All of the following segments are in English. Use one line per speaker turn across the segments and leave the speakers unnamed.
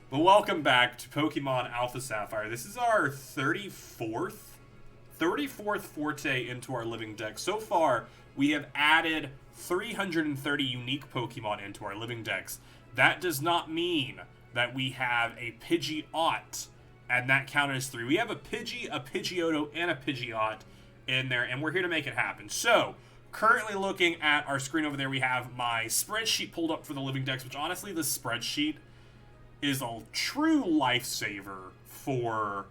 But welcome back to Pokemon Alpha Sapphire. This is our 34th forte into our Living Dex. So far, we have added 330 unique Pokemon into our Living Dex. That does not mean that we have a Pidgeot, and that counted as 3. We have a Pidgey, a Pidgeotto, and a Pidgeot in there, and we're here to make it happen. So, currently looking at our screen over there, we have my spreadsheet pulled up for the Living Dex, which honestly, this spreadsheet is a true lifesaver for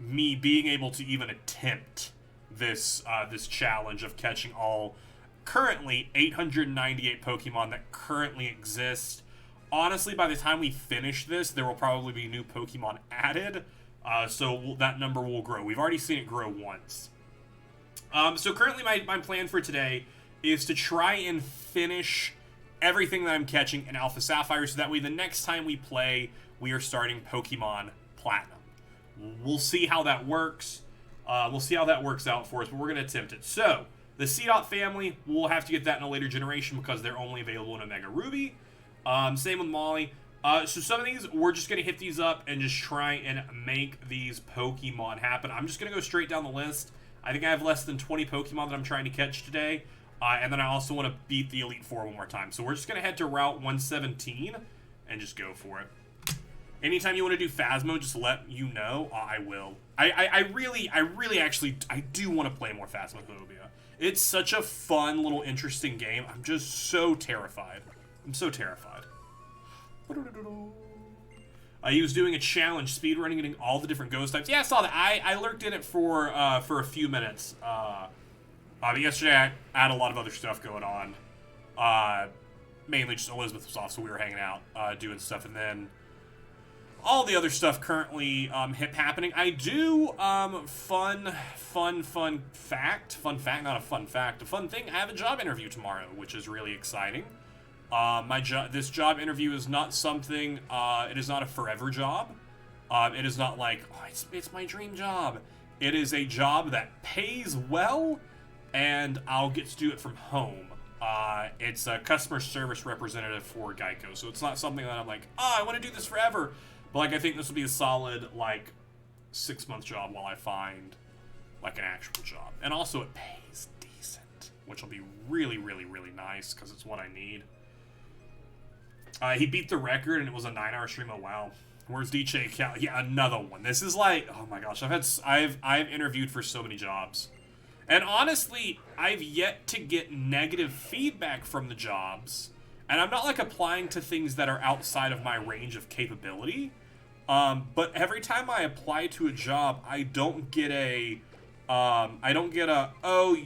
me being able to even attempt this challenge of catching all currently 898 Pokemon that currently exist. Honestly, by the time we finish this, there will probably be new Pokemon added, so that number will grow. We've already seen it grow once. So currently my plan for today is to try and finish everything that I'm catching in Alpha Sapphire, so that way the next time we play, we are starting Pokemon Platinum. We'll see how that works. We'll see how that works out for us, but we're going to attempt it. So, the C-Dot family, we'll have to get that in a later generation because they're only available in Omega Ruby. Same with Molly. So some of these, we're just going to hit these up and just try and make these Pokemon happen. I'm just going to go straight down the list. I think I have less than 20 Pokemon that I'm trying to catch today. And then I also want to beat the Elite Four one more time. So we're just going to head to Route 117 and just go for it. Anytime you want to do Phasmo, just let you know. I will. I really actually, I do want to play more Phasmophobia. It's such a fun, little, interesting game. I'm just so terrified. I'm so terrified. He was doing a challenge, speedrunning, getting all the different ghost types. Yeah, I saw that. I lurked in it for a few minutes. But yesterday, I had a lot of other stuff going on. Mainly just Elizabeth was off, so we were hanging out, doing stuff. And then all the other stuff currently happening. I do, fun fact, not a fun fact, a fun thing. I have a job interview tomorrow, which is really exciting. This job interview is not something, it is not a forever job. It is not like, oh, it's my dream job. It is a job that pays well, and I'll get to do it from home. It's a customer service representative for Geico, so it's not something that I'm like, oh, I want to do this forever. But, like, I think this will be a solid, like, 6-month job while I find, like, an actual job. And also, it pays decent, which will be really, really, really nice, because it's what I need. He beat the record, and it was a 9-hour stream. Oh, wow. Where's DJ Cal? Yeah, another one. This is like, oh my gosh, I've interviewed for so many jobs. And honestly, I've yet to get negative feedback from the jobs. And I'm not like applying to things that are outside of my range of capability. But every time I apply to a job, I don't get a, oh,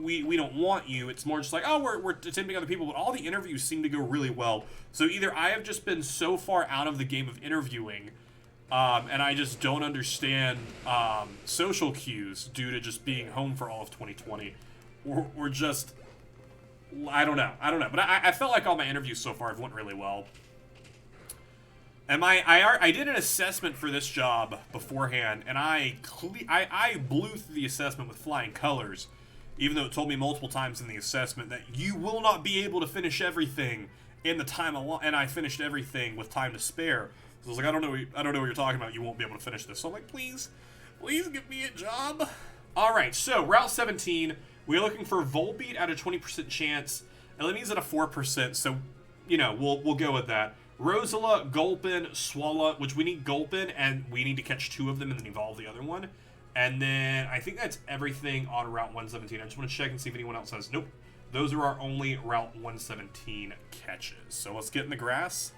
we don't want you. It's more just like, oh, we're attempting other people. But all the interviews seem to go really well. So either I have just been so far out of the game of interviewing, and I just don't understand social cues due to just being home for all of 2020, or just, I don't know. But I felt like all my interviews so far have went really well. And I did an assessment for this job beforehand, and I blew through the assessment with flying colors, even though it told me multiple times in the assessment that you will not be able to finish everything in the time and I finished everything with time to spare. So I was like, I don't know what you're talking about. You won't be able to finish this. So I'm like, please give me a job. All right, so Route 17, we're looking for Volbeat at a 20% chance. Elamines at a 4%. So, you know, we'll go with that. Rosala, Gulpin, Swallow, which we need Gulpin, and we need to catch 2 of them and then evolve the other one. And then I think that's everything on Route 117. I just want to check and see if anyone else has. Nope. Those are our only Route 117 catches. So let's get in the grass.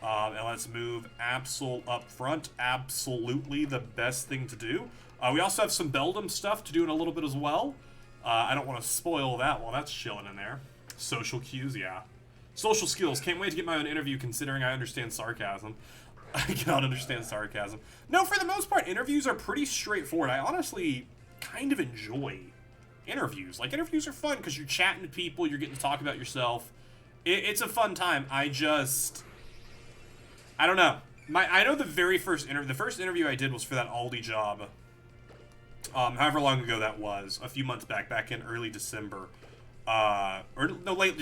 And let's move Absol up front. Absolutely the best thing to do. We also have some Beldum stuff to do in a little bit as well. I don't want to spoil that while that's chilling in there. Social cues, yeah. Social skills. Can't wait to get my own interview considering I understand sarcasm. I cannot understand sarcasm. No, for the most part, interviews are pretty straightforward. I honestly kind of enjoy interviews. Like, interviews are fun because you're chatting to people, you're getting to talk about yourself. It's a fun time. I don't know. I know the first interview I did was for that Aldi job. However long ago that was, a few months back in early December. Or no, late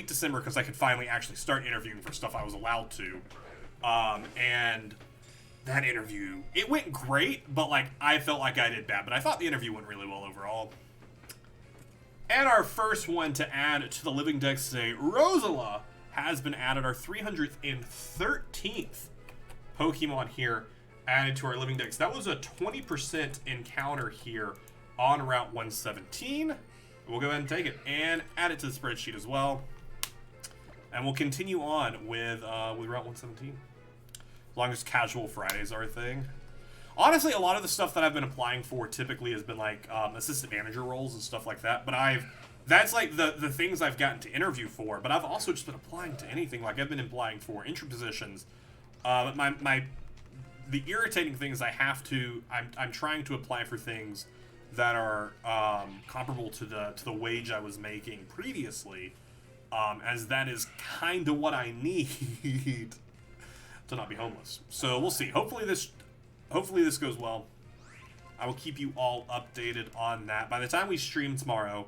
December, because I could finally actually start interviewing for stuff I was allowed to. And that interview, it went great, but like I felt like I did bad. But I thought the interview went really well overall. And our first one to add to the Living Dex today, Rosala, has been added, our 313th Pokemon here added to our Living Dex. That was a 20% encounter here on Route 117. We'll go ahead and take it and add it to the spreadsheet as well. And we'll continue on with Route 117. As long as casual Fridays are a thing. Honestly, a lot of the stuff that I've been applying for typically has been like assistant manager roles and stuff like that. But that's like the things I've gotten to interview for. But I've also just been applying to anything. Like I've been applying for entry positions. But the irritating thing is I'm trying to apply for things that are comparable to the wage I was making previously, as that is kind of what I need to not be homeless. So we'll see. Hopefully this goes well. I will keep you all updated on that. By the time we stream tomorrow,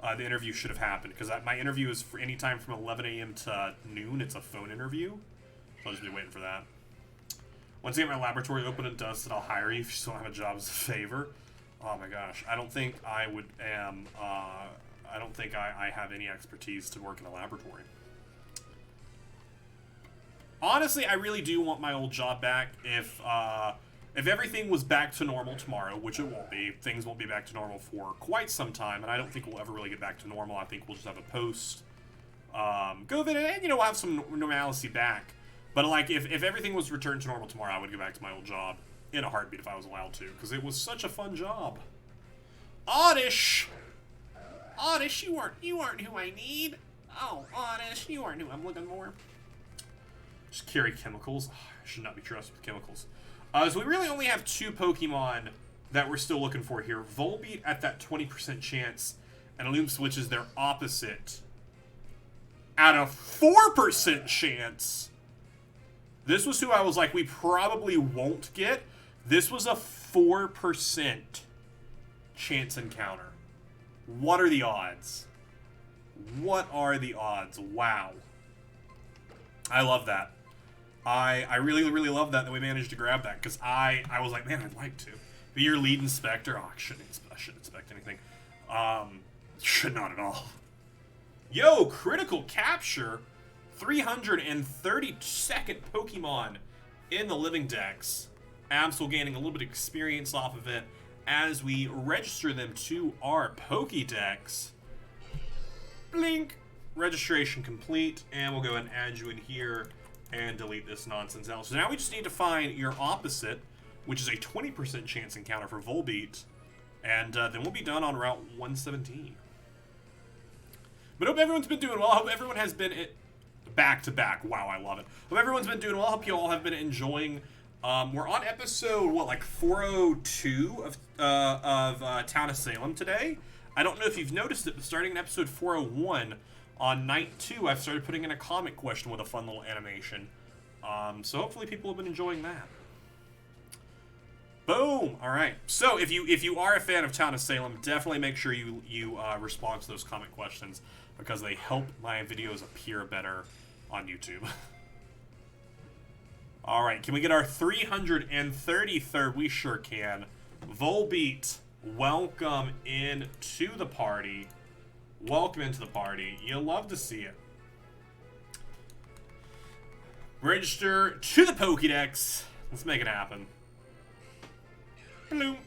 the interview should have happened, because my interview is for any time from 11 a.m. to noon. It's a phone interview. So I'll just be waiting for that. Once I get my laboratory open and dusted, I'll hire you if you still don't have a job as a favor. Oh my gosh, I don't think I have any expertise to work in a laboratory. Honestly, I really do want my old job back. If everything was back to normal tomorrow, which it won't be, things won't be back to normal for quite some time, and I don't think we'll ever really get back to normal. I think we'll just have a post COVID, and we'll have some normalcy back. But like, if everything was returned to normal tomorrow, I would go back to my old job in a heartbeat if I was allowed to, because it was such a fun job. Oddish, you aren't who I need. Oh, Oddish, you aren't who I'm looking for. Just carry chemicals. Oh, I should not be trusted with chemicals. So we really only have 2 Pokemon that we're still looking for here. Volbeat at that 20% chance, and Illumps, which is their opposite, at a 4% chance. This was who I was like, we probably won't get. This was a 4% chance encounter. What are the odds? What are the odds? Wow. I love that. I really, really love that we managed to grab that, because I was like, man, I'd like to be your lead inspector. Oh, I shouldn't expect anything. Should not at all. Yo, critical capture. 332nd Pokemon in the Living Dex. Absol gaining a little bit of experience off of it as we register them to our Pokédex. Blink. Registration complete, and we'll go ahead and add you in here and delete this nonsense out. So now we just need to find your opposite, which is a 20% chance encounter for Volbeat, and then we'll be done on Route 117. But hope everyone's been doing well. Hope everyone has been back to back. Wow, I love it. Hope everyone's been doing well. Hope you all have been enjoying. We're on episode, like 402 of Town of Salem today. I don't know if you've noticed it, but starting in episode 401, on night 2, I've started putting in a comic question with a fun little animation. So hopefully people have been enjoying that. Boom! Alright, so if you are a fan of Town of Salem, definitely make sure you respond to those comic questions, because they help my videos appear better on YouTube. Alright, can we get our 333rd? We sure can. Volbeat, welcome into the party. Welcome into the party. You'll love to see it. Register to the Pokédex. Let's make it happen. Bloom.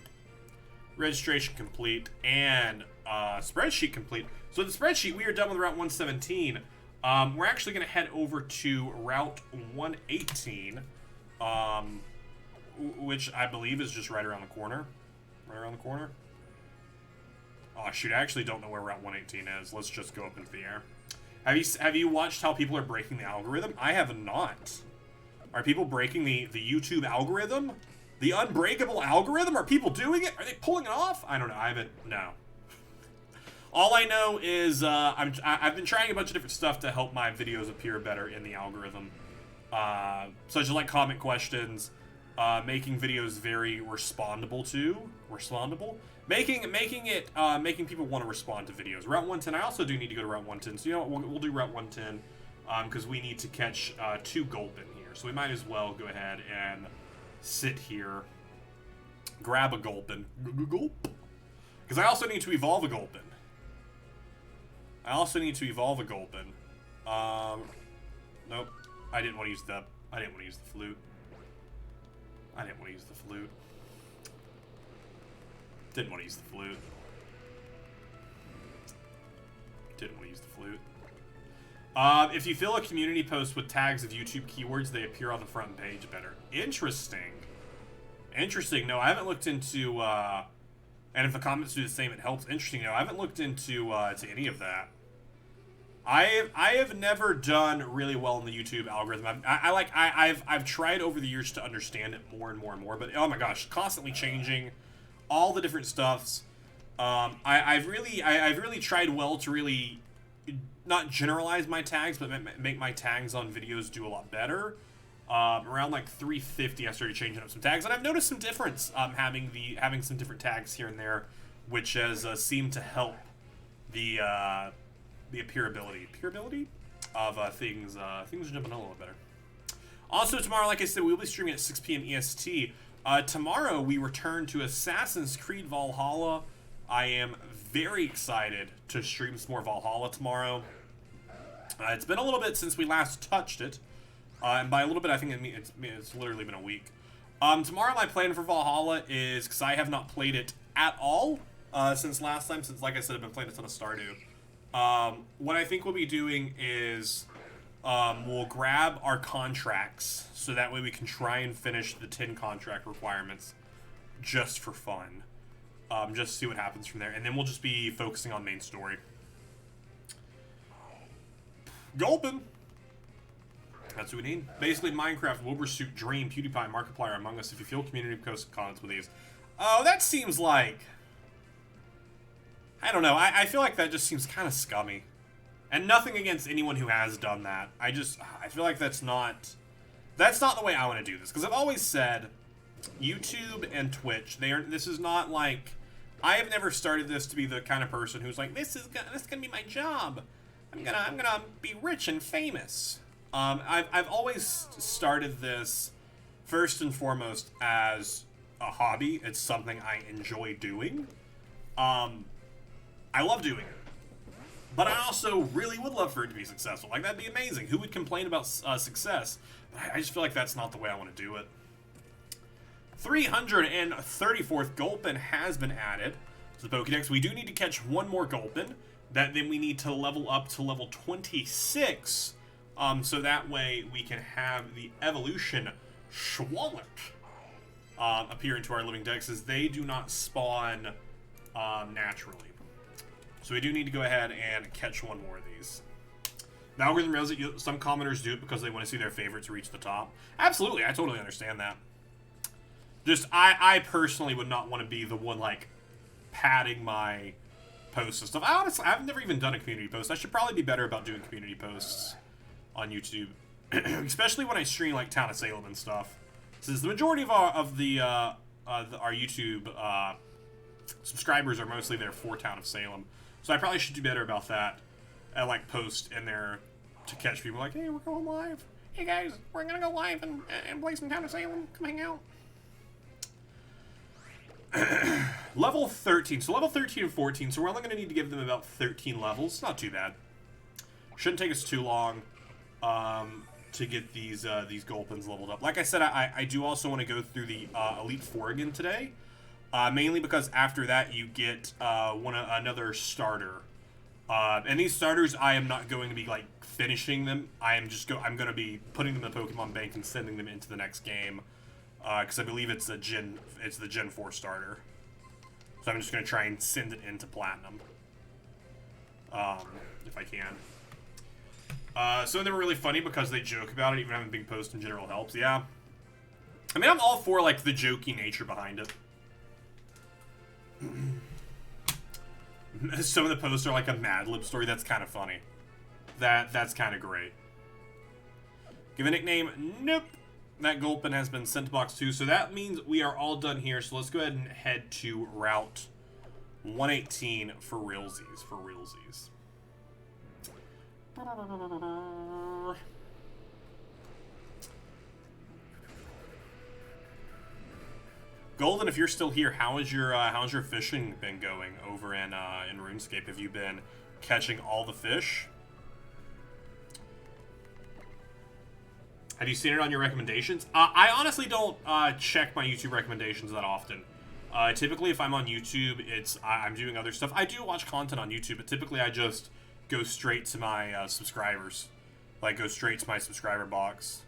Registration complete and spreadsheet complete. So the spreadsheet, we are done with Route 117. We're actually going to head over to Route 118, which I believe is just right around the corner. Right around the corner. Oh shoot, I actually don't know where Route 118 is. Let's just go up into the air. Have you watched how people are breaking the algorithm? I have not. Are people breaking the YouTube algorithm? The unbreakable algorithm? Are people doing it? Are they pulling it off? I don't know. I haven't. No. All I know is I've been trying a bunch of different stuff to help my videos appear better in the algorithm, such as like comment questions, making videos very respondable, making people want to respond to videos. Route 110. I also do need to go to Route 110, so you know what, we'll do Route 110 because we need to catch 2 Gulpin here. So we might as well go ahead and sit here, grab a Gulpin. Gulp. Because I also need to evolve a Gulpin. Nope. I didn't want to use the flute. If you fill a community post with tags of YouTube keywords, they appear on the front page better. Interesting. No, I haven't looked into, and if the comments do the same, it helps. Interesting. No, I haven't looked into, to any of that. I have never done really well in the YouTube algorithm. I've tried over the years to understand it more and more, but oh my gosh, constantly changing, all the different stuffs. I've really tried well to really not generalize my tags, but make my tags on videos do a lot better. Around like 350, I started changing up some tags, and I've noticed some difference. Having some different tags here and there, which has seemed to help the appearability of things jumping a little better. Also tomorrow, like I said, we'll be streaming at 6 p.m. EST. Tomorrow we return to Assassin's Creed Valhalla. I am very excited to stream some more Valhalla tomorrow. It's been a little bit since we last touched it, and by a little bit, I think it's literally been a week. Tomorrow, my plan for Valhalla is, because I have not played it at all since last time, since, like I said, I've been playing a ton of Stardew. What I think we'll be doing is we'll grab our contracts, so that way we can try and finish the 10 contract requirements just for fun. Just to see what happens from there, and then we'll just be focusing on main story. Gulpin! That's what we need. Basically, Minecraft, Wilbursuit, Dream, PewDiePie, Markiplier, Among Us, if you feel community post comments with these. Oh, that seems like... I don't know, I feel like that just seems kind of scummy. And nothing against anyone who has done that. I feel like that's not the way I want to do this. Because I've always said, YouTube and Twitch, this is not like... I have never started this to be the kind of person who's like, this is gonna be my job. I'm gonna be rich and famous. I've always started this first and foremost as a hobby. It's something I enjoy doing. I love doing it. But I also really would love for it to be successful. Like, that'd be amazing. Who would complain about success? But I just feel like that's not the way I want to do it. 334th Gulpin has been added to the Pokédex. We do need to catch one more Gulpin. Then we need to level up to level 26. So that way we can have the evolution Schwallow appear into our Living Dex, as they do not spawn naturally. So we do need to go ahead and catch one more of these. The algorithm knows that some commenters do it because they want to see their favorites reach the top. Absolutely, I totally understand that. Just, I personally would not want to be the one, like, padding my posts and stuff. I've never even done a community post. I should probably be better about doing community posts on YouTube. Especially when I stream, like, Town of Salem and stuff. Since the majority of our YouTube subscribers are mostly there for Town of Salem. So I probably should do better about that. And, like, post in there to catch people like, hey, we're going live. Hey, guys, we're going to go live and play some Town of Salem. Come hang out. Level 13. So level 13 and 14. So we're only going to need to give them about 13 levels. Not too bad. Shouldn't take us too long to get these Gulpins leveled up. Like I said, I do also want to go through the Elite Four again today. Mainly because after that you get another starter. And these starters, I am not going to be, like, finishing them. I'm going to be putting them in the Pokemon Bank and sending them into the next game. Because I believe it's the Gen 4 starter. So I'm just going to try and send it into Platinum. If I can. So they were really funny because they joke about it, even having a big post in general helps. Yeah. I mean, I'm all for, like, the jokey nature behind it. Some of the posts are like a Mad Lib story. That's kind of funny. That's kind of great. Give a nickname. Nope. That Gulpin has been sent to box 2, so that means we are all done here. So let's go ahead and head to Route 118 for realsies. Golden, if you're still here, how's your fishing been going over in RuneScape? Have you been catching all the fish? Have you seen it on your recommendations? I honestly don't check my YouTube recommendations that often. Typically, if I'm on YouTube, I'm doing other stuff. I do watch content on YouTube, but typically I just go straight to my subscribers. Like, go straight to my subscriber box.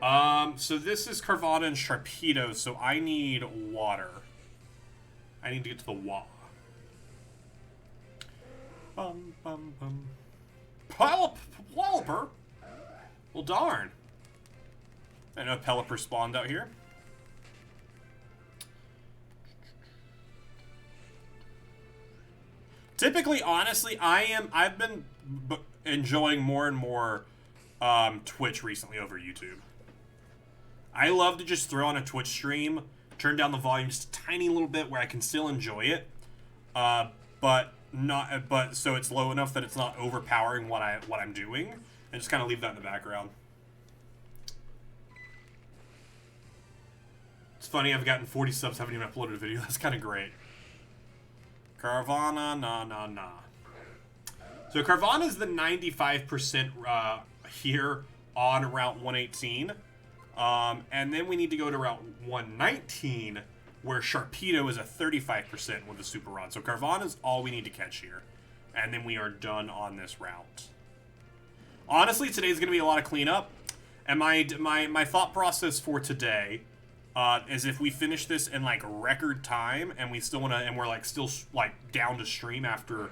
So this is Carvana and Sharpedo, so I need water. I need to get to the wa. Bum, bum, bum. Pelipper? Well, darn. I know Pelipper spawned out here. Typically, honestly, I've been enjoying more and more Twitch recently over YouTube. I love to just throw on a Twitch stream, turn down the volume just a tiny little bit where I can still enjoy it, but so it's low enough that it's not overpowering what I'm doing, and just kind of leave that in the background. It's funny, I've gotten 40 subs, haven't even uploaded a video. That's kind of great. Carvana, nah. So Carvana is the 95% here on Route 118. And then we need to go to Route 119, where Sharpedo is a 35% with the Super Rod. So Carvana is all we need to catch here. And then we are done on this route. Honestly, today's going to be a lot of cleanup. And my thought process for today is if we finish this in like record time, and we still want to, and we're like still like down to stream after,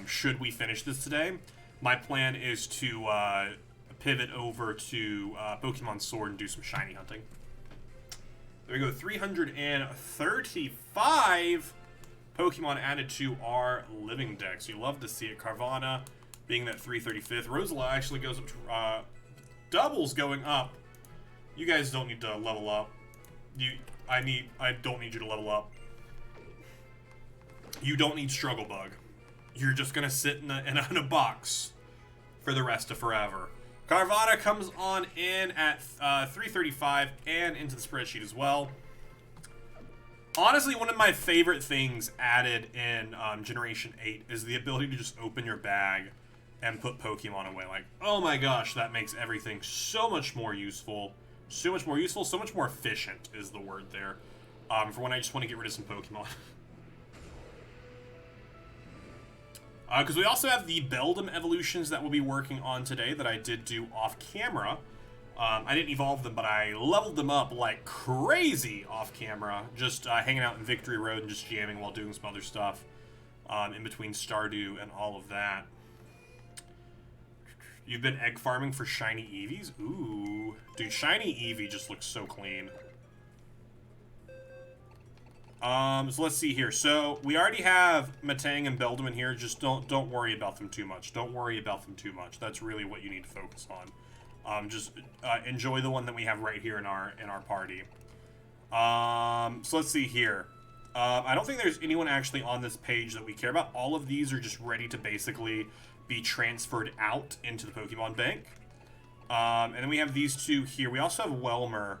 should we finish this today, my plan is to pivot over to Pokemon Sword and do some shiny hunting. There we go, 335 Pokemon added to our Living Dex. You love to see it. Carvana being that 335th. Rosala actually goes up to doubles going up. You guys don't need to level up. I don't need you to level up. You don't need Struggle Bug. You're just gonna sit in a box for the rest of forever. Carvana comes on in at 335 and into the spreadsheet as well. Honestly, one of my favorite things added in Generation 8 is the ability to just open your bag and put Pokemon away. Like, oh my gosh, that makes everything so much more useful. So much more useful, so much more efficient is the word there. For when I just want to get rid of some Pokemon. Because we also have the Beldum evolutions that we'll be working on today that I did do off camera. I didn't evolve them, but I leveled them up like crazy off camera. Just hanging out in Victory Road and just jamming while doing some other stuff. In between Stardew and all of that. You've been egg farming for shiny Eevees? Ooh. Dude, shiny Eevee just looks so clean. So let's see here. So we already have Metang and Beldum in here. Just don't worry about them too much. Don't worry about them too much. That's really what you need to focus on. Just enjoy the one that we have right here in our party. So let's see here. I don't think there's anyone actually on this page that we care about. All of these are just ready to basically be transferred out into the Pokemon Bank. And then we have these two here. We also have Welmer.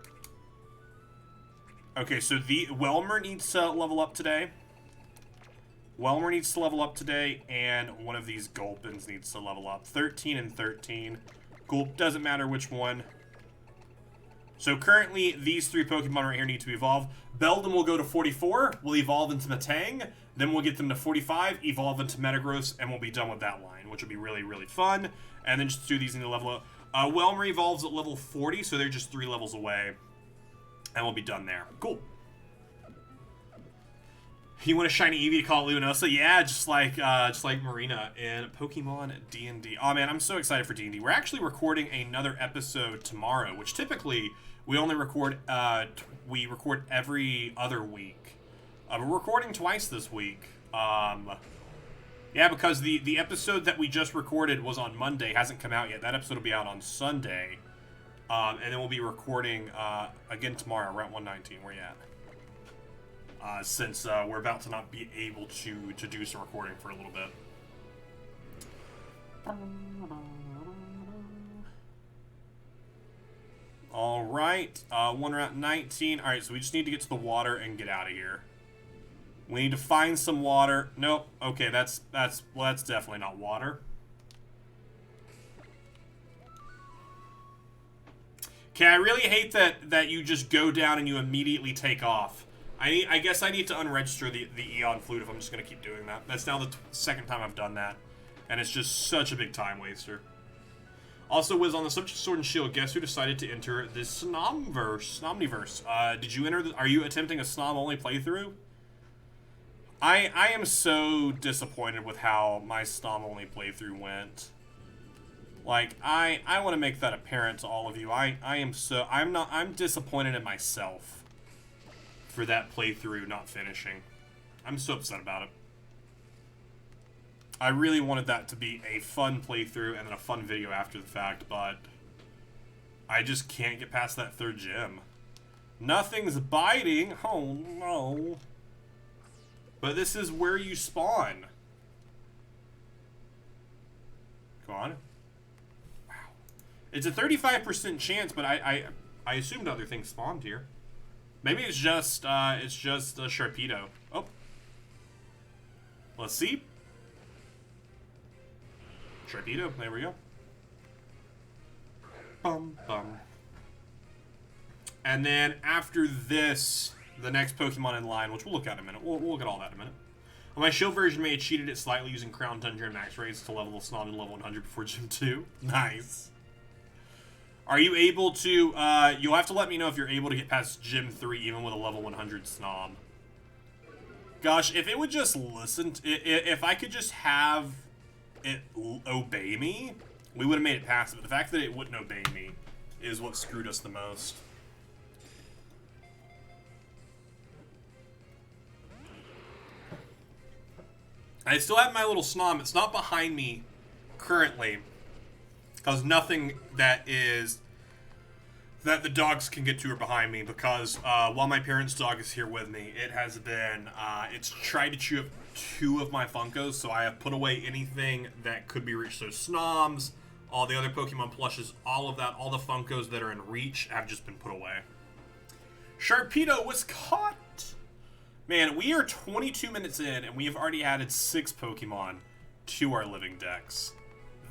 Okay, so the Welmer needs to level up today. Welmer needs to level up today, and one of these Gulpins needs to level up. 13 and 13. Gulp, doesn't matter which one. So currently, these three Pokemon right here need to evolve. Beldum will go to 44, we'll evolve into Metang, then we'll get them to 45, evolve into Metagross, and we'll be done with that line, which will be really, really fun. And then just do these in the level up. Welmer evolves at level 40, so they're just 3 levels away. And we'll be done there. Cool. You want a shiny Eevee to call it Lunosa? Yeah, just like Marina in Pokemon D&D. Oh man, I'm so excited for D&D. We're actually recording another episode tomorrow, which typically we only record. We record every other week. We're recording twice this week. Yeah, because the episode that we just recorded was on Monday, hasn't come out yet. That episode will be out on Sunday. And then we'll be recording again tomorrow, Route 119. Where you at? Since we're about to not be able to do some recording for a little bit. All right, 1 route 19. All right, so we just need to get to the water and get out of here. We need to find some water. Nope. Okay, that's definitely not water. Okay, I really hate that you just go down and you immediately take off. I guess I need to unregister the Eon Flute if I'm just gonna keep doing that. That's now the second time I've done that, and it's just such a big time waster. Also, Wiz, on the subject of Sword and Shield, guess who decided to enter the Snomniverse? Did you enter? Are you attempting a Snom only playthrough? I am so disappointed with how my Snom only playthrough went. Like, I want to make that apparent to all of you. I'm disappointed in myself for that playthrough not finishing. I'm so upset about it. I really wanted that to be a fun playthrough and then a fun video after the fact, but I just can't get past that third gym. Nothing's biting. Oh no. But this is where you spawn. Come on. Wow. It's a 35% chance, but I assumed other things spawned here. Maybe it's just a Sharpedo. Oh. Let's see. Sharpedo, there we go. Bum, bum. And then after this, the next Pokemon in line, which we'll look at in a minute. We'll look at all that in a minute. On my shield version, may have cheated it slightly using Crown Tundra and Max Raise to level the Snom to level 100 before Gym 2. Nice. Are you able to, you'll have to let me know if you're able to get past Gym 3 even with a level 100 Snom. Gosh, if it would just listen, if I could just have it obey me, we would have made it past it. But the fact that it wouldn't obey me is what screwed us the most. I still have my little Snom. It's not behind me currently, because nothing that the dogs can get to are behind me, because while my parents' dog is here with me, it has been, it's tried to chew up 2 of my Funkos, so I have put away anything that could be reached. So Snoms, all the other Pokemon plushes, all of that, all the Funkos that are in reach have just been put away. Sharpedo was caught! Man, we are 22 minutes in, and we have already added 6 Pokemon to our Living Dex.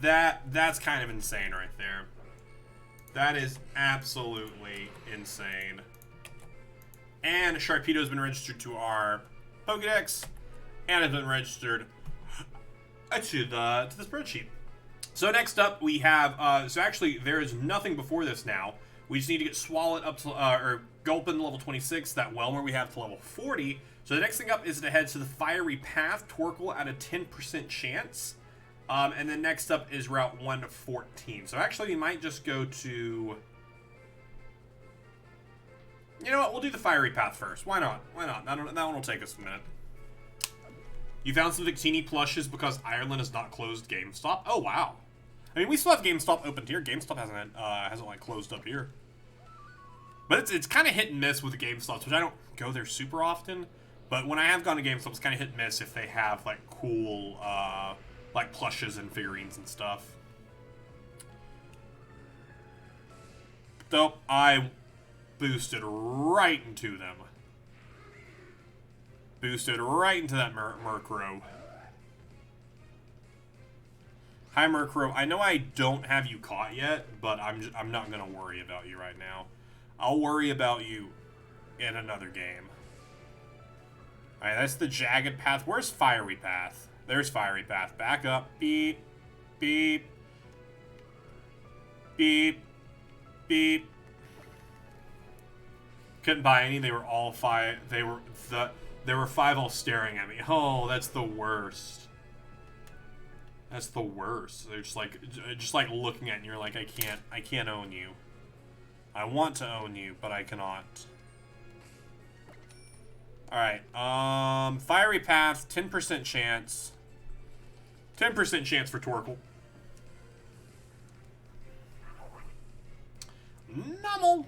That's kind of insane right there. That is absolutely insane. And Sharpedo has been registered to our Pokedex, and has been registered to the spreadsheet. So next up we have, so actually there is nothing before this now. We just need to get Swalot up to, or Gulpin level 26, that Whelmer we have to level 40. So the next thing up is to head to the Fiery Path, Torkoal at a 10% chance. And then next up is Route 114. So actually we might just go to... You know what, we'll do the Fiery Path first. Why not? Why not? That one will take us a minute. You found some Victini plushes because Ireland has not closed GameStop? Oh, wow. I mean, we still have GameStop opened here. GameStop hasn't like closed up here. But it's kind of hit and miss with the GameStops, which I don't go there super often. But when I have gone to GameStop, it's kind of hit and miss if they have like cool like plushes and figurines and stuff. So I boosted right into them. Boosted right into that Murkrow. Hi, Murkrow. I know I don't have you caught yet, but I'm not gonna worry about you right now. I'll worry about you in another game. All right, that's the Jagged Path. Where's Fiery Path? There's Fiery Path. Back up. Beep, beep, beep, beep. Couldn't buy any. They were all 5. There were 5 all staring at me. Oh, that's the worst. That's the worst. They're just like looking at you. And you're like, I can't own you. I want to own you, but I cannot. All right. Fiery Path, 10% chance. 10% chance for Torkoal. Numel.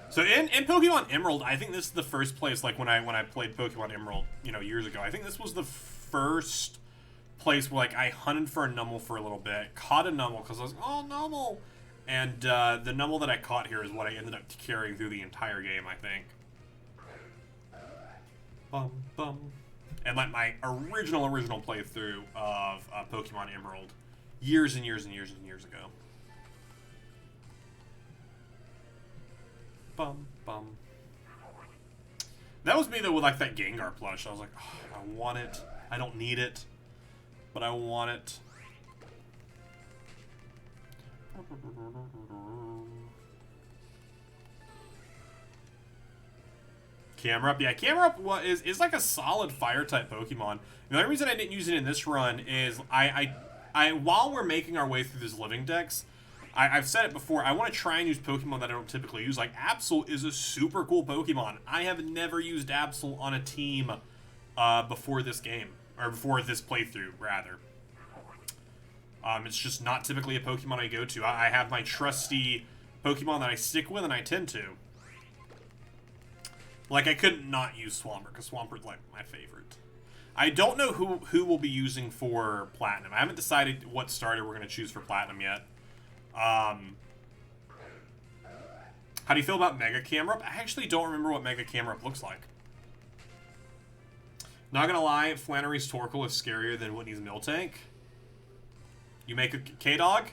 So in Pokemon Emerald, I think this is the first place, like when I played Pokemon Emerald, you know, years ago. I think this was the first place where like I hunted for a Numel for a little bit, caught a Numel because I was like, oh, Numel, And the Numble that I caught here is what I ended up carrying through the entire game, I think. Bum, bum. And like my original playthrough of Pokemon Emerald. Years and years and years and years ago. Bum, bum. That was me, though, with like that Gengar plush. I was like, oh, I want it. I don't need it. But I want it. Camera Up. Yeah, Camera Up is like a solid fire-type Pokemon. The only reason I didn't use it in this run is while we're making our way through this Living Dex, I've said it before, I want to try and use Pokemon that I don't typically use. Like, Absol is a super cool Pokemon. I have never used Absol on a team before this game. Or before this playthrough, rather. It's just not typically a Pokemon I go to. I have my trusty Pokemon that I stick with and I tend to. Like, I couldn't not use Swampert, because Swampert's, like, my favorite. I don't know who we'll be using for Platinum. I haven't decided what starter we're going to choose for Platinum yet. How do you feel about Mega Camera? I actually don't remember what Mega Camera looks like. Not gonna lie, Flannery's Torkoal is scarier than Whitney's Miltank. You make a K-Dog?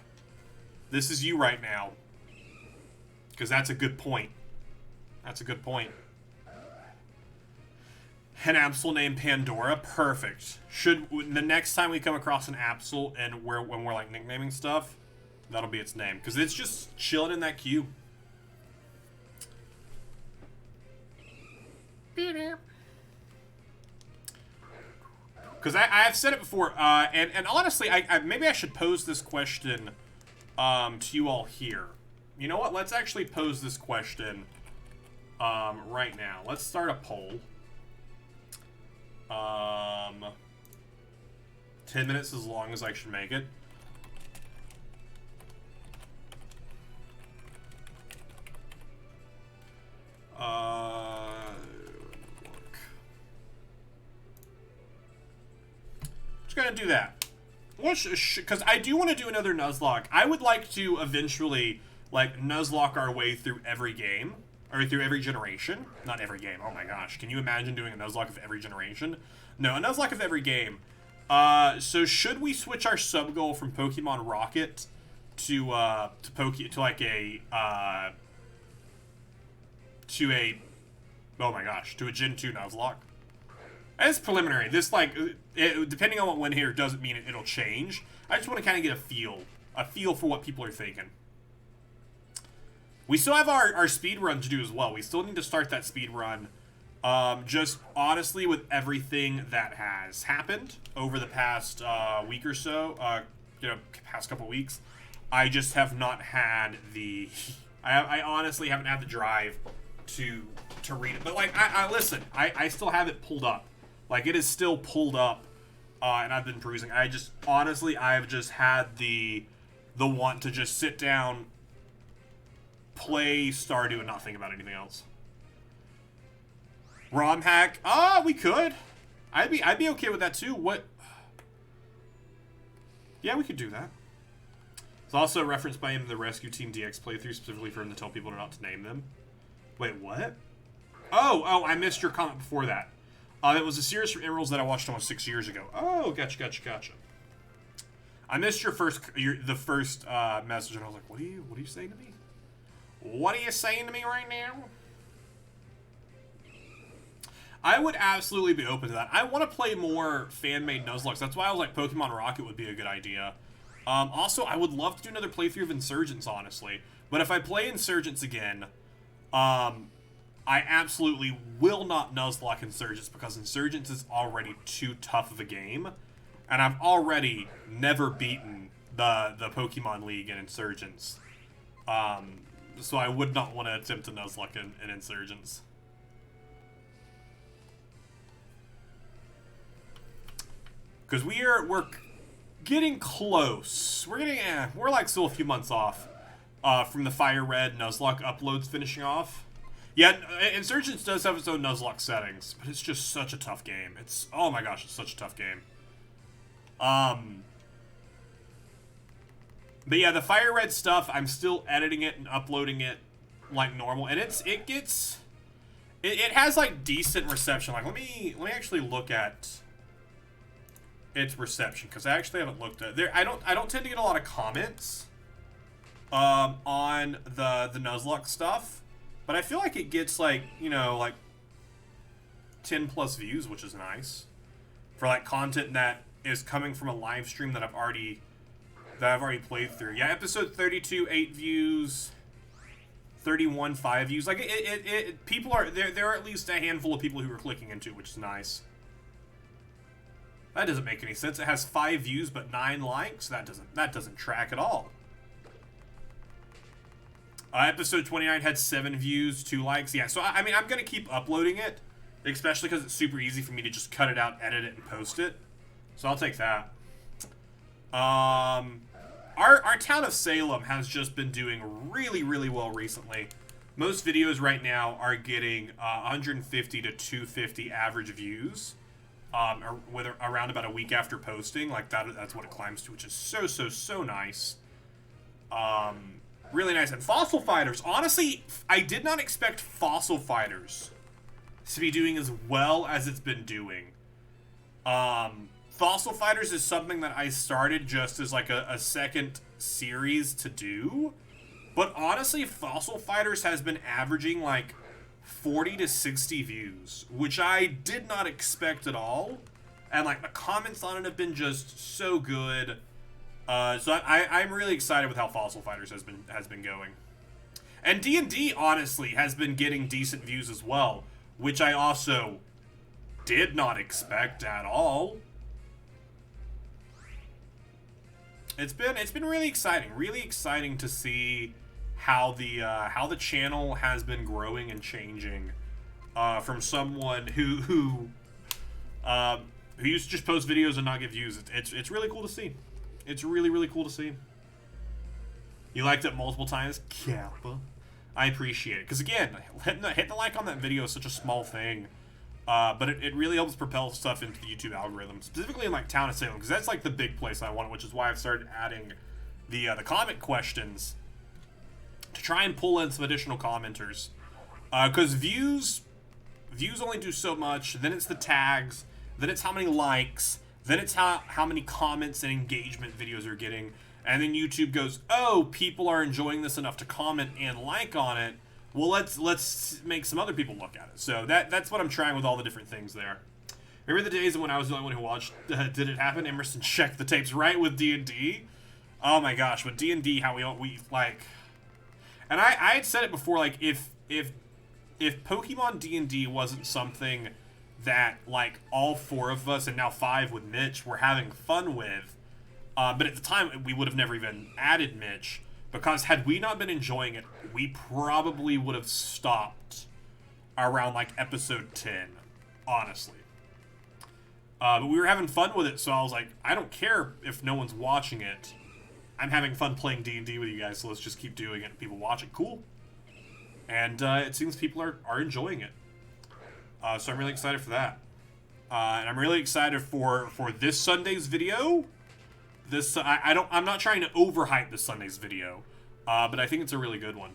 This is you right now. Because that's a good point. That's a good point. An Absol named Pandora? Perfect. Should the next time we come across an Absol and when we're like nicknaming stuff, that'll be its name. Because it's just chilling in that queue. Because I've said it before, and honestly, maybe I should pose this question to you all here. You know what? Let's actually pose this question right now. Let's start a poll. 10 minutes as long as I should make it. Just gonna do that. Because I do want to do another Nuzlocke. I would like to eventually, like, Nuzlocke our way through every game. Or through every generation. Not every game. Oh my gosh. Can you imagine doing a Nuzlocke of every generation? No, a Nuzlocke of every game. So should we switch our sub-goal from Pokemon Rocket to a oh my gosh, to a Gen 2 Nuzlocke? It's preliminary. This, like, depending on what went here doesn't mean it'll change. I just want to kind of get a feel for what people are thinking. We still have our speed run to do as well. We still need to start that speed run. Just honestly, with everything that has happened over the past week or so, past couple weeks, I just have not had the. I honestly haven't had the drive to read it. But like, listen, I still have it pulled up. Like, it is still pulled up, and I've been perusing. I've just had the want to just sit down, play Stardew, and not think about anything else. ROM hack? We could. I'd be okay with that too. What? Yeah, we could do that. It's also referenced by him in the Rescue Team DX playthrough, specifically for him to tell people not to name them. Wait, what? Oh, I missed your comment before that. It was a series from Emeralds that I watched almost 6 years ago. Oh, gotcha. I missed the first message, and I was like, what are you saying to me? What are you saying to me right now? I would absolutely be open to that. I want to play more fan-made Nuzlocks. That's why I was like, Pokemon Rocket would be a good idea. Also, I would love to do another playthrough of Insurgents, honestly. But if I play Insurgents again, I absolutely will not Nuzlocke Insurgents, because Insurgents is already too tough of a game. And I've already never beaten the Pokemon League in Insurgents. So I would not want to attempt to Nuzlocke in Insurgents. Because we're getting close. We're like still a few months off from the Fire Red Nuzlocke uploads finishing off. Yeah, Insurgents does have its own Nuzlocke settings, but it's just such a tough game. Oh my gosh, it's such a tough game. But yeah, the Fire Red stuff, I'm still editing it and uploading it like normal, and it has like decent reception. Like let me actually look at its reception, because I actually haven't looked at there. I don't tend to get a lot of comments on the Nuzlocke stuff, but I feel like it gets like, you know, like 10 plus views, which is nice for like content that is coming from a live stream that I've already played through. Yeah, episode 32, 8 views, 31, 5 views. Like people are there are at least a handful of people who are clicking into it, which is nice. That doesn't make any sense. It has 5 views but 9 likes. That doesn't track at all. Episode 29 had 7 views, 2 likes. Yeah, so I mean, I'm gonna keep uploading it, especially because it's super easy for me to just cut it out, edit it, and post it. So I'll take that. Our town of Salem has just been doing really, really well recently. Most videos right now are getting 150 to 250 average views, around about a week after posting. Like that's what it climbs to, which is so nice. Really nice. And Fossil Fighters, honestly, I did not expect Fossil Fighters to be doing as well as it's been doing. Fossil Fighters is something that I started just as like a second series to do. But honestly, Fossil Fighters has been averaging like 40 to 60 views, which I did not expect at all. And like the comments on it have been just so good. So I'm really excited with how Fossil Fighters has been going. And D&D, honestly, has been getting decent views as well, which I also did not expect at all. It's been really exciting to see how the channel has been growing and changing from someone who used to just post videos and not get views. It's really cool to see. It's really cool to see. You liked it multiple times, Kappa. I appreciate it, because again, hit the like on that video is such a small thing, but it really helps propel stuff into the YouTube algorithm, specifically in like Town of Salem, because that's like the big place I want, which is why I've started adding the comment questions to try and pull in some additional commenters, because views only do so much. Then it's the tags, then it's how many likes, then it's how many comments and engagement videos are getting. And then YouTube goes, oh, people are enjoying this enough to comment and like on it. Well, let's make some other people look at it. So that's what I'm trying with all the different things there. Remember the days when I was the only one who watched Did It Happen? Emerson checked the tapes right with D&D. Oh my gosh, with D&D, how we like... And I had said it before, like, if Pokemon D&D wasn't something that, like, all 4 of us, and now 5 with Mitch, were having fun with, but at the time, we would have never even added Mitch, because had we not been enjoying it, we probably would have stopped around, like, episode 10, honestly. But we were having fun with it, so I was like, I don't care if no one's watching it. I'm having fun playing D&D with you guys, so let's just keep doing it. People watch it, cool. And it seems people are enjoying it. So I'm really excited for that. And I'm really excited for this Sunday's video. I'm not trying to overhype this Sunday's video, but I think it's a really good one.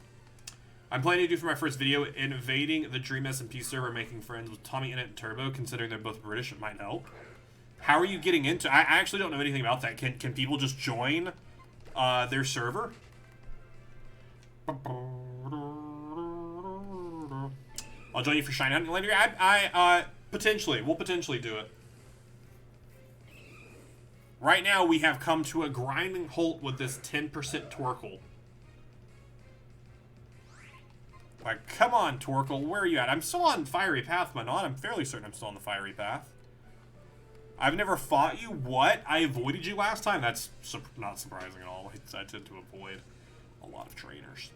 I'm planning to do for my first video, invading the Dream SMP server, making friends with Tommy Innit and Turbo, considering they're both British, it might help. How are you getting into? I actually don't know anything about that. Can people just join their server? I'll join you for Shine Hunting later. Potentially. We'll potentially do it. Right now, we have come to a grinding halt with this 10% Torkoal. Like, come on, Torkoal, where are you at? I'm still on Fiery Path, am I not? I'm fairly certain I'm still on the Fiery Path. I've never fought you? What? I avoided you last time? That's not surprising at all. I tend to avoid a lot of trainers.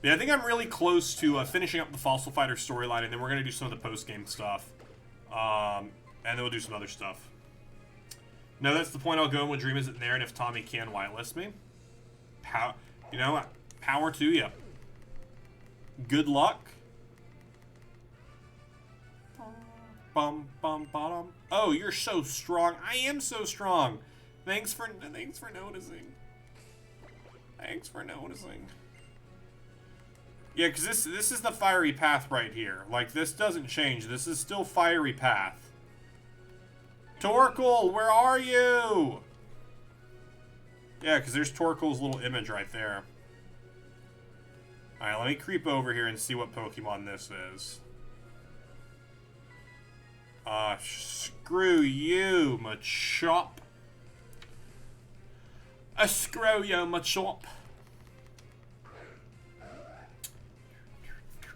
Yeah, I think I'm really close to finishing up the Fossil Fighter storyline, and then we're going to do some of the post-game stuff. And then we'll do some other stuff. No, that's the point I'll go in when Dream isn't there, and if Tommy can whitelist me. You know what? Power to you. Good luck. Bum, bum, bottom. Oh, you're so strong. I am so strong. Thanks for noticing. Thanks for noticing. Yeah, because this is the fiery path right here. Like, this doesn't change. This is still fiery path. Torkoal, where are you? Yeah, because there's Torkoal's little image right there. Alright, let me creep over here and see what Pokemon this is. Screw you, Machop. Screw you, Machop.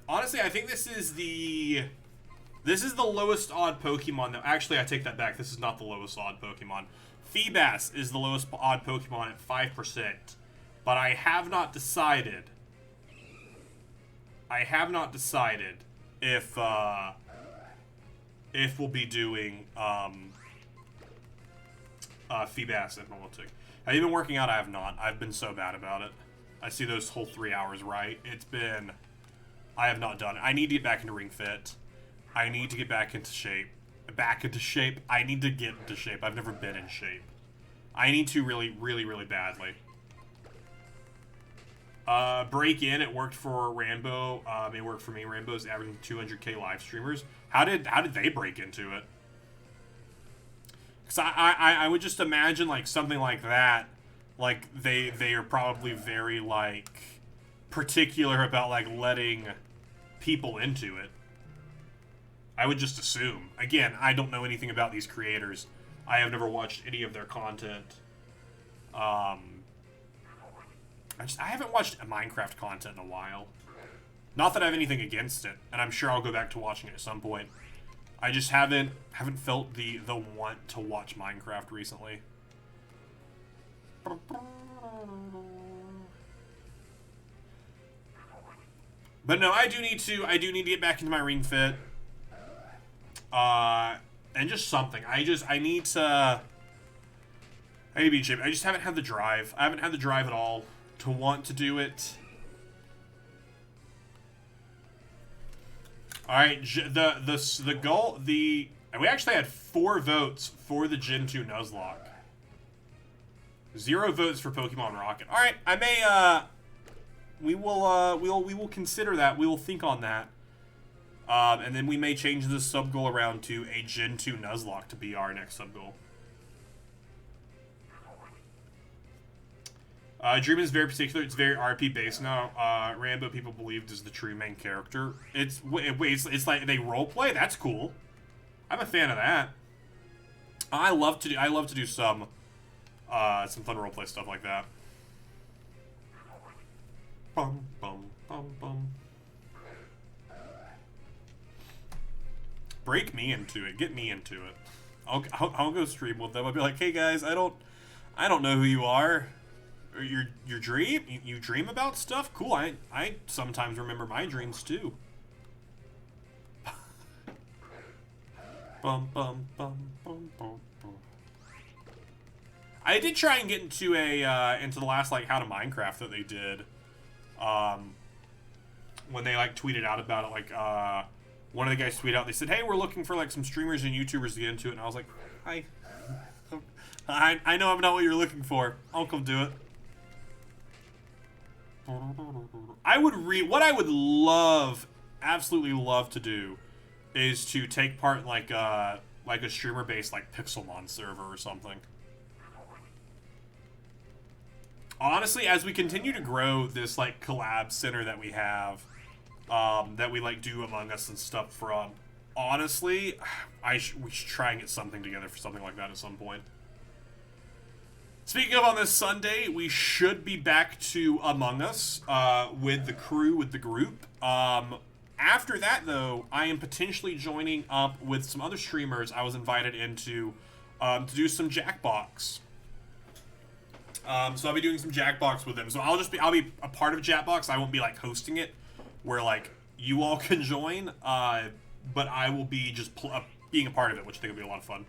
Honestly, I think this is the lowest odd Pokemon. That actually, I take that back. This is not the lowest odd Pokemon. Feebas is the lowest odd Pokemon at 5%. But I have not decided. If we'll be doing Feebas and Molotech. Have you been working out? I have not. I've been so bad about it. I see those whole 3 hours right. I have not done it. I need to get back into Ring Fit. I need to get back into shape. I need to get into shape. I've never been in shape. I need to really, really, really badly. Break in. It worked for Rambo. It worked for me. Rambo's averaging 200K live streamers. How did they break into it? Because I would just imagine like something like that. Like they are probably very like particular about like letting people into it. I would just assume. Again, I don't know anything about these creators. I have never watched any of their content. I haven't watched Minecraft content in a while. Not that I have anything against it, and I'm sure I'll go back to watching it at some point. I just haven't felt the want to watch Minecraft recently. But no, I do need to get back into my Ring Fit. And just something. I need to be in shape. I just haven't had the drive. I haven't had the drive at all to want to do it. Alright, the goal, we actually had 4 votes for the Gen 2 Nuzlocke. 0 votes for Pokemon Rocket. Alright, I may, we will consider that. We will think on that. And then we may change this sub-goal around to a Gen 2 Nuzlocke to be our next sub-goal. Dream is very particular. It's very RP based now. Rambo people believed is the true main character. It's like they roleplay. That's cool. I'm a fan of that. I love to do some fun roleplay stuff like that. Bum bum bum bum. Break me into it. Get me into it. I'll go stream with them. I'll be like, hey guys, I don't know who you are. Your dream? You dream about stuff? Cool. I sometimes remember my dreams too. Bum bum bum bum bum bum. I did try and get into the last like how to Minecraft that they did. When they like tweeted out about it, like one of the guys tweeted out, they said, hey, we're looking for like some streamers and YouTubers to get into it, and I was like, hi. I know I'm not what you're looking for. I'll come do it. What I would love, absolutely love to do, is to take part in like a streamer-based like Pixelmon server or something. Honestly, as we continue to grow this like collab center that we have, that we like do Among Us and stuff from, honestly, we should try and get something together for something like that at some point. Speaking of, on this Sunday, we should be back to Among Us with the crew, with the group. After that, though, I am potentially joining up with some other streamers I was invited into to do some Jackbox. So I'll be doing some Jackbox with them. So I'll be a part of Jackbox. I won't be like hosting it, where like you all can join. But I will be just being a part of it, which I think will be a lot of fun.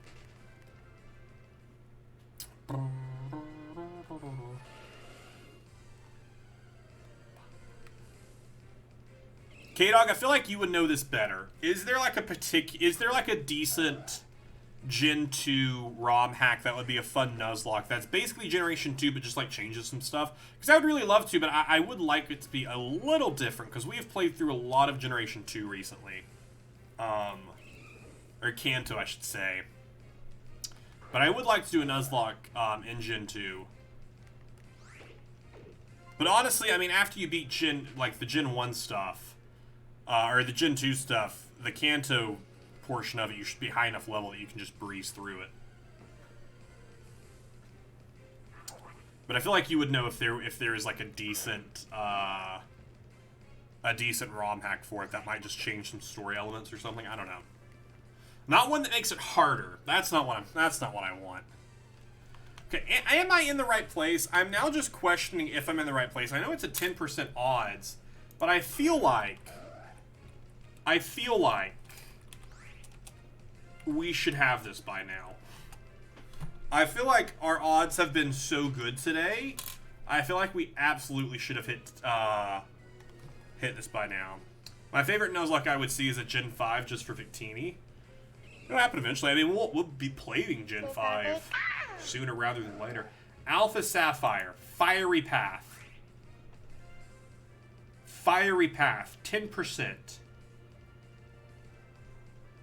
K-Dog, I feel like you would know this better. Is there like a decent Gen 2 ROM hack that would be a fun Nuzlocke that's basically Generation 2 but just like changes some stuff? Because I would really love to, but I would like it to be a little different because we have played through a lot of Generation 2 recently. Or Kanto, I should say. But I would like to do a Nuzlocke in Gen 2. But honestly, I mean, after you beat the Gen 1 stuff, or the Gen 2 stuff, the Kanto portion of it, you should be high enough level that you can just breeze through it. But I feel like you would know if there is like a decent ROM hack for it that might just change some story elements or something. I don't know. Not one that makes it harder. That's not what I want. Okay, am I in the right place? I'm now just questioning if I'm in the right place. I know it's a 10% odds, but I feel like we should have this by now. I feel like our odds have been so good today. I feel like we absolutely should have hit this by now. My favorite Nuzlocke I would see is a Gen 5 just for Victini. It'll happen eventually. I mean, we'll be playing Gen 5 sooner rather than later. Alpha Sapphire, Fiery Path. Fiery Path, 10%.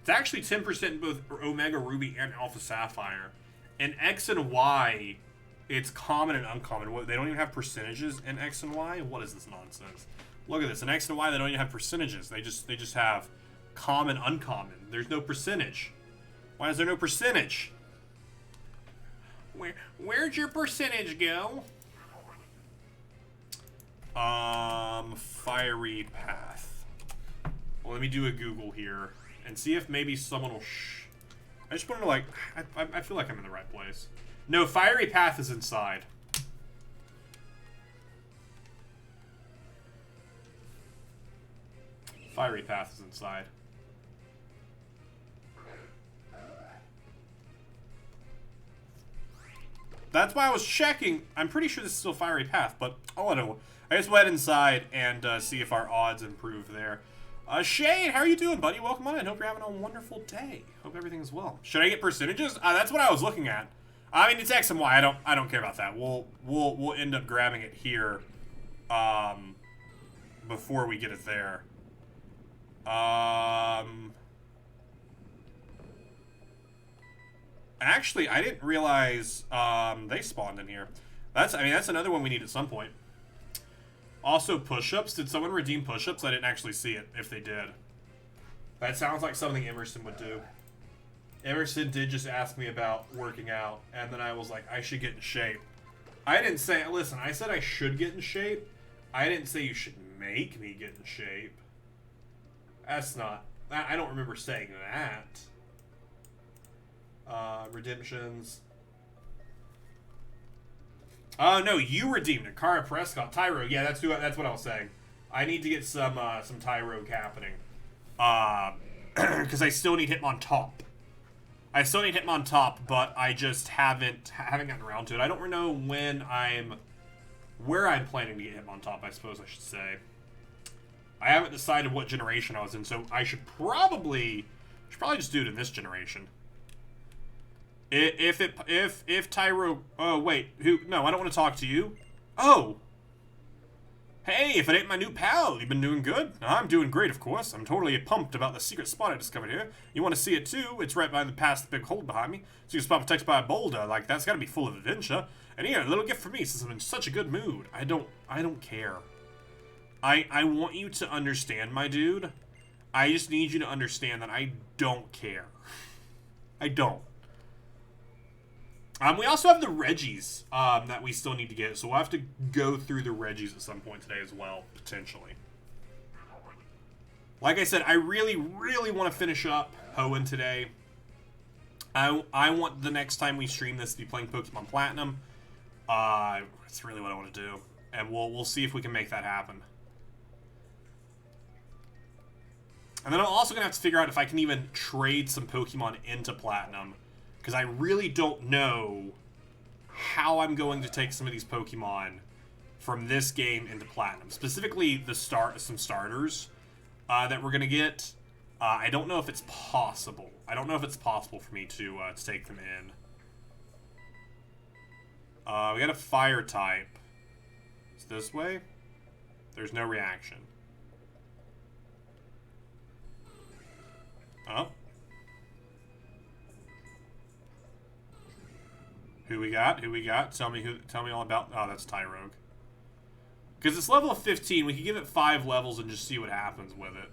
It's actually 10% in both Omega Ruby and Alpha Sapphire. In X and Y, it's common and uncommon. They don't even have percentages in X and Y? What is this nonsense? Look at this. In X and Y, they don't even have percentages. They just have common, uncommon. There's no percentage. Why is there no percentage? Where'd your percentage go? Fiery Path. Well, let me do a Google here and see if maybe someone will I just want to like, I feel like I'm in the right place. No, Fiery Path is inside. Fiery Path is inside. That's why I was checking. I'm pretty sure this is still Fiery Path, but oh, I don't know. I just went inside and see if our odds improve there. Shane, how are you doing, buddy? Welcome on in. Hope you're having a wonderful day. Hope everything's well. Should I get percentages? That's what I was looking at. I mean, it's X and Y. I don't care about that. We'll end up grabbing it here, before we get it there. Actually, I didn't realize they spawned in here. That's another one we need at some point. Also, push-ups. Did someone redeem push-ups? I didn't actually see it, if they did. That sounds like something Emerson would do. Emerson did just ask me about working out, and then I was like, I should get in shape. I didn't say, listen, I said I should get in shape. I didn't say you should make me get in shape. That's not... I don't remember saying that. Redemptions. Oh, no, you redeemed it. Kara Prescott. Tyro. Yeah, that's what I was saying. I need to get some Tyro happening. Because I still need Hitmontop. But I just haven't gotten around to it. I don't know where I'm planning to get Hitmontop, I suppose I should say. I haven't decided what generation I was in, so I should probably just do it in this generation. If Tyro... Oh, wait. Who? No, I don't want to talk to you. Oh! Hey, if it ain't my new pal, you been doing good? I'm doing great, of course. I'm totally pumped about the secret spot I discovered here. You want to see it, too? It's right past the big hole behind me. Secret spot protected by a boulder. Like, that's gotta be full of adventure. And here, a little gift for me, since I'm in such a good mood. I don't care. I want you to understand, my dude. I just need you to understand that I don't care. I don't. We also have the Reggies that we still need to get, so we'll have to go through the Reggies at some point today as well, potentially. Like I said, I really, really want to finish up Hoenn today. I want the next time we stream this to be playing Pokemon Platinum. That's really what I want to do, and we'll see if we can make that happen. And then I'm also going to have to figure out if I can even trade some Pokemon into Platinum. Because I really don't know how I'm going to take some of these Pokemon from this game into Platinum. Specifically, some starters. that we're gonna get. I don't know if it's possible. I don't know if it's possible for me to take them in. We got a fire type. It's this way. There's no reaction. Oh. Who we got? Who we got? Tell me all about... Oh, that's Tyrogue. Because it's level 15. We can give it 5 levels and just see what happens with it.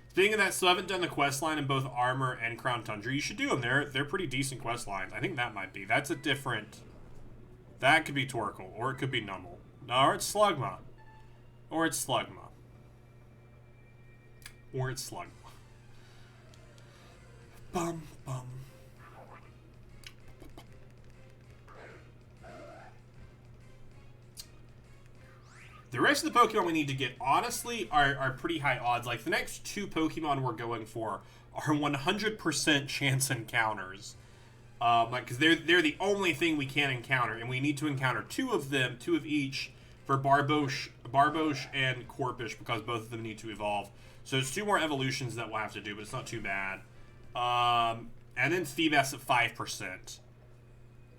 Speaking of that, still haven't done the quest line in both Armor and Crown Tundra. You should do them. They're pretty decent quest lines. I think that might be. That's a different... That could be Torkoal, or it could be Numel. No, or it's Slugma. Or it's Slugma. Or it's Slugma. Bum, bum. The rest of the Pokemon we need to get, honestly, are pretty high odds. Like, the next 2 Pokemon we're going for are 100% chance encounters. Because they're the only thing we can encounter, and we need to encounter 2 of them, 2 of each, for Barbosh and Corphish, because both of them need to evolve. So there's 2 more evolutions that we'll have to do, but it's not too bad. And then Feebas at 5%.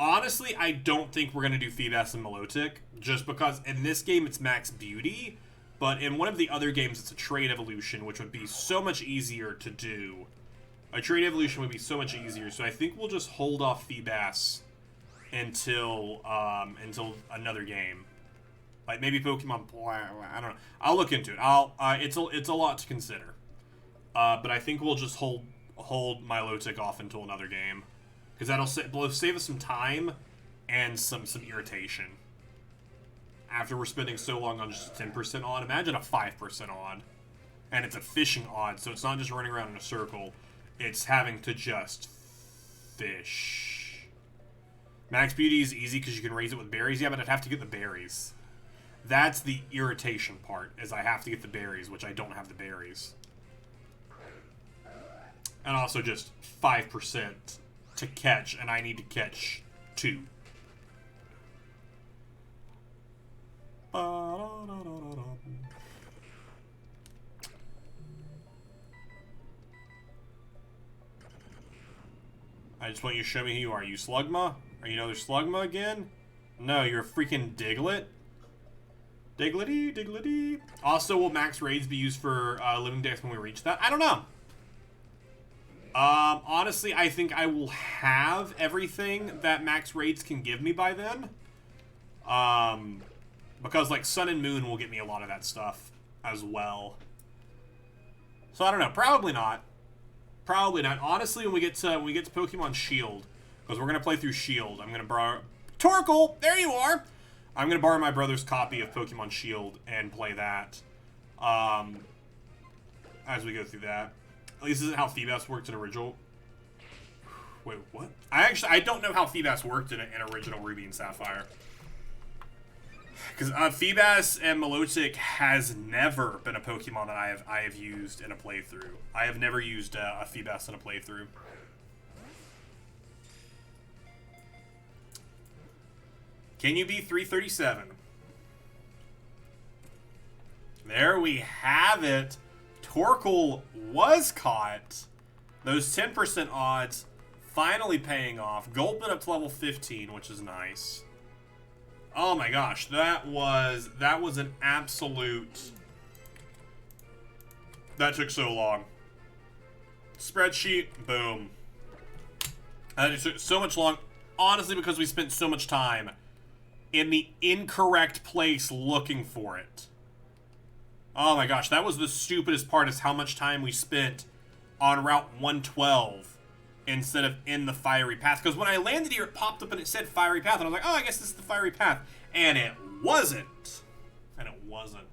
Honestly, I don't think we're going to do Feebas and Milotic, just because in this game it's Max Beauty, but in one of the other games it's a Trade Evolution, which would be so much easier to do. A Trade Evolution would be so much easier, so I think we'll just hold off Feebas until another game. Like, maybe Pokemon... I don't know. I'll look into it. It's a lot to consider. But I think we'll just hold Milotic off until another game. Because that'll save us some time and some irritation. After we're spending so long on just a 10% odd, imagine a 5% odd. And it's a fishing odd, so it's not just running around in a circle. It's having to just fish. Max Beauty is easy because you can raise it with berries. Yeah, but I'd have to get the berries. That's the irritation part, is I have to get the berries, which I don't have the berries. And also just 5% to catch, and I need to catch 2. I just want you to show me who you are. You Slugma? Are you another Slugma again? No, you're a freaking Diglett. Diglety, Diglety. Also, will max raids be used for Living Dex when we reach that? I don't know. Honestly, I think I will have everything that max raids can give me by then. Because, like, Sun and Moon will get me a lot of that stuff as well. So, I don't know. Probably not. Probably not. Honestly, when we get to Pokemon Shield, because we're going to play through Shield, I'm going to borrow... Torkoal! There you are! I'm going to borrow my brother's copy of Pokemon Shield and play that. As we go through that. At least this isn't how Feebas worked in original. Wait, what? I don't know how Feebas worked in original Ruby and Sapphire. Because Feebas and Milotic has never been a Pokemon that I have used in a playthrough. I have never used a Feebas in a playthrough. Can you be 337? There we have it. Torkoal was caught. Those 10% odds finally paying off. Gulpin up to level 15, which is nice. Oh my gosh, that was an absolute... That took so long. Spreadsheet, boom. It took so much long, honestly, because we spent so much time in the incorrect place looking for it. Oh my gosh, that was the stupidest part, is how much time we spent on Route 112 instead of in the Fiery Path. Because when I landed here, it popped up and it said Fiery Path, and I was like, oh, I guess this is the Fiery Path. And it wasn't. And it wasn't.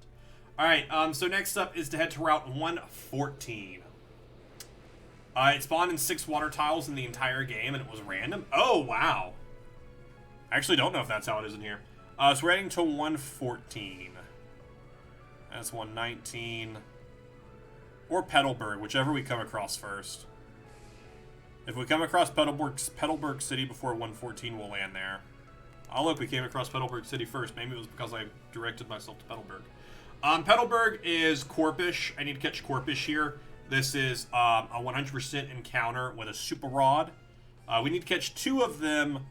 Alright, so next up is to head to Route 114. It spawned in 6 water tiles in the entire game, and it was random. Oh, wow. I actually don't know if that's how it is in here. So we're heading to 114. That's 119. Or Petalburg, whichever we come across first. If we come across Petalburg City before 114, we'll land there. Oh, look, we came across Petalburg City first. Maybe it was because I directed myself to Petalburg. Petalburg is Corpish. I need to catch Corpish here. This is a 100% encounter with a Super Rod. We need to catch 2 of them.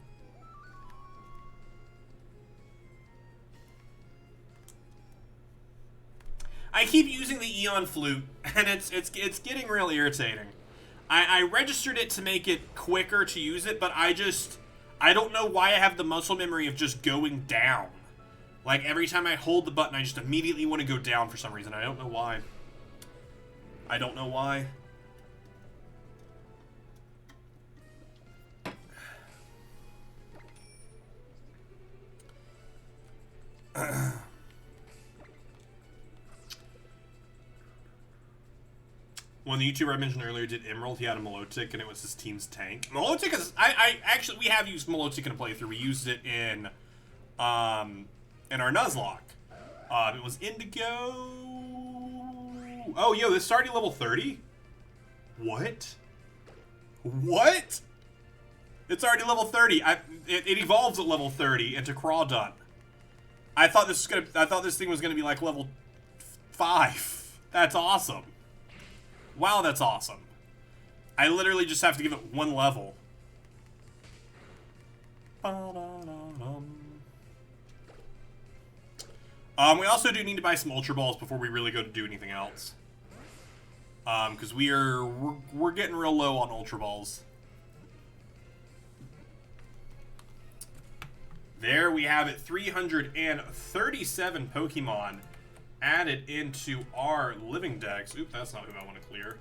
I keep using the Eon Flute, and it's getting real irritating. I registered it to make it quicker to use it, but I don't know why I have the muscle memory of just going down. Like, every time I hold the button, I just immediately want to go down for some reason. I don't know why. I don't know why. When the YouTuber I mentioned earlier did Emerald, he had a Milotic, and it was his team's tank. Milotic is... actually, we have used Milotic in a playthrough. We used it in our Nuzlocke. It was Indigo... Oh, yo, this is already level 30? What? What? It's already level 30. It evolves at level 30 into Crawdon. I thought this thing was gonna be like level 5. That's awesome. Wow, that's awesome. I literally just have to give it 1 level. We also do need to buy some Ultra Balls before we really go to do anything else. Because we're getting real low on Ultra Balls. There we have it, 337 Pokemon added into our Living Dex. Oop, that's not who I want to clear.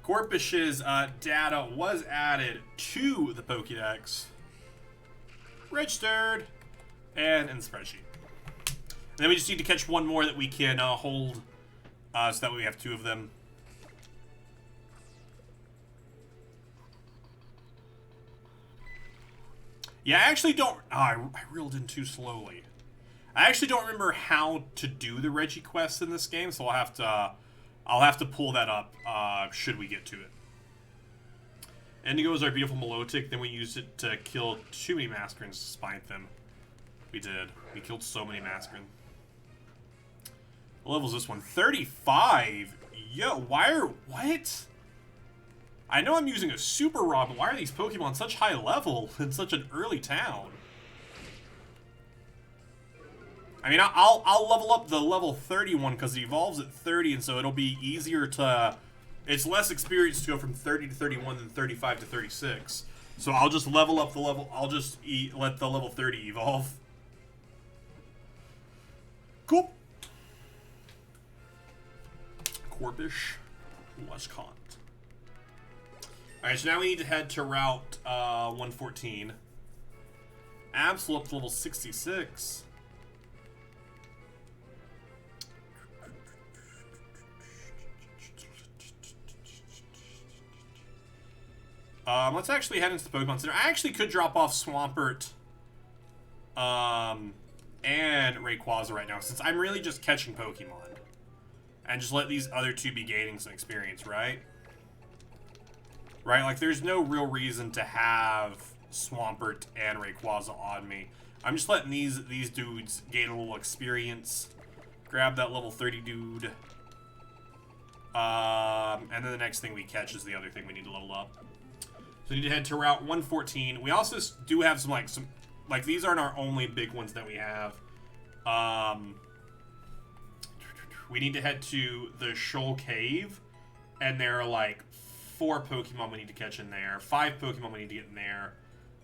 Corpish's data was added to the Pokédex. Registered. And in the spreadsheet. And then we just need to catch 1 more that we can hold, so that way we have 2 of them. Yeah, I actually don't... Oh, I reeled in too slowly. I actually don't remember how to do the Reggie quest in this game, so I'll have to pull that up, should we get to it. Indigo is our beautiful Milotic, then we used it to kill too many Mascarons to spite them. We did. We killed so many Mascaron. What level is this one? 35? Yo, what? I know I'm using a Super Rod, but why are these Pokemon such high level in such an early town? I mean, I'll level up the level 31 because it evolves at 30, and so it'll be easier to... It's less experience to go from 30 to 31 than 35 to 36. So I'll just level up the level... I'll just let the level 30 evolve. Cool. Corpish, Westcont. Alright, so now we need to head to Route 114. Absol up to level 66. Let's actually head into the Pokemon Center. I actually could drop off Swampert and Rayquaza right now, since I'm really just catching Pokemon. And just let these other 2 be gaining some experience, right? Right? Like, there's no real reason to have Swampert and Rayquaza on me. I'm just letting these dudes gain a little experience. Grab that level 30 dude. And then the next thing we catch is the other thing we need to level up. So we need to head to Route 114. We also do have some, like, these aren't our only big ones that we have. We need to head to the Shoal Cave, and there are, like, 4 Pokemon we need to catch in there. 5 Pokemon we need to get in there.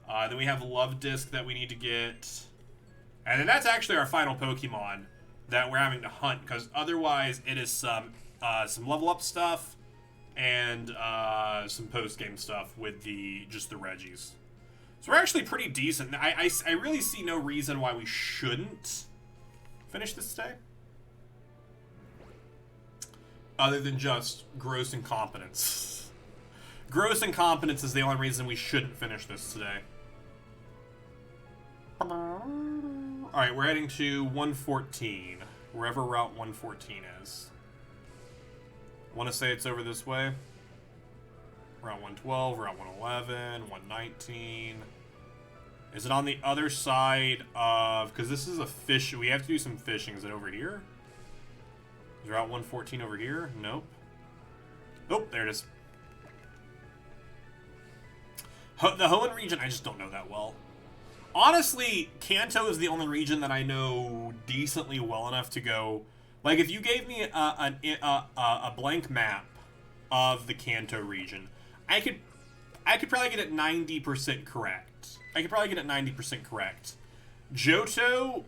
Then we have Love Disc that we need to get. And then that's actually our final Pokemon that we're having to hunt, because otherwise it is some level up stuff and some post-game stuff with just the Reggies. So we're actually pretty decent. I really see no reason why we shouldn't finish this today. Other than just gross incompetence. Gross incompetence is the only reason we shouldn't finish this today. Alright, we're heading to 114. Wherever Route 114 is. I want to say it's over this way. Route 112, Route 111, 119. Is it on the other side of... Because this is a fish... We have to do some fishing. Is it over here? Is Route 114 over here? Nope. Nope, there it is. The Hoenn region, I just don't know that well. Honestly, Kanto is the only region that I know decently well enough to go... Like, if you gave me a blank map of the Kanto region, I could probably get it 90% correct. Johto,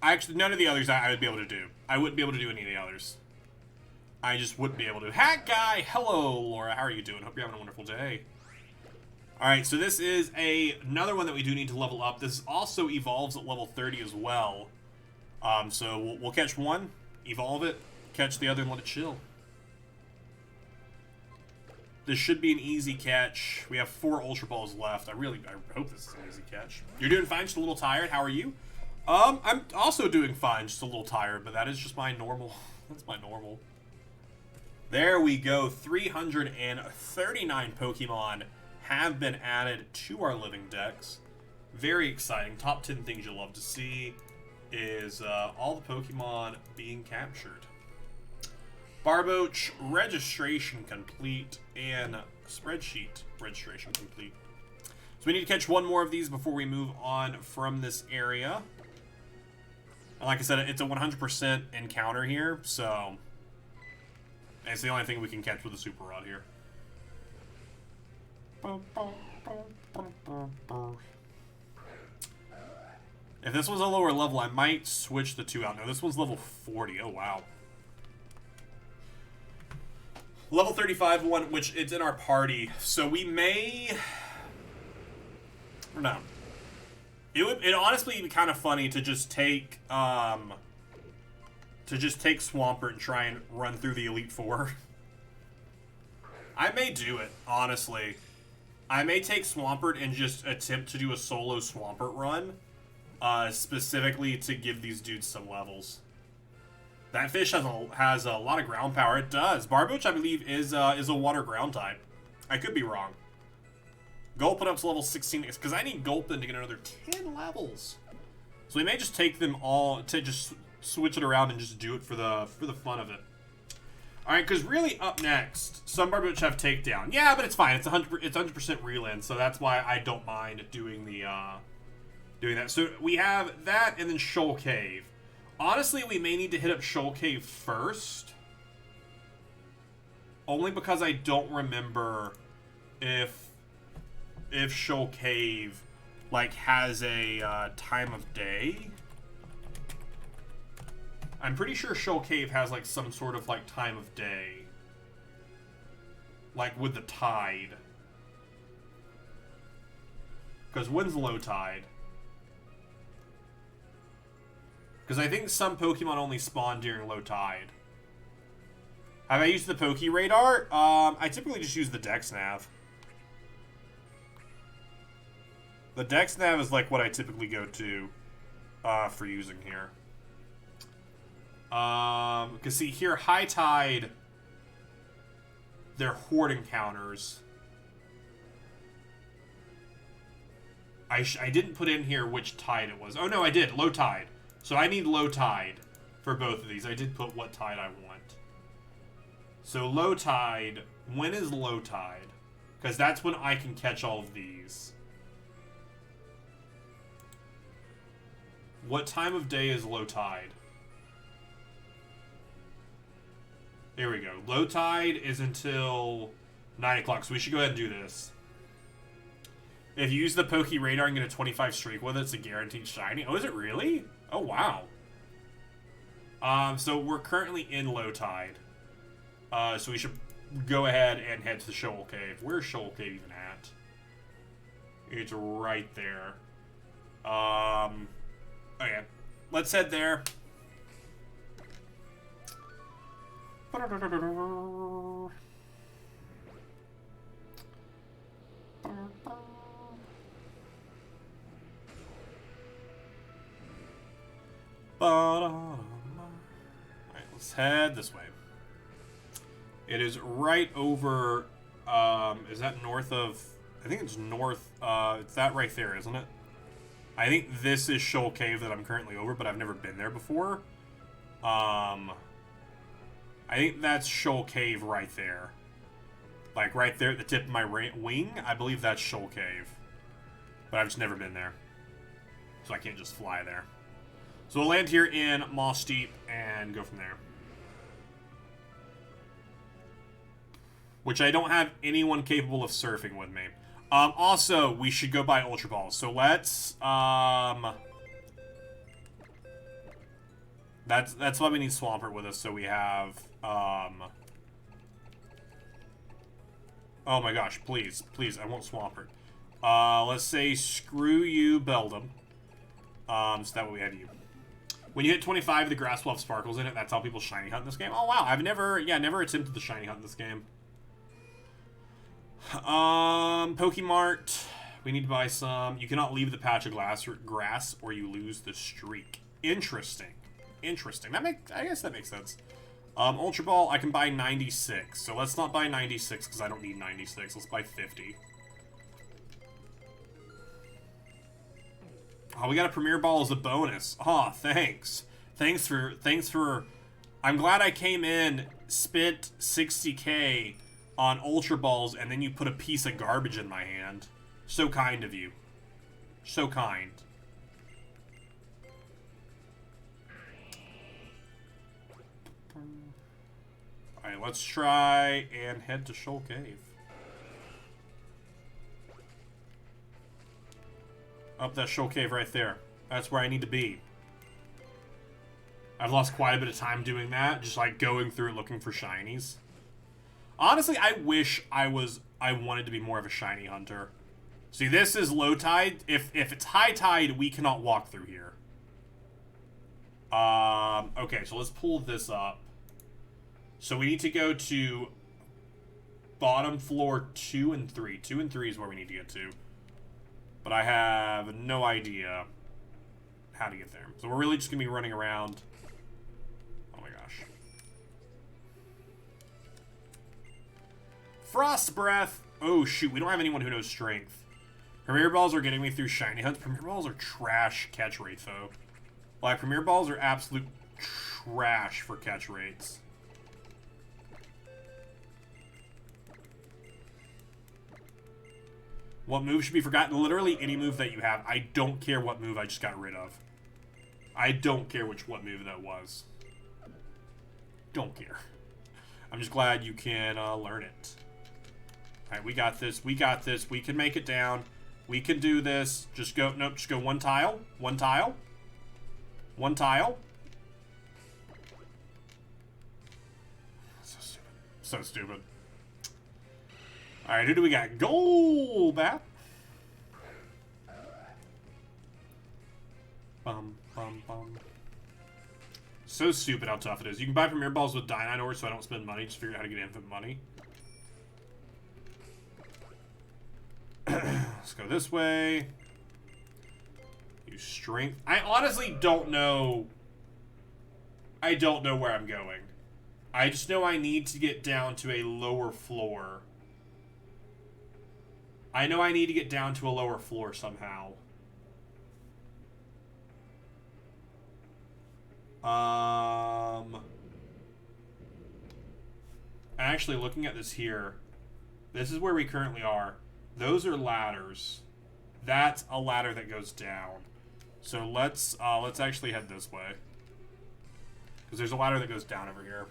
actually, none of the others I would be able to do. I wouldn't be able to do any of the others. I just wouldn't be able to. Hat Guy! Hello, Laura. How are you doing? Hope you're having a wonderful day. Alright, so this is another one that we do need to level up. This also evolves at level 30 as well. So we'll catch one, evolve it, catch the other, and let it chill. This should be an easy catch. We have 4 Ultra Balls left. I hope this is an easy catch. You're doing fine, just a little tired. How are you? I'm also doing fine, just a little tired, but that is just my normal. That's my normal. There we go. 339 Pokemon have been added to our Living Dex. Very exciting. Top 10 things you'll love to see is all the Pokemon being captured. Barboach registration complete and spreadsheet registration complete. So we need to catch one more of these before we move on from this area. And like I said, it's a 100% encounter here, so it's the only thing we can catch with a Super Rod here. If this was a lower level, I might switch the 2 out. No, this one's level 40. Oh, wow. Level 35 one, which it's in our party. So we may... No. It'd honestly be kind of funny to just take... Swampert and try and run through the Elite Four. I may do it, honestly. I may take Swampert and just attempt to do a solo Swampert run. Specifically to give these dudes some levels. That fish has a lot of ground power. It does. Barboach, I believe, is a water ground type. I could be wrong. Gulpin up to level 16 because I need Gulpin to get another 10 levels. So we may just take them all to just switch it around and just do it for the fun of it. All right, because really up next, some Barboach have takedown. Yeah, but it's fine. It's 100% reland, so that's why I don't mind doing the. Doing that. So we have that and then Shoal Cave. Honestly, we may need to hit up Shoal Cave first. Only because I don't remember if Shoal Cave like has a time of day. I'm pretty sure Shoal Cave has like some sort of like time of day. Like with the tide. Because when's low tide? Because I think some Pokemon only spawn during low tide. Have I used the Poke Radar? I typically just use the Dex Nav. The Dex Nav is like what I typically go to for using here. Because see here, high tide, they're horde encounters. I didn't put in here which tide it was. Oh no, I did. Low tide. So I need low tide for both of these. I did put what tide I want. So low tide, when is low tide? Because that's when I can catch all of these. What time of day is low tide? Here we go. Low tide is until 9 o'clock, so we should go ahead and do this. If you use the Poke Radar and get a 25 streak with it, it's a guaranteed shiny. Oh, is it really? Oh, wow. So we're currently in low tide. So we should go ahead and head to the Shoal Cave. Where's Shoal Cave even at? It's right there. Okay. Let's head there. Alright, let's head this way. It is right over, is that north of I think it's north. It's that right there, isn't it? I think this is Shoal Cave that I'm currently over, but I've never been there before. I think that's Shoal Cave right there. Like, right there at the tip of my wing, I believe that's Shoal Cave. But I've just never been there. So I can't just fly there. So we'll land here in Moss Deep and go from there. Which I don't have anyone capable of surfing with me. Also, we should go buy Ultra Balls. So let's, That's why we need Swampert with us, so we have, oh my gosh, please, please, I want Swampert. Let's say, screw you, Beldum. So that way we have you. When you hit 25, the grass will have sparkles in it. That's how people shiny hunt in this game. Oh, wow, I've never attempted the shiny hunt in this game. Pokemart. We need to buy some. You cannot leave the patch of grass or you lose the streak. Interesting. Interesting. I guess that makes sense. Ultra Ball, I can buy 96. So let's not buy 96 because I don't need 96. Let's buy 50. Oh, we got a Premier Ball as a bonus. Oh, thanks. Thanks for... I'm glad I came in, spent 60k on Ultra Balls, and then you put a piece of garbage in my hand. So kind of you. So kind. Alright, let's try and head to Shoal Cave. Up that Shoal Cave right there. That's where I need to be. I've lost quite a bit of time doing that, just like going through looking for shinies. Honestly, I wish I wanted to be more of a shiny hunter. See, this is low tide. If it's high tide, we cannot walk through here. Okay, so let's pull this up. So we need to go to bottom floor 2 and 3. 2 and 3 is where we need to get to. But I have no idea how to get there. So we're really just going to be running around. Oh my gosh. Frost Breath. Oh shoot, we don't have anyone who knows Strength. Premier Balls are getting me through shiny hunts. Premier Balls are trash catch rates though. Like, Premier Balls are absolute trash for catch rates. What move should be forgotten? Literally any move that you have. I don't care what move I just got rid of. I don't care what move that was. Don't care. I'm just glad you can learn it. Alright, we got this. We got this. We can make it down. We can do this. Just go, nope, just go one tile. One tile. One tile. So stupid. So stupid. Alright, who do we got? Golbat. Bum, bum, bum. So stupid how tough it is. You can buy Premier Balls with Dynite ore so I don't spend money. Just figure out how to get infinite money. Let's go this way. Use Strength. I honestly don't know. I don't know where I'm going. I just know I need to get down to a lower floor. I know I need to get down to a lower floor somehow. Actually, looking at this here, this is where we currently are. Those are ladders. That's a ladder that goes down. So let's actually head this way. Because there's a ladder that goes down over here.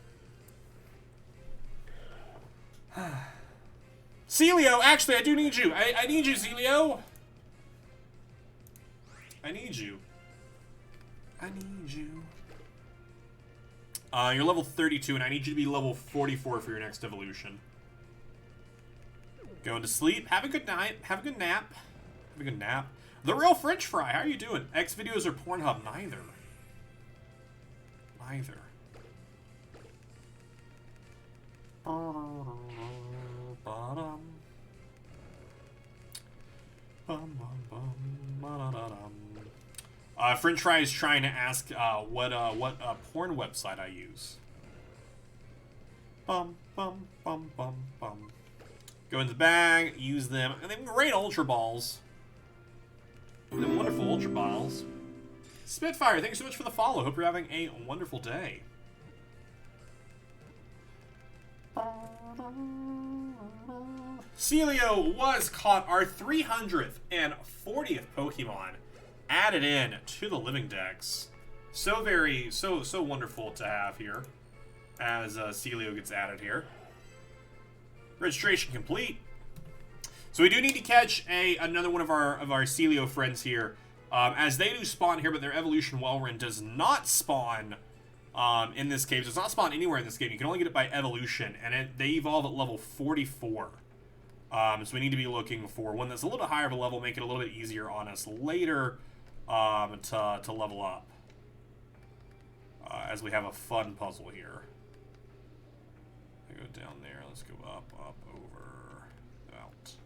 Celio, actually, I do need you. I need you, Celio. I need you. I need you. You're level 32, and I need you to be level 44 for your next evolution. Going to sleep. Have a good night. Have a good nap. Have a good nap. The Real French Fry, how are you doing? Xvideos or Pornhub? Neither. Neither. French Fry is trying to ask what porn website I use. Go in the bag, use them. And they're great Ultra Balls. They're wonderful Ultra Balls. Spitfire, thank you so much for the follow. Hope you're having a wonderful day. Celio was caught, our 340th Pokemon added in to the Living Dex. So wonderful to have here as Celio gets added here. Registration complete. So we do need to catch another one of our Celio friends here, as they do spawn here, but their evolution Welrin does not spawn in this game. It does not spawn anywhere in this game. You can only get it by evolution, and they evolve at level 44. So we need to be looking for one that's a little bit higher of a level, make it a little bit easier on us later to level up. As we have a fun puzzle here. I go down there. Let's go up, over, out.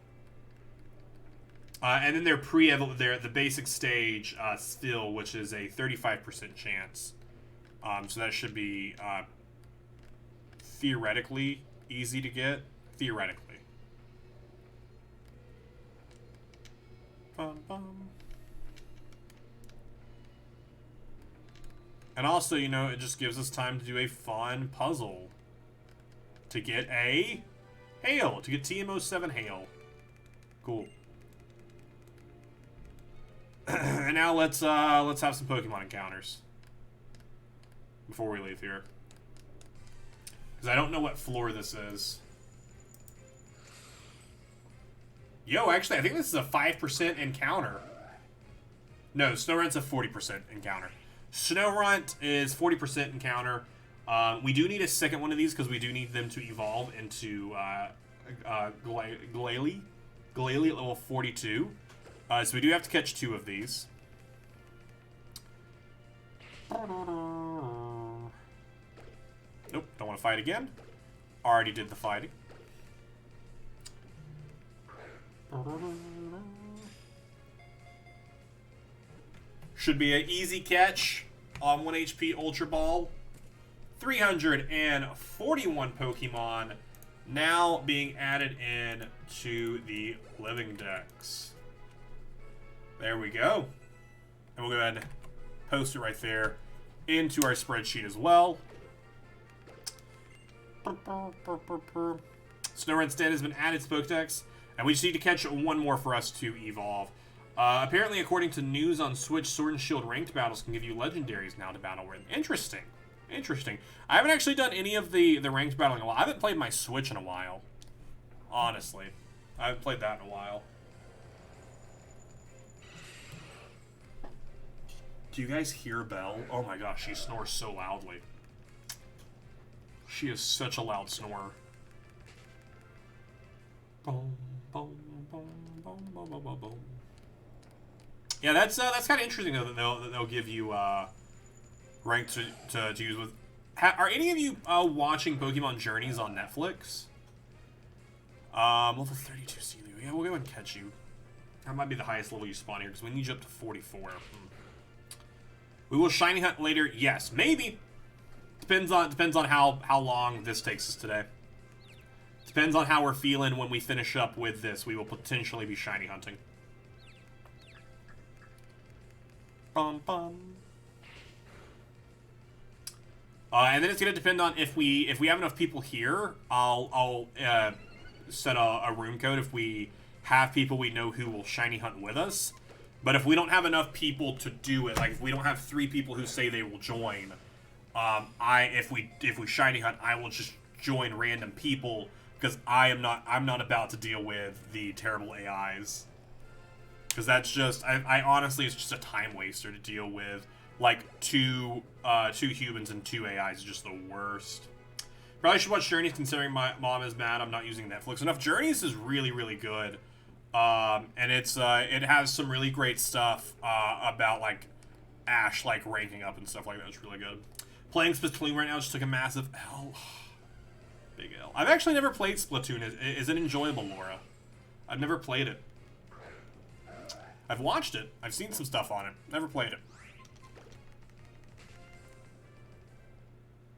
And then their the basic stage still, which is a 35% chance. So that should be theoretically easy to get. Theoretically. Bum, bum. And also, you know, it just gives us time to do a fun puzzle. To get a Hail. To get TM07 Hail. Cool. And now let's have some Pokemon encounters. Before we leave here. Because I don't know what floor this is. Yo, actually, I think this is a 5% encounter. No, Snorunt's a 40% encounter. Snorunt is 40% encounter. We do need a second one of these because we do need them to evolve into Glalie at level 42. So we do have to catch 2 of these. Nope, don't want to fight again. Already did the fighting. Should be an easy catch on 1 HP Ultra Ball. 341 Pokemon now being added in to the Living Dex. There we go. And we'll go ahead and post it right there into our spreadsheet as well. Snorunt's Den has been added to Pokedex, and we just need to catch one more for us to evolve. Apparently, according to news on Switch, Sword and Shield ranked battles can give you legendaries now to battle with. Interesting. Interesting. I haven't actually done any of the ranked battling in a while. I haven't played my Switch in a while. Honestly. I haven't played that in a while. Do you guys hear Belle? Oh my gosh, she snores so loudly. She is such a loud snorer. Boom, boom, boom, boom, boom, boom, boom, boom. Yeah, that's kind of interesting though, that they'll give you rank to use with. Are any of you watching Pokemon Journeys on Netflix? Level 32 Celio. Yeah, we'll go and catch you. That might be the highest level you spawn here because we need you up to 44. We will shiny hunt later. Yes, maybe. Depends on how long this takes us today. Depends on how we're feeling when we finish up with this. We will potentially be shiny hunting. Bum bum. And then it's gonna depend on if we have enough people here. I'll set a room code if we have people we know who will shiny hunt with us. But if we don't have enough people to do it, like if we don't have 3 people who say they will join, if we shiny hunt, I will just join random people because I'm not about to deal with the terrible AIs. Because that's just I honestly, it's just a time waster to deal with. Like two humans and 2 AIs is just the worst. Probably should watch Journeys considering my mom is mad I'm not using Netflix enough. Journeys is really, really good. And it has some really great stuff about like Ash like ranking up and stuff like that. It's really good. Playing Splatoon right now just took a massive L. Big L. I've actually never played Splatoon. Is it enjoyable, Laura? I've never played it. I've watched it. I've seen some stuff on it. Never played it.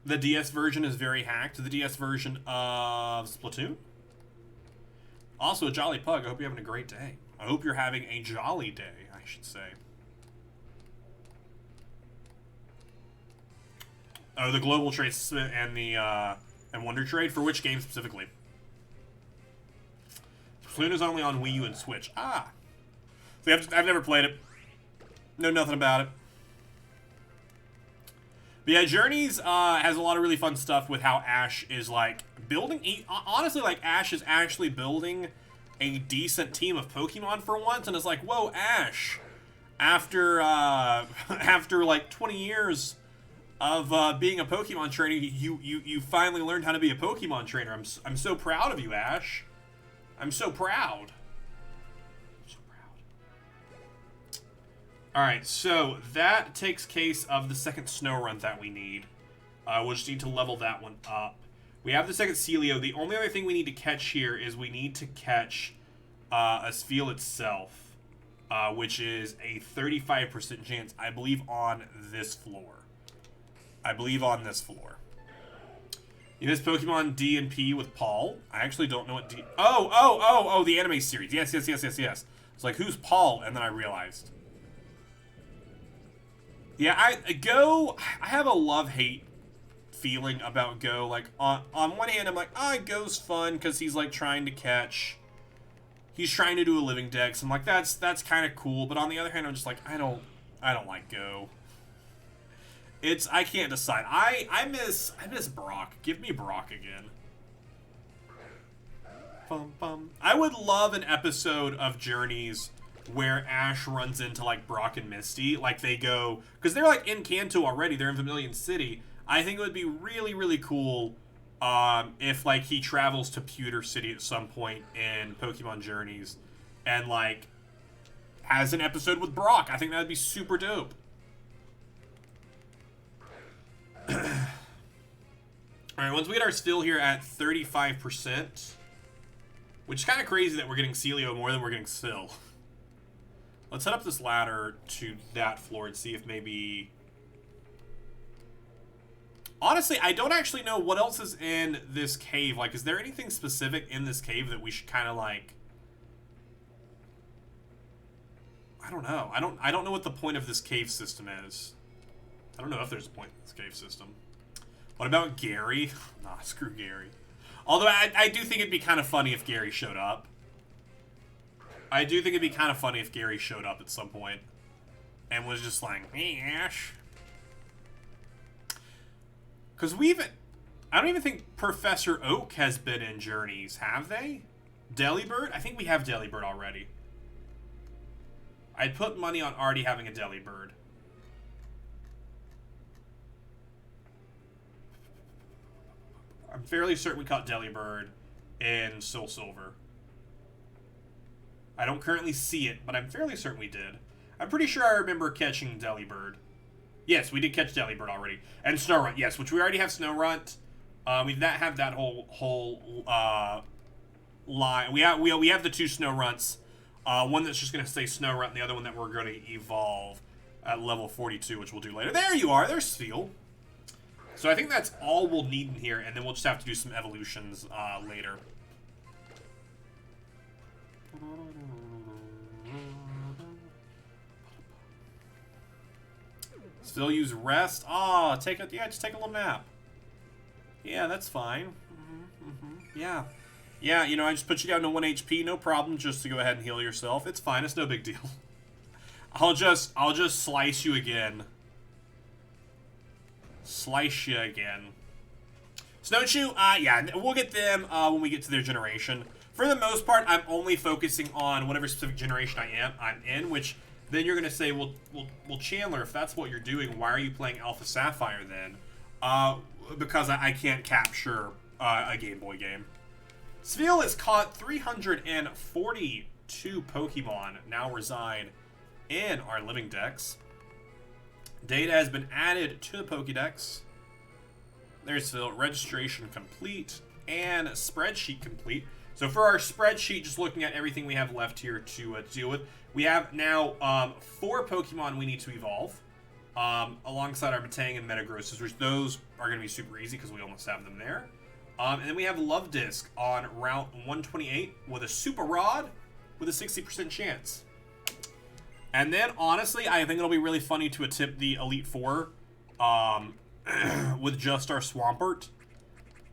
The DS version is very hacked. The DS version of Splatoon? Also, a jolly pug. I hope you're having a great day. I hope you're having a jolly day, I should say. Oh, the global trade and the and Wonder Trade, for which game specifically? Splatoon is only on Wii U and Switch. Ah, see, I've never played it. Know nothing about it. But yeah, Journeys has a lot of really fun stuff with how Ash is like building. Honestly, like Ash is actually building a decent team of Pokemon for once, and it's like, whoa, Ash, after after like 20 years of being a Pokemon trainer, you finally learned how to be a Pokemon trainer. I'm so proud of you, Ash. I'm so proud. I'm so proud. All right, so that takes case of the second snow run that we need. We'll just need to level that one up. We have the second Celio. The only other thing we need to catch here is we need to catch a Spheal itself, which is a 35% chance, I believe, on this floor. I believe on this floor. You missed Pokemon D and P with Paul. I actually don't know what D... Oh, the anime series. Yes. It's like, who's Paul? And then I realized. Yeah, I have a love-hate feeling about Go. Like, on one hand, I'm like, Go's fun because he's, like, trying to catch... He's trying to do a Living Dex. I'm like, that's kind of cool. But on the other hand, I'm just like, I don't like Go. I can't decide. I miss Brock. Give me Brock again. I would love an episode of Journeys where Ash runs into like Brock and Misty. Like they go, because they're like in Kanto already. They're in Vermilion City. I think it would be really, really cool if like he travels to Pewter City at some point in Pokemon Journeys and like has an episode with Brock. I think that would be super dope. Alright, once we get our Still here at 35%, which is kind of crazy that we're getting Celio more than we're getting Still. Let's head up this ladder to that floor and see if maybe... Honestly, I don't actually know what else is in this cave. Like, is there anything specific in this cave that we should kind of like... I don't know. I don't know what the point of this cave system is. I don't know if there's a point in this cave system. What about Gary? Nah, screw Gary. Although I do think it'd be kind of funny if Gary showed up. I do think it'd be kind of funny if Gary showed up at some point and was just like, hey, Ash. Because I don't even think Professor Oak has been in Journeys, have they? Delibird? I think we have Delibird already. I'd put money on already having a Delibird. I'm fairly certain we caught Delibird in Soul Silver. I don't currently see it, but I'm fairly certain we did. I'm pretty sure I remember catching Delibird. Yes, we did catch Delibird already. And Snorunt, yes, which we already have Snorunt. We have that whole line. We have the two Snowrunts. One that's just going to stay Snorunt, and the other one that we're going to evolve at level 42, which we'll do later. There you are. There's Spheal. So I think that's all we'll need in here, and then we'll just have to do some evolutions later. Still use rest. Just take a little nap. Yeah, that's fine. Yeah. Yeah, you know, I just put you down to 1 HP, no problem, just to go ahead and heal yourself. It's fine, it's no big deal. I'll just slice you again. Slice you again. Snowchew, yeah, we'll get them when we get to their generation. For the most part, I'm only focusing on whatever specific generation I'm in, which then you're gonna say, well, Chandler, if that's what you're doing, why are you playing Alpha Sapphire then? Because I can't capture a Game Boy game. Spheal has caught 342 Pokemon now reside in our Living Dex. Data has been added to the Pokédex. There's Spheal, registration complete, and spreadsheet complete. So for our spreadsheet, just looking at everything we have left here to deal with, we have now 4 Pokemon we need to evolve, alongside our Metang and Metagrosses, which those are going to be super easy because we almost have them there. And then we have Love Disc on Route 128 with a Super Rod with a 60% chance. And then, honestly, I think it'll be really funny to attempt the Elite Four with just our Swampert.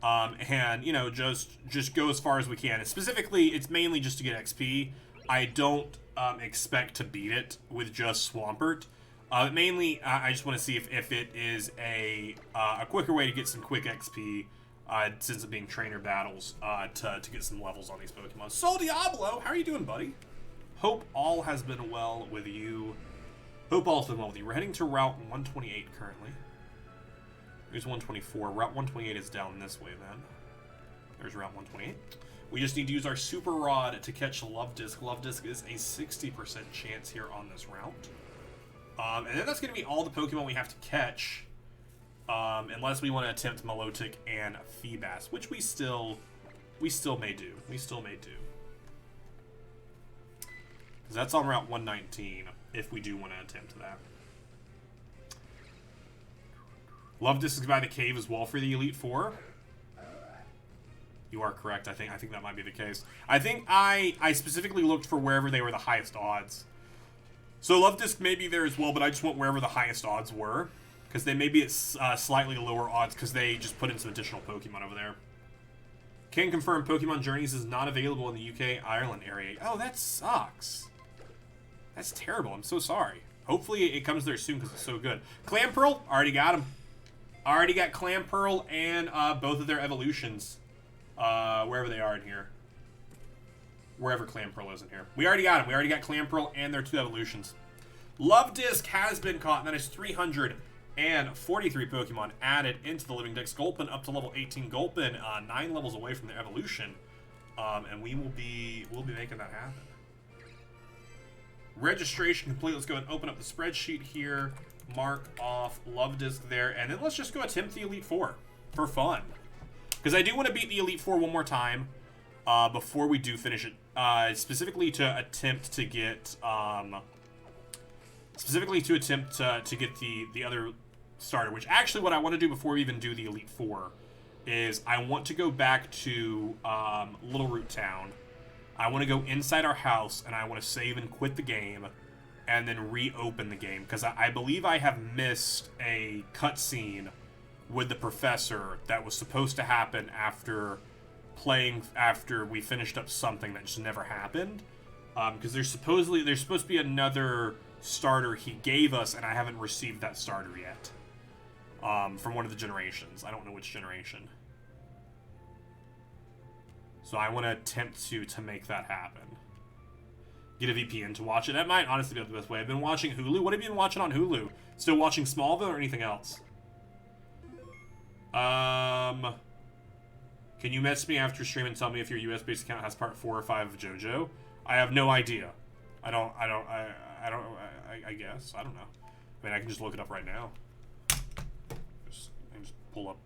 And, you know, just go as far as we can. And specifically, it's mainly just to get XP. I don't expect to beat it with just Swampert. Mainly, I just want to see if it is a quicker way to get some quick XP, since it being trainer battles, to get some levels on these Pokemon. Sol Diablo, how are you doing, buddy? Hope all has been well with you. Hope all has been well with you. We're heading to Route 128 currently. There's 124. Route 128 is down this way, then. There's Route 128. We just need to use our Super Rod to catch Love Disc. Love Disc is a 60% chance here on this route. And then that's going to be all the Pokemon we have to catch. Unless we want to attempt Milotic and Feebas, which we still may do. We still may do. Because that's on Route 119, if we do want to attempt that. Love Disc is by the cave as well for the Elite Four. You are correct. I think that might be the case. I think I specifically looked for wherever they were the highest odds. So Love Disc may be there as well, but I just went wherever the highest odds were. Because they may be at slightly lower odds because they just put in some additional Pokemon over there. Can confirm Pokemon Journeys is not available in the UK, Ireland area. Oh, that sucks. That's terrible. I'm so sorry. Hopefully it comes there soon because it's so good. Clamperl, already got him. Already got Clamperl and both of their evolutions. Wherever they are in here. Wherever Clamperl is in here. We already got him. We already got Clamperl and their 2 evolutions. Love Disc has been caught, and that is 343 Pokemon added into the Living Dex. Gulpin up to level 18. Gulpin 9 levels away from their evolution. And we'll be making that happen. Registration complete. Let's go and open up the spreadsheet here. Mark off Love Disc there. And then let's just go attempt the Elite Four for fun. Because I do want to beat the Elite Four one more time before we do finish it. Specifically to attempt to get... to get the other starter. Which actually what I want to do before we even do the Elite Four is I want to go back to Little Root Town. I want to go inside our house, and I want to save and quit the game, and then reopen the game, because I believe I have missed a cutscene with the professor that was supposed to happen after we finished up something that just never happened. Because there's supposed to be another starter he gave us, and I haven't received that starter yet. From one of the generations. I don't know which generation. So I want to attempt to make that happen. Get a VPN to watch it. That might honestly be the best way. I've been watching Hulu. What have you been watching on Hulu? Still watching Smallville or anything else? Can you message me after stream and tell me if your US-based account has part 4 or 5 of JoJo? I have no idea. I guess. I don't know. I mean, I can just look it up right now. I just pull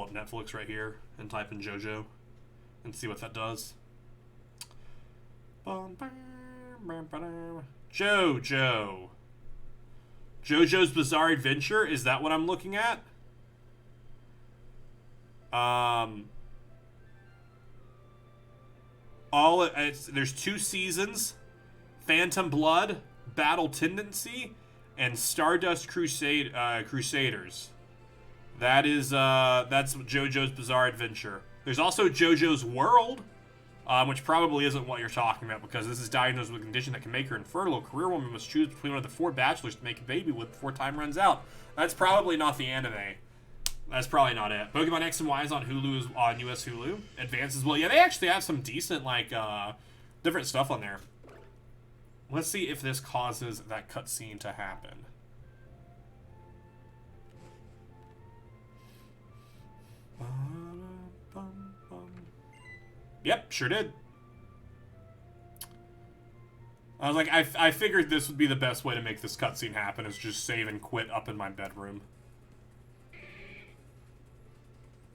up Netflix right here and type in JoJo and see what that does. JoJo. JoJo's Bizarre Adventure? Is that what I'm looking at? There's 2 seasons. Phantom Blood, Battle Tendency, and Stardust Crusaders. That's JoJo's Bizarre Adventure. There's also JoJo's World, which probably isn't what you're talking about, because this is diagnosed with a condition that can make her infertile. A career woman must choose between one of the 4 bachelors to make a baby with before time runs out. That's probably not the anime. That's probably not it. Pokemon X and Y is on Hulu, on US Hulu. Advance as well. Yeah, they actually have some decent, different stuff on there. Let's see if this causes that cutscene to happen. Yep, sure did. I was like, I figured this would be the best way to make this cutscene happen, is just save and quit up in my bedroom.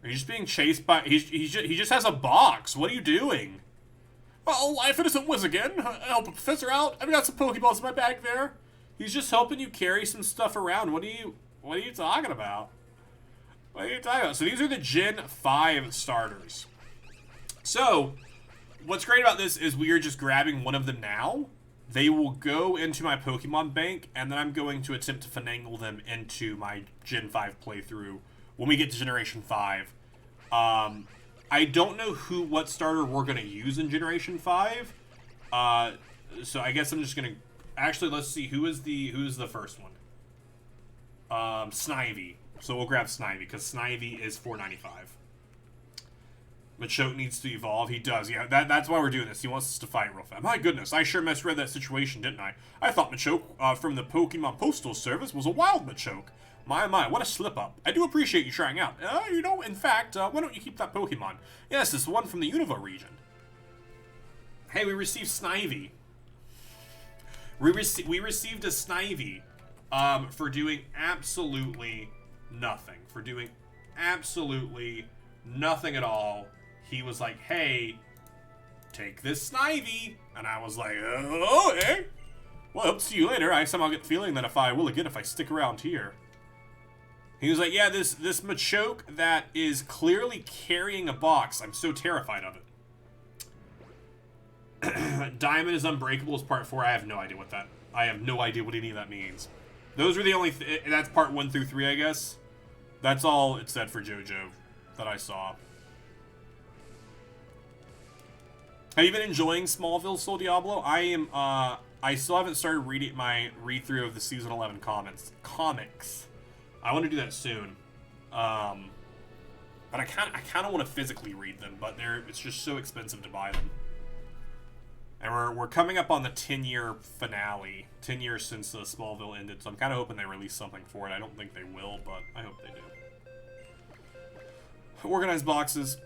Are you just being chased by... He just has a box. What are you doing? Well, life innocent whiz again. Help a professor out. I've got some Pokeballs in my bag there. He's just helping you carry some stuff around. What are you talking about? What are you talking about? So these are the Gen 5 starters. So, what's great about this is we are just grabbing one of them now. They will go into my Pokemon bank, and then I'm going to attempt to finagle them into my Gen 5 playthrough when we get to Generation 5. I don't know what starter we're going to use in Generation 5. So I guess I'm just going to... Actually, let's see. Who's the first one? Snivy. So we'll grab Snivy, because Snivy is $4.95. Machoke needs to evolve. He does. Yeah, that's why we're doing this. He wants us to fight real fast. My goodness, I sure misread that situation, didn't I? I thought Machoke from the Pokemon Postal Service was a wild Machoke. My, what a slip-up. I do appreciate you trying out. In fact, why don't you keep that Pokemon? Yes, it's the one from the Unova region. Hey, we received Snivy. We received a Snivy for doing absolutely nothing. For doing absolutely nothing at all. He was like, hey, take this Snivy. And I was like, oh, okay. Well, I hope to see you later. I somehow get the feeling that if I stick around here. He was like, yeah, this Machoke that is clearly carrying a box. I'm so terrified of it. Diamond is unbreakable is part 4. I have no idea what any of that means. Those were the only... that's part 1 through 3, I guess. That's all it said for JoJo that I saw. Have you been enjoying Smallville Soul Diablo? I am, I still haven't started reading my read-through of the Season 11 comics. I want to do that soon. But I kind of want to physically read them, but it's just so expensive to buy them. And we're coming up on the 10-year finale. 10 years since Smallville ended, so I'm kind of hoping they release something for it. I don't think they will, but I hope they do. Organized boxes.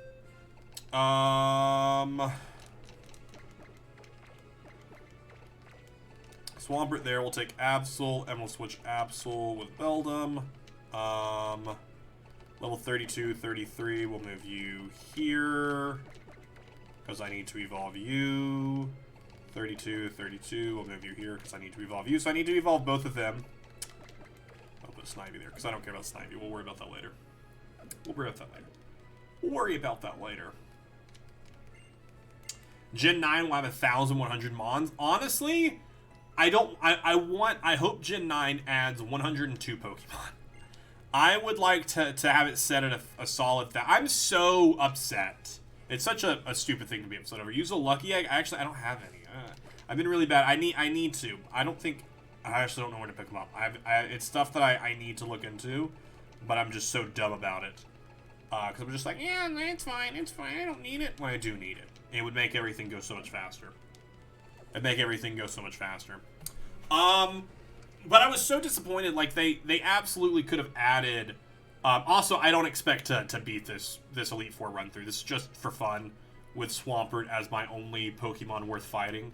Swampert there. We'll take Absol, and we'll switch Absol with Beldum. Level 32, 33. We'll move you here, because I need to evolve you. 32, 32. We'll move you here, because I need to evolve you. So I need to evolve both of them. I'll put Snivy there, because I don't care about Snivy. We'll worry about that later. We'll worry about that later. Gen 9 will have 1,100 Mons. Honestly, I hope Gen 9 adds 102 Pokemon. I would like to have it set at a solid... I'm so upset. It's such a stupid thing to be upset over. Use a Lucky Egg? Actually, I don't have any. I've been really bad. I need to. I actually don't know where to pick them up. It's stuff that I need to look into, but I'm just so dumb about it. Because I'm just like, yeah, it's fine, I don't need it. When I do need it. It would make everything go so much faster. But I was so disappointed. Like, they absolutely could have added... also, I don't expect to beat this Elite Four run-through. This is just for fun, with Swampert as my only Pokemon worth fighting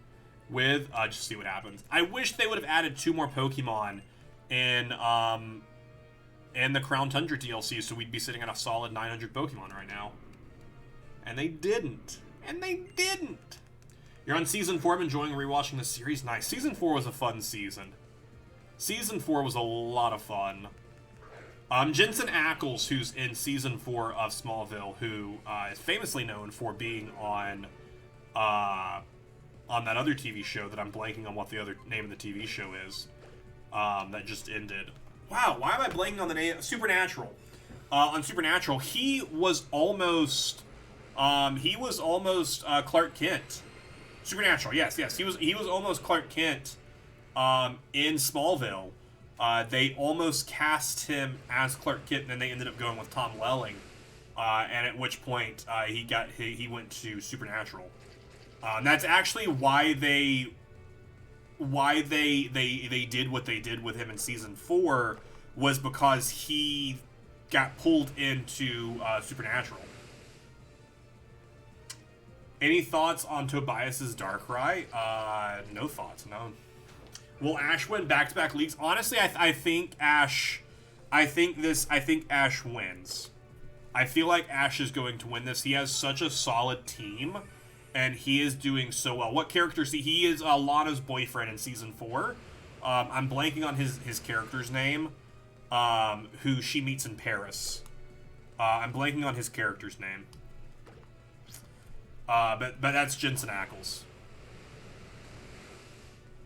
with. Just see what happens. I wish they would have added 2 more Pokemon in the Crown Tundra DLC, so we'd be sitting at a solid 900 Pokemon right now. And they didn't. You're on Season 4. I'm enjoying rewatching the series. Nice. Season 4 was a fun season. Season 4 was a lot of fun. Jensen Ackles, who's in Season 4 of Smallville, who is famously known for being on that other TV show that I'm blanking on what the other name of the TV show is, that just ended. Wow, why am I blanking on the name? Supernatural. On Supernatural, he was almost Clark Kent. Supernatural, yes, he was almost Clark Kent in Smallville. They almost cast him as Clark Kent, and then they ended up going with Tom Welling. And at which point he went to Supernatural. That's actually why they did what they did with him in Season 4, was because he got pulled into Supernatural. Any thoughts on Tobias's Darkrai? No thoughts, no. Will Ash win back-to-back leagues? Honestly, I think Ash wins. I feel like Ash is going to win this. He has such a solid team, and he is doing so well. What character is he? He is Lana's boyfriend in Season 4. I'm blanking on his character's name, who she meets in Paris. I'm blanking on his character's name. But that's Jensen Ackles.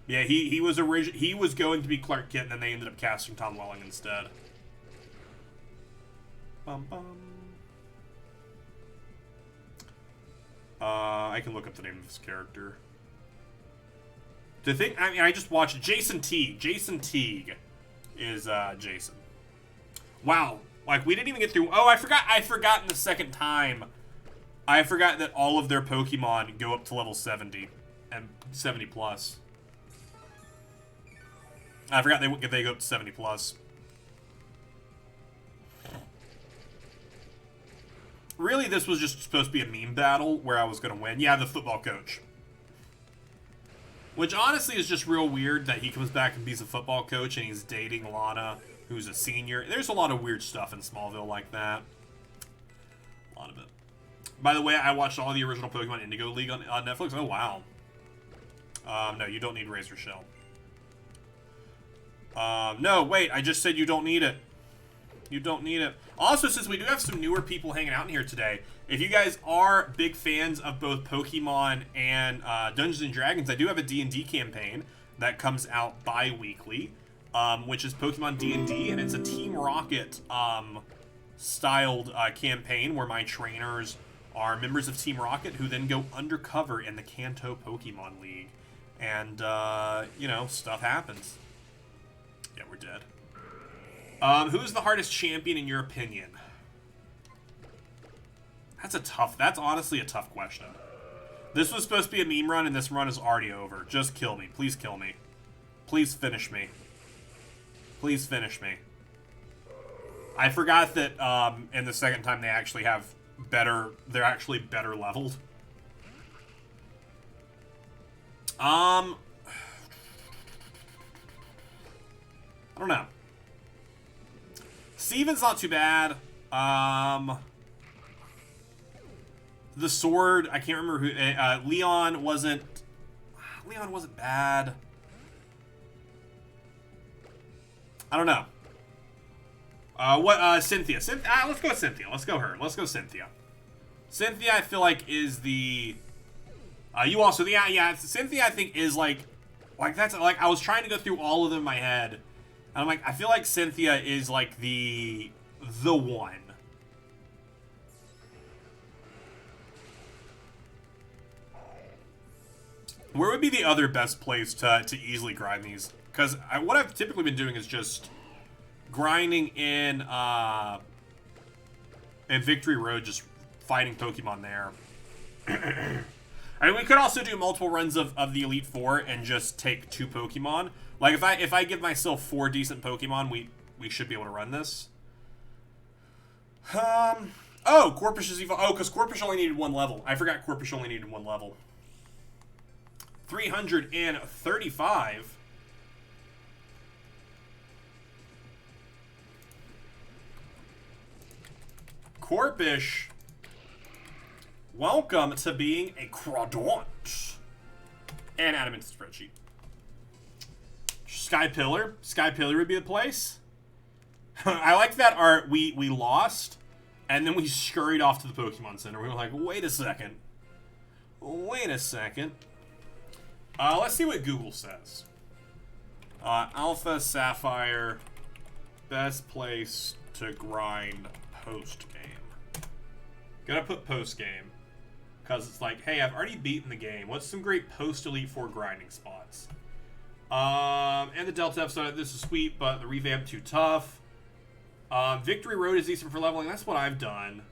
Yeah, he was going to be Clark Kent, and then they ended up casting Tom Welling instead. Bum bum. I can look up the name of his character. I just watched Jason Teague. Jason Teague is Jason. Wow, like we didn't even get through. Oh, I forgot the second time. I forgot that all of their Pokemon go up to level 70 and 70 plus. I forgot they go up to 70 plus. Really, this was just supposed to be a meme battle where I was going to win. Yeah, the football coach. Which honestly is just real weird that he comes back and he's a football coach and he's dating Lana, who's a senior. There's a lot of weird stuff in Smallville like that. A lot of it. By the way, I watched all the original Pokemon Indigo League on Netflix. Oh, wow. No, you don't need Razor Shell. No, wait, I just said you don't need it. You don't need it. Also, since we do have some newer people hanging out in here today, if you guys are big fans of both Pokemon and Dungeons & Dragons, I do have a D&D campaign that comes out bi-weekly, which is Pokemon D&D, and it's a Team Rocket styled campaign where my trainers are members of Team Rocket who then go undercover in the Kanto Pokemon League. And, you know, stuff happens. Yeah, we're dead. Who's the hardest champion in your opinion? That's honestly a tough question. This was supposed to be a meme run, and this run is already over. Just kill me. Please kill me. Please finish me. Please finish me. I forgot that, in the second time they actually have they're actually better leveled. I don't know. Steven's not too bad. The sword, I can't remember who. Leon wasn't bad. I don't know. Cynthia. Let's go with Cynthia. Let's go her. Let's go Cynthia. Cynthia, I feel like is the. You also, yeah. Cynthia, I think is like that's like I was trying to go through all of them in my head, and I'm like, I feel like Cynthia is like the one. Where would be the other best place to easily grind these? Because what I've typically been doing is just grinding in Victory Road, just fighting Pokemon there. I mean, we could also do multiple runs of the Elite Four and just take 2 Pokemon. Like, if I give myself 4 decent Pokemon, we should be able to run this. Oh, Corpus is evolved. Oh, because Corpus only needed 1 level. I forgot Corpus only needed 1 level. 335. Corpus, welcome to being a Crawdaunt. And add him into the spreadsheet. Sky Pillar. Sky Pillar would be the place. I like that we lost, and then we scurried off to the Pokemon Center. We were like, wait a second. Wait a second. Let's see what Google says. Alpha Sapphire, best place to grind post-game. Gotta put post-game. Because it's like, hey, I've already beaten the game. What's some great post-Elite Four grinding spots? And the Delta episode, this is sweet, but the revamp too tough. Victory Road is decent for leveling. That's what I've done.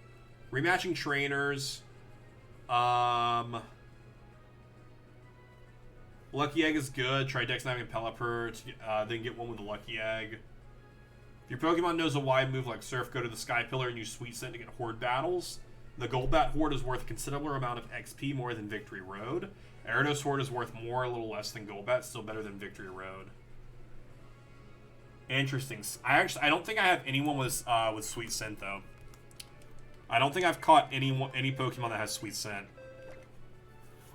Rematching trainers. Lucky Egg is good. Try Dex Diving and Pelipper to then get one with the Lucky Egg. If your Pokemon knows a wide move like Surf, go to the Sky Pillar and use Sweet Scent to get Horde battles. The Golbat Horde is worth a considerable amount of XP more than Victory Road. Gyarados Horde is worth more, a little less than Golbat, still better than Victory Road. Interesting. I don't think I have anyone with Sweet Scent though. I don't think I've caught any Pokemon that has Sweet Scent.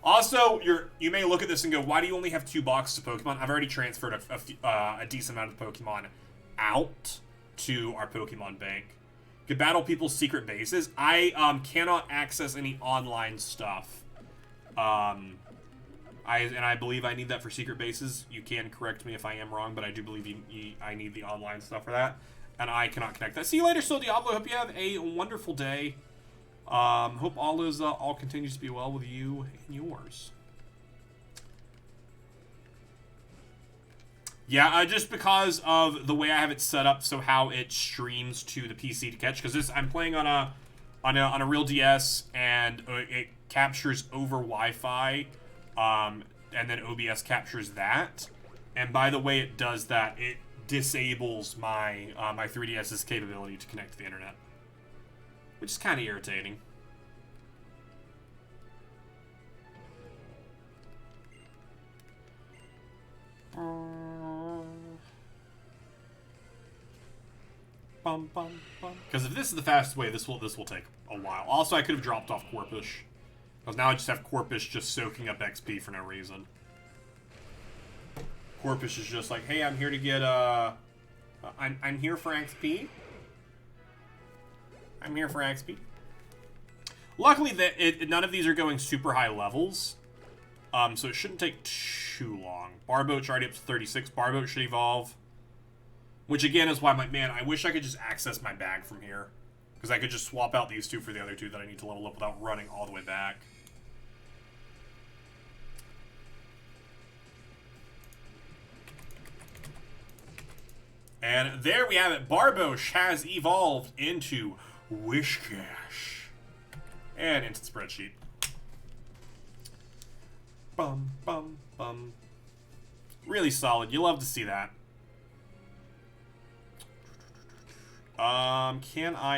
Also, you may look at this and go, why do you only have 2 boxes of Pokemon? I've already transferred a decent amount of Pokemon out to our Pokemon bank. Could battle people's secret bases. I cannot access any online stuff. I believe I need that for secret bases. You can correct me if I am wrong, but I do believe I need the online stuff for that. And I cannot connect that. See you later, Still Diablo. Hope you have a wonderful day. Hope all continues to be well with you and yours. Yeah, just because of the way I have it set up, so how it streams to the PC to catch. Because I'm playing on a real DS, and it captures over Wi-Fi, and then OBS captures that. And by the way it does that, it disables my my 3DS's capability to connect to the internet, which is kind of irritating. Because if this is the fastest way, this will take a while. Also, I could have dropped off Corpish, because now I just have Corpish just soaking up XP for no reason. Corpish is just like, hey, I'm here to get I'm here for XP. I'm here for XP. Luckily, none of these are going super high levels, so it shouldn't take too long. Barboat's already up to 36. Barboat should evolve. Which, again, is why I'm like, man, I wish I could just access my bag from here. Because I could just swap out these two for the other two that I need to level up without running all the way back. And there we have it. Barbosh has evolved into Wishcash. And into the spreadsheet. Bum, bum, bum. Really solid. You love to see that.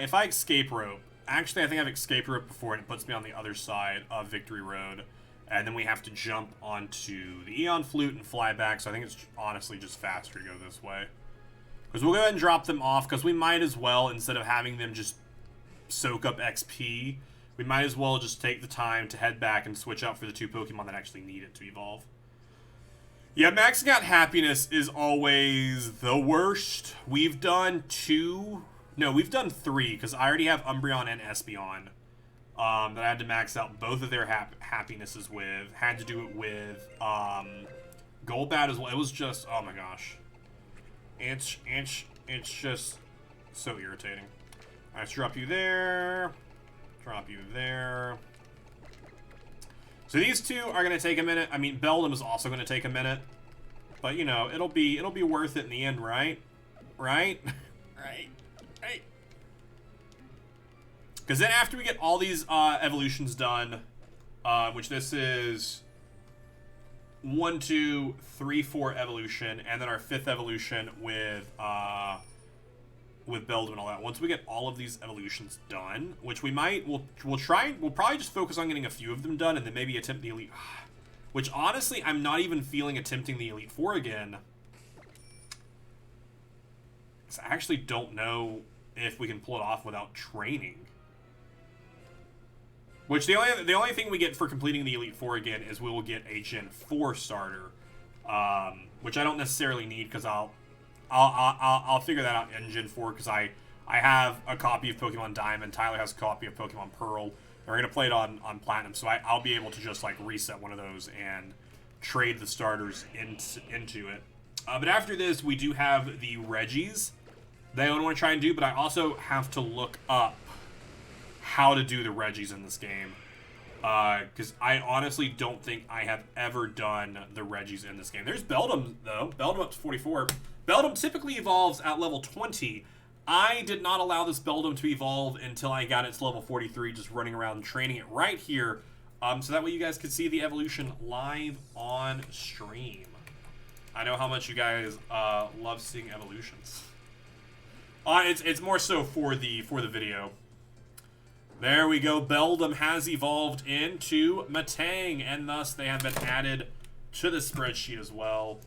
If I escape rope, actually I think I've escape rope before and it puts me on the other side of Victory Road, and then we have to jump onto the Eon Flute and fly back, so I think it's honestly just faster to go this way. Because we'll go ahead and drop them off, because we might as well, instead of having them just soak up XP, we might as well just take the time to head back and switch out for the two Pokemon that actually need it to evolve. Yeah, maxing out happiness is always the worst. We've done we've done 3, because I already have Umbreon and Espeon that I had to max out both of their happinesses with. Had to do it with Golbat as well. It was just, oh my gosh. It's just so irritating. Let's drop you there. Drop you there. So these two are going to take a minute. I mean, Beldum is also going to take a minute. But, you know, it'll be worth it in the end, right? Right? Right. Right. Because then after we get all these evolutions done, which this is 1, 2, 3, 4 evolution, and then our 5th evolution with Beldum and all that. Once we get all of these evolutions done, which we'll probably just focus on getting a few of them done, and then maybe attempt the Elite. Which honestly, I'm not even feeling attempting the Elite Four again. Because I actually don't know if we can pull it off without training. Which the only thing we get for completing the Elite Four again is we will get a Gen 4 starter, which I don't necessarily need, because I'll figure that out in Gen 4, because I have a copy of Pokemon Diamond. Tyler has a copy of Pokemon Pearl. We're going to play it on Platinum, so I'll be able to just like reset one of those and trade the starters into it. But after this, we do have the Regis that I want to try and do, but I also have to look up how to do the Regis in this game. Because I honestly don't think I have ever done the Regis in this game. There's Beldum, though. Beldum up to 44. Beldum typically evolves at level 20. I did not allow this Beldum to evolve until I got it to level 43, just running around training it right here. So that way you guys could see the evolution live on stream. I know how much you guys love seeing evolutions. It's more so for the video. There we go. Beldum has evolved into Matang, and thus they have been added to the spreadsheet as well.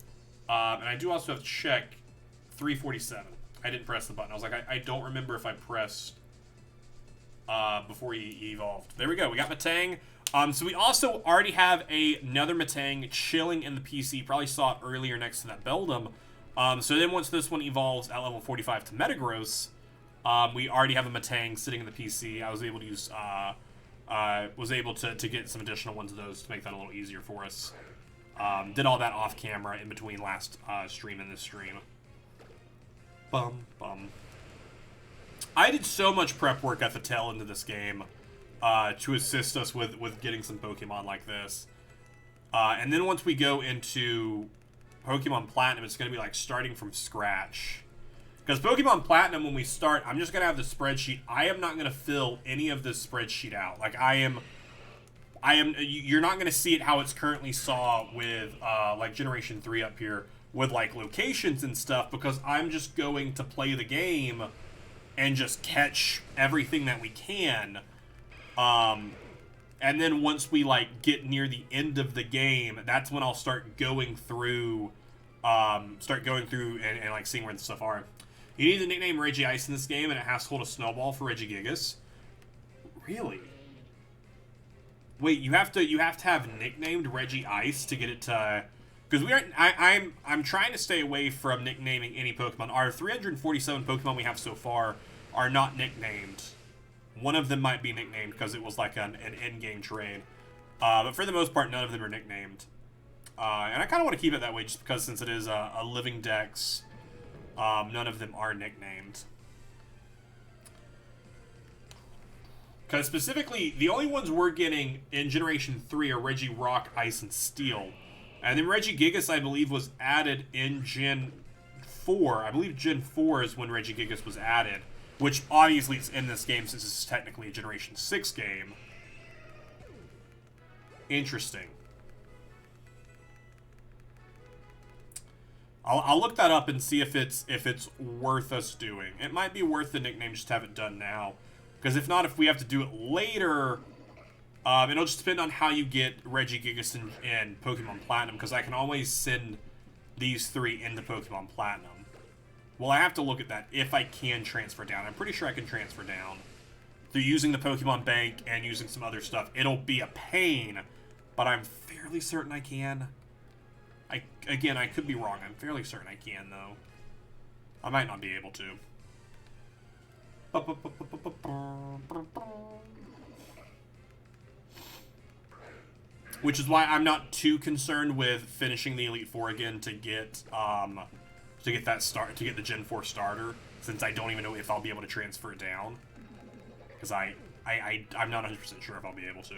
And I do also have to check 347. I didn't press the button. I was like, I don't remember if I pressed before he evolved. There we go. We got Matang. So we also already have another Matang chilling in the PC. You probably saw it earlier next to that Beldum. So then once this one evolves at level 45 to Metagross, We already have a Matang sitting in the PC. I was able to use, to get some additional ones of those to make that a little easier for us. Did all that off camera in between last stream and this stream. Bum. I did so much prep work at the tail end of this game to assist us with getting some Pokemon like this. And then once we go into Pokemon Platinum, it's going to be like starting from scratch. Because Pokemon Platinum, when we start, I'm just going to have the spreadsheet. I am not going to fill any of this spreadsheet out. Like, you're not going to see it how it's currently saw with, like, Generation 3 up here, with, like, locations and stuff, because I'm just going to play the game and just catch everything that we can. And then once we, like, get near the end of the game, that's when I'll start going through, and like, seeing where the stuff are. You need to nickname Regice in this game, and it has to hold a snowball for Regigigas. Really? Wait, you have to have nicknamed Regice to get it to... Because I'm trying to stay away from nicknaming any Pokemon. Our 347 Pokemon we have so far are not nicknamed. One of them might be nicknamed because it was like an in-game trade. But for the most part, none of them are nicknamed. And I kind of want to keep it that way just because since it is a Living Dex, none of them are nicknamed. Because specifically, the only ones we're getting in Generation 3 are Regirock, Ice, and Steel. And then Regigigas, I believe, was added in Gen 4. I believe Gen 4 is when Regigigas was added. Which, obviously, is in this game since this is technically a Generation 6 game. Interesting. I'll look that up and see if it's worth us doing. It might be worth the nickname just to have it done now. Because if not, if we have to do it later, it'll just depend on how you get Regigigas in Pokemon Platinum, because I can always send these 3 into Pokemon Platinum. Well, I have to look at that if I can transfer down. I'm pretty sure I can transfer down. Through using the Pokemon Bank and using some other stuff. It'll be a pain, but I'm fairly certain I can. Again, I could be wrong. I'm fairly certain I can, though. I might not be able to. Which is why I'm not too concerned with finishing the Elite Four again to get that start, to get the Gen 4 starter, since I don't even know if I'll be able to transfer it down. Because I'm not 100% sure if I'll be able to.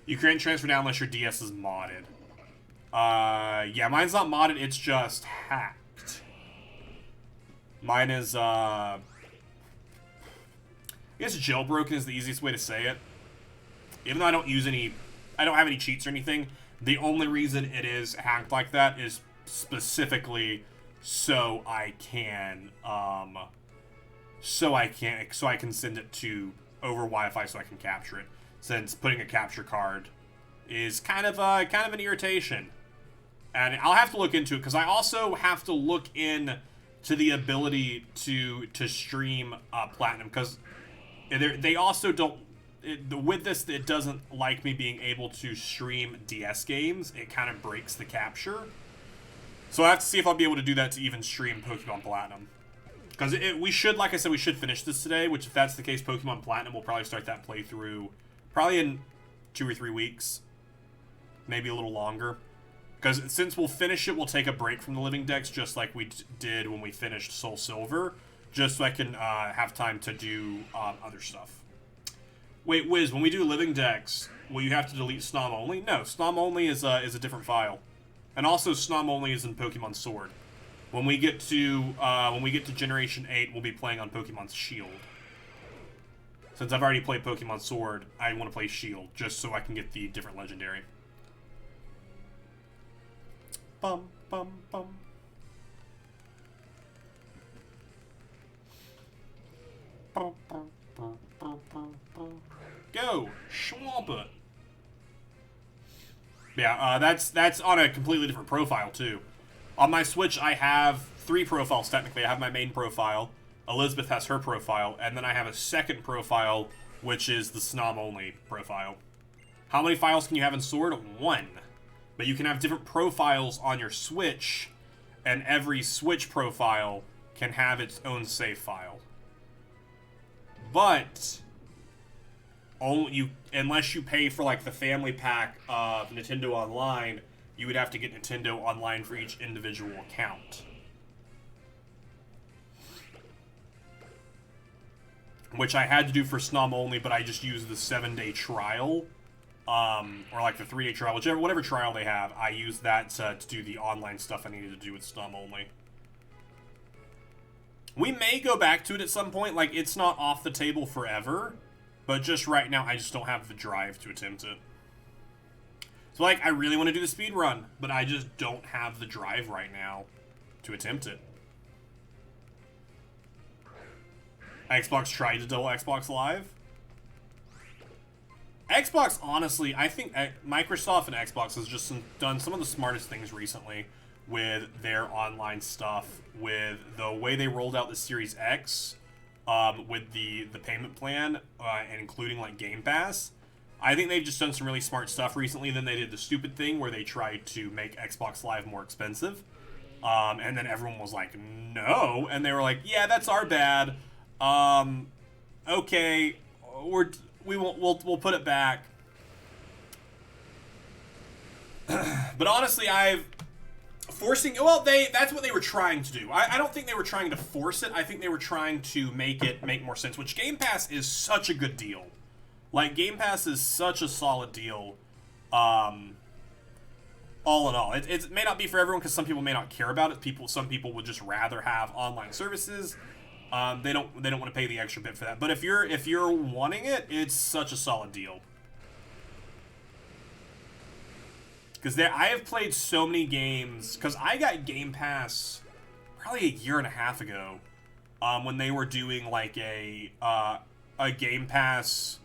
You can't transfer down unless your DS is modded. Yeah, mine's not modded, it's just hacked. Mine is, I guess jailbroken is the easiest way to say it. Even though I don't have any cheats or anything, the only reason it is hacked like that is specifically so I can send it to over Wi-Fi so I can capture it. Since putting a capture card is kind of an irritation. And I'll have to look into it, because I also have to look in to the ability to stream Platinum, because they also don't... with this, it doesn't like me being able to stream DS games. It kind of breaks the capture. So I have to see if I'll be able to do that to even stream Pokemon Platinum. Because we should, like I said, we should finish this today, which if that's the case, Pokemon Platinum will probably start that playthrough probably in 2 or 3 weeks. Maybe a little longer. Because since we'll finish it, we'll take a break from the Living Dex, just like we did when we finished Soul Silver, just so I can have time to do other stuff. Wait, Wiz, when we do Living Dex, will you have to delete Snom Only? No, Snom Only is a different file. And also, Snom Only is in Pokemon Sword. When we get to Generation 8, we'll be playing on Pokemon Shield. Since I've already played Pokemon Sword, I want to play Shield, just so I can get the different legendary. Bum, bum, bum. Go! Schwampa! Yeah, that's on a completely different profile, too. On my Switch, I have 3 profiles, technically. I have my main profile, Elizabeth has her profile, and then I have a second profile, which is the Snom Only profile. How many files can you have in Sword? 1. But you can have different profiles on your Switch, and every Switch profile can have its own save file. But unless you pay for like the family pack of Nintendo Online, you would have to get Nintendo Online for each individual account. Which I had to do for Snom only, but I just used the 7-day trial. Or like the 3-day trial, whatever trial they have. I used that to do the online stuff I needed to do with Snom only. We may go back to it at some point. Like, it's not off the table forever. But just right now, I just don't have the drive to attempt it. So, like, I really want to do the speed run, but I just don't have the drive right now to attempt it. Xbox tried to double Xbox Live. Xbox, honestly, I think Microsoft and Xbox has just done some of the smartest things recently with their online stuff, with the way they rolled out the Series X, with the payment plan, and including, like, Game Pass. I think they've just done some really smart stuff recently. Then they did the stupid thing where they tried to make Xbox Live more expensive. And then everyone was like, no. And they were like, yeah, that's our bad. Okay, we'll put it back. But honestly, that's what they were trying to do. I don't think they were trying to force it. I think they were trying to make it make more sense, which Game Pass is such a good deal. Like, Game Pass is such a solid deal. All in all, it may not be for everyone because some people may not care about it. Some people would just rather have online services. They don't want to pay the extra bit for that. But if you're wanting it, it's such a solid deal. Because I have played so many games. Because I got Game Pass probably a year and a half ago, when they were doing like a Game Pass.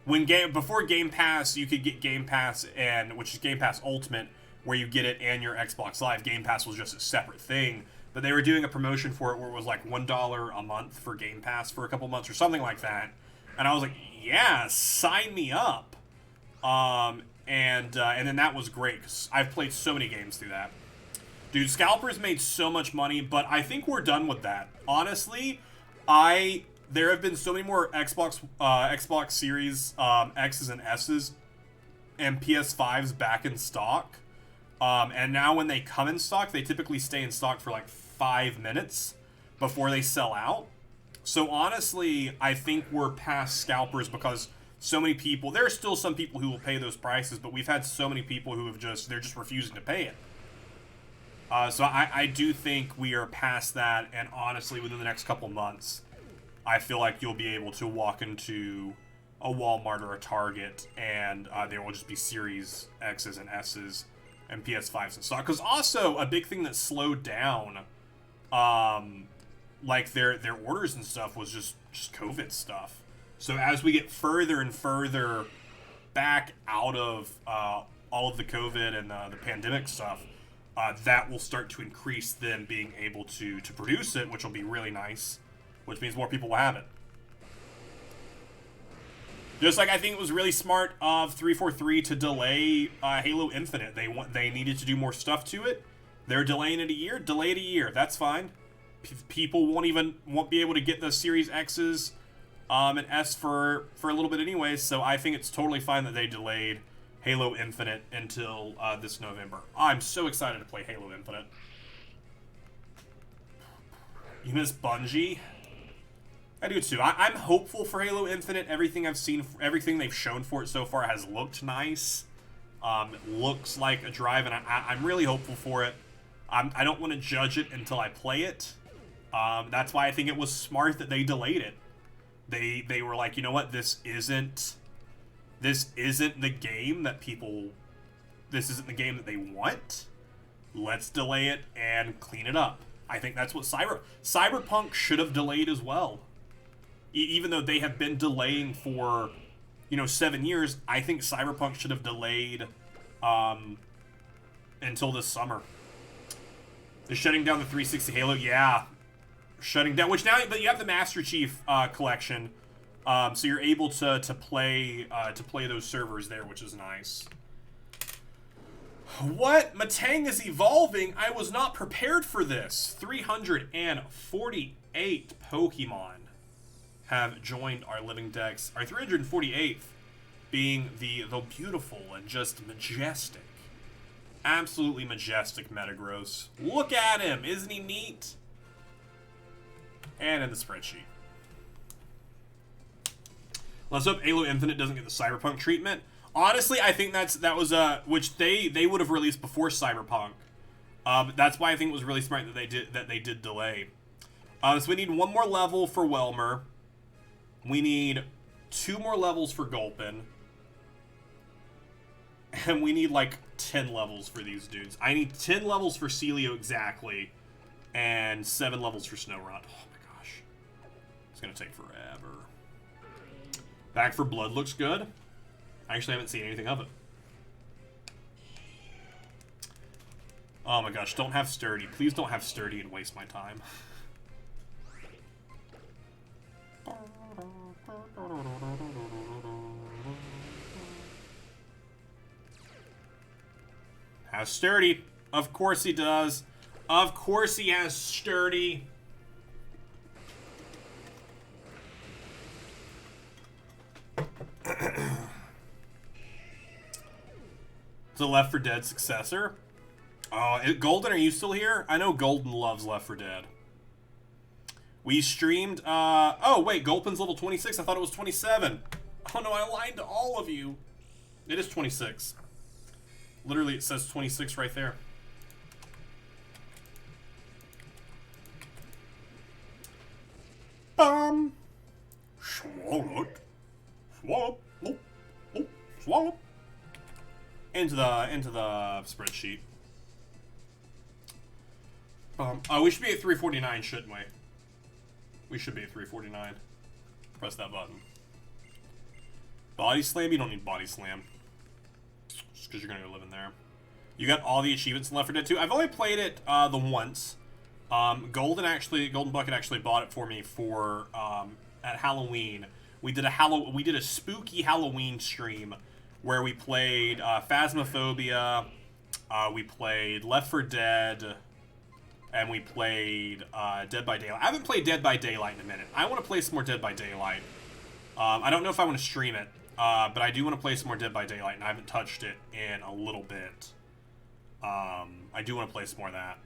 Before Game Pass, you could get Game Pass which is Game Pass Ultimate, where you get it and your Xbox Live. Game Pass was just a separate thing. But they were doing a promotion for it where it was like $1 a month for Game Pass for a couple months or something like that. And I was like, yeah, sign me up. And then that was great because I've played so many games through that. Dude, Scalpers made so much money, but I think we're done with that. Honestly, there have been so many more Xbox Series X's and S's and PS5s back in stock. And now when they come in stock, they typically stay in stock for like 5 minutes before they sell out. So honestly, I think we're past scalpers because so many people, there are still some people who will pay those prices, but we've had so many people who they're just refusing to pay it. So I do think we are past that, and honestly, within the next couple months, I feel like you'll be able to walk into a Walmart or a Target, and there will just be Series X's and S's and PS5s in stock. Because also, a big thing that slowed down, like their orders and stuff, was just COVID stuff. So as we get further and further back out of all of the COVID and the pandemic stuff, that will start to increase them being able to produce it, which will be really nice, which means more people will have it. Just like I think it was really smart of 343 to delay Halo Infinite. They needed to do more stuff to it. They're delaying it a year. Delay it a year. That's fine. People won't be able to get the Series X's and S for a little bit anyway. So I think it's totally fine that they delayed Halo Infinite until this November. I'm so excited to play Halo Infinite. You miss Bungie? I do too. I'm hopeful for Halo Infinite. Everything I've seen, everything they've shown for it so far has looked nice. It looks like a drive, and I'm really hopeful for it. I don't want to judge it until I play it. That's why I think it was smart that they delayed it. They were like, you know what, this isn't the game that this isn't the game that they want. Let's delay it and clean it up. I think that's what Cyberpunk should have delayed as well. Even though they have been delaying for, 7 years, I think Cyberpunk should have delayed until this summer. They're shutting down the 360 Halo, yeah. Shutting down, but you have the Master Chief collection, so you're able to play those servers there, which is nice. What? Matang is evolving? I was not prepared for this. 348 Pokemon have joined our Living Dex. Our 348th being the beautiful and just majestic, absolutely majestic Metagross. Look at him. Isn't he neat? And in the spreadsheet. Let's hope Halo Infinite doesn't get the Cyberpunk treatment. Honestly, I think that was which they would have released before Cyberpunk. But that's why I think it was really smart that they did delay. So we need one more level for Welmer. We need 2 more levels for Gulpin. And we need like 10 levels for these dudes. I need 10 levels for Celio exactly. And 7 levels for Snow Run. Oh my gosh. It's gonna take forever. Back for Blood looks good. I actually haven't seen anything of it. Oh my gosh, don't have Sturdy. Please don't have Sturdy and waste my time. Has Sturdy. Of course he does. Of course he has Sturdy. It's a Left 4 Dead successor. Oh, Golden, are you still here? I know Golden loves Left 4 Dead. We streamed, oh wait, Gulpin's level 26. I thought it was 27. Oh no, I lied to all of you. It is 26. Literally, it says 26 right there. Swallow it. Swallow. Oh, oh, swallow. Into the spreadsheet. Oh, we should be at 349, shouldn't we? We should be at 349. Press that button. Body Slam? You don't need Body Slam. Just because you're going to go live in there. You got all the achievements in Left 4 Dead 2. I've only played it the once. Golden Bucket actually bought it for me for at Halloween. We did a spooky Halloween stream where we played Phasmophobia, we played Left 4 Dead, and we played Dead by Daylight. I haven't played Dead by Daylight in a minute. I want to play some more Dead by Daylight. I don't know if I want to stream it, but I do want to play some more Dead by Daylight, and I haven't touched it in a little bit. I do want to play some more of that.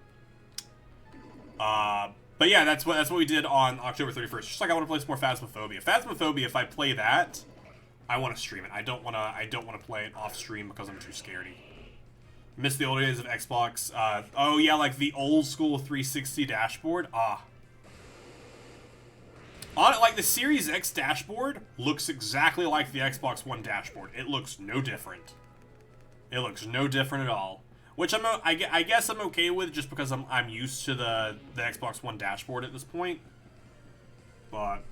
But yeah, that's what we did on October 31st. Just like I want to play some more Phasmophobia. Phasmophobia, if I play that, I want to stream it. I don't want to play it off stream because I'm too scaredy. Miss the old days of Xbox. Oh yeah, like the old school 360 dashboard. Like the Series X dashboard looks exactly like the Xbox One dashboard. It looks no different. It looks no different at all. Which I guess I'm okay with, just because I'm used to the Xbox One dashboard at this point. But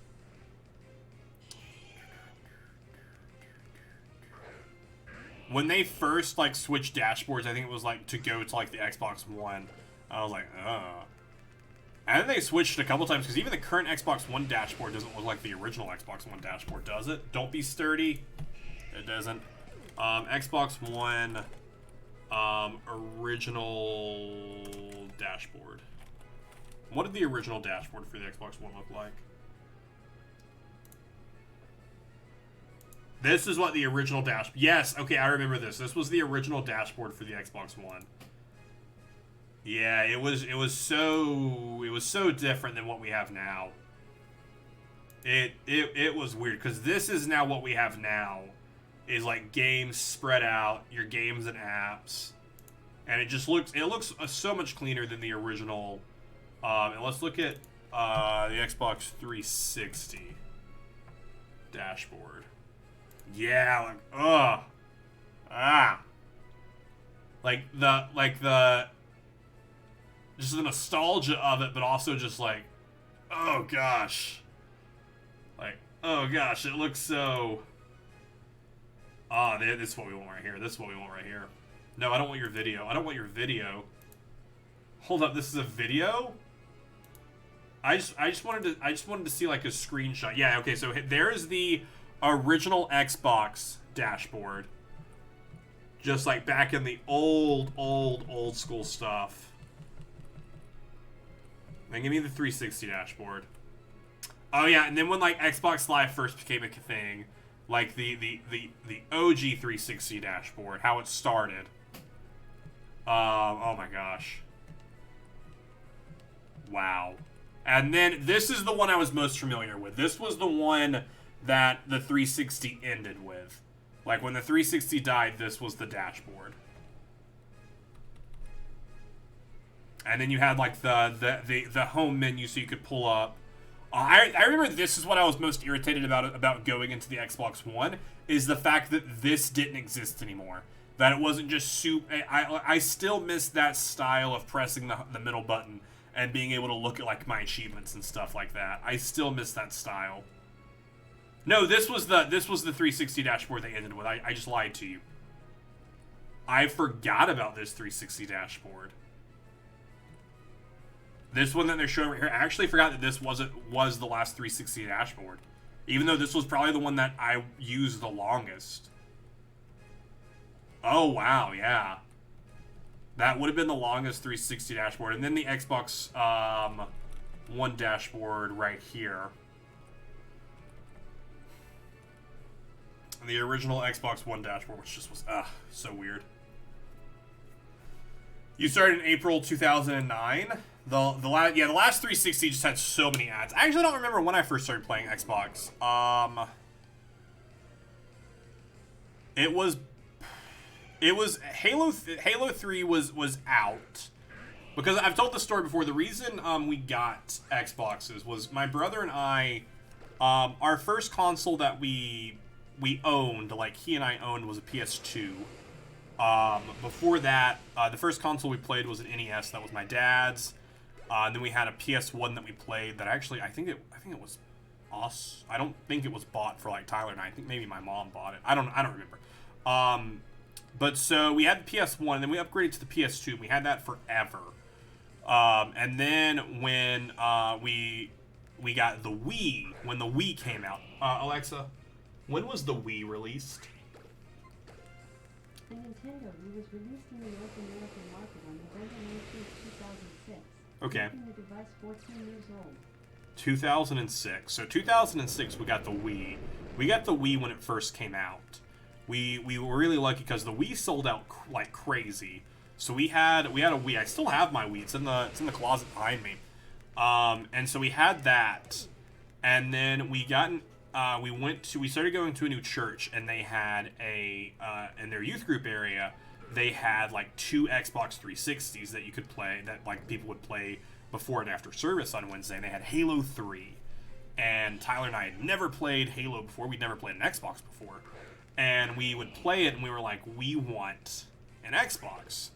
when they first like switched dashboards, I think it was like to go to like the Xbox One. I was like, and then they switched a couple times, because even the current Xbox One dashboard doesn't look like the original Xbox One dashboard, does it? Don't be sturdy. It doesn't. Xbox One original dashboard. What did the original dashboard for the Xbox One look like? This is what the original dashboard... Yes, okay, I remember this. This was the original dashboard for the Xbox One. Yeah, it was so different than what we have now. It was weird, because this is now what we have now. Is like games spread out, your games and apps, and it looks so much cleaner than the original. And let's look at the Xbox 360 dashboard. Yeah, like the just the nostalgia of it, but also just like, oh gosh, it looks so. This is what we want right here. This is what we want right here. No, I don't want your video. I don't want your video. Hold up, this is a video? I just wanted to see like a screenshot. Yeah, okay, so there's the original Xbox dashboard. Just like back in the old school stuff. Then give me the 360 dashboard. Oh yeah, and then when like Xbox Live first became a thing, like the OG 360 dashboard, how it started. Oh my gosh. Wow. And then this is the one I was most familiar with. This was the one that the 360 ended with. Like when the 360 died, this was the dashboard. And then you had like the home menu so you could pull up. I remember this is what I was most irritated about going into the Xbox One, is the fact that this didn't exist anymore. That it wasn't just soup. I still miss that style of pressing the middle button and being able to look at like my achievements and stuff like that. I still miss that style. No, this was the 360 dashboard they ended with. I just lied to you. I forgot about this 360 dashboard. This one that they're showing right here, I actually forgot that this was the last 360 dashboard. Even though this was probably the one that I used the longest. Oh, wow, yeah. That would have been the longest 360 dashboard. And then the Xbox One dashboard right here. The original Xbox One dashboard, which just was, so weird. You started in April 2009. The last 360 just had so many ads. I actually don't remember when I first started playing Xbox. It was Halo 3 was out. Because I've told the story before. The reason we got Xboxes was my brother and I, our first console that we owned, like he and I owned, was a PS2. Before that, the first console we played was an NES. That was my dad's. And then we had a PS1 that we played that actually, I think it was us. I don't think it was bought for like Tyler and I think maybe my mom bought it. I don't remember. But so we had the PS1 and then we upgraded to the PS2 and we had that forever. And then when we got the Wii, when the Wii came out, Alexa, when was the Wii released?
The Nintendo Wii was released in the North American market on November 19, 2006.
Okay.
Making the device 14 years old.
2006. So 2006 we got the Wii. We got the Wii when it first came out. We were really lucky because the Wii sold out like crazy. So we had a Wii. I still have my Wii. It's in the closet behind me. And so we had that, and then we started going to a new church, and they had in their youth group area, they had like 2 Xbox 360s that you could play, that like people would play before and after service on Wednesday. And they had Halo 3, and Tyler and I had never played Halo before. We'd never played an Xbox before, and we would play it, and we were like, we want an Xbox.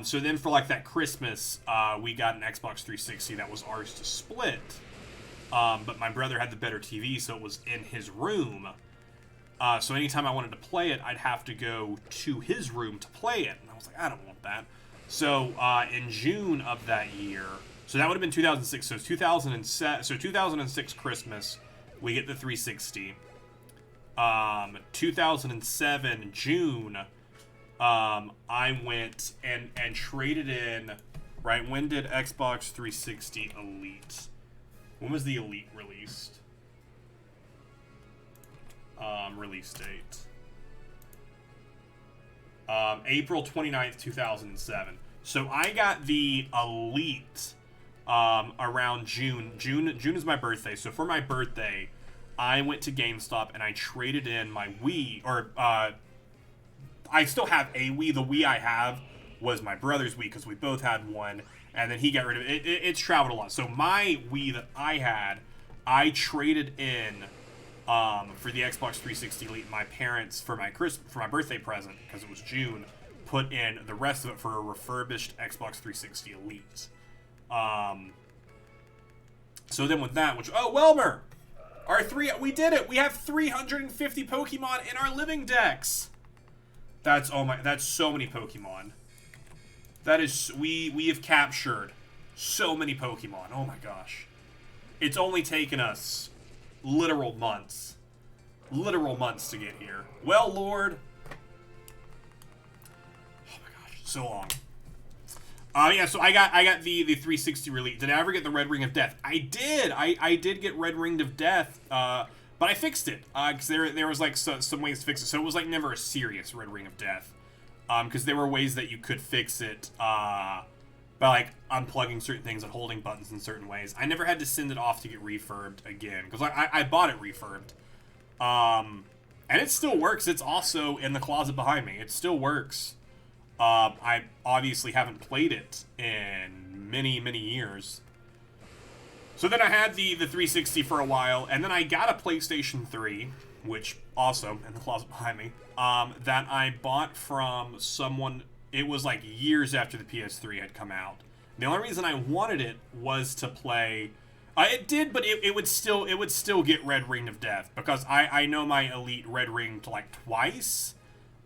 So then for like that Christmas, we got an Xbox 360 that was ours to split. But my brother had the better TV, so it was in his room. So anytime I wanted to play it, I'd have to go to his room to play it. And I was like, I don't want that. So in June of that year, so that would have been 2006. So 2006 Christmas, we get the 360. 2007 June, I went and traded in. Right, when did Xbox 360 Elite? When was the Elite released? Release date. April 29th, 2007. So I got the Elite around June. June is my birthday. So for my birthday, I went to GameStop and I traded in my Wii, or I still have a Wii. The Wii I have was my brother's Wii because we both had one, and then he got rid of it. It's traveled a lot. So my Wii that I had, I traded in for the Xbox 360 Elite. My parents, for my birthday present, because it was June, put in the rest of it for a refurbished Xbox 360 Elite. So then with that, Welmer, we did it. We have 350 Pokemon in our Living Dex. That's so many Pokemon. That is, we have captured so many Pokemon. Oh my gosh. It's only taken us literal months to get here. Well, Lord, so long. Yeah, so I got the 360 release. Did I ever get the Red Ring of Death? I did. I did get Red Ring of Death, but I fixed it, because there was, like, some ways to fix it. So it was, like, never a serious Red Ring of Death, because there were ways that you could fix it, by, like, unplugging certain things and holding buttons in certain ways. I never had to send it off to get refurbed again, because I bought it refurbed. And it still works. It's also in the closet behind me. It still works. I obviously haven't played it in many, many years. So then I had the 360 for a while, and then I got a PlayStation 3, which also in the closet behind me, that I bought from someone. It was like years after the PS3 had come out. The only reason I wanted it was to play. It did, but it would still get Red Ring of Death, because I know my Elite Red Ring to like twice.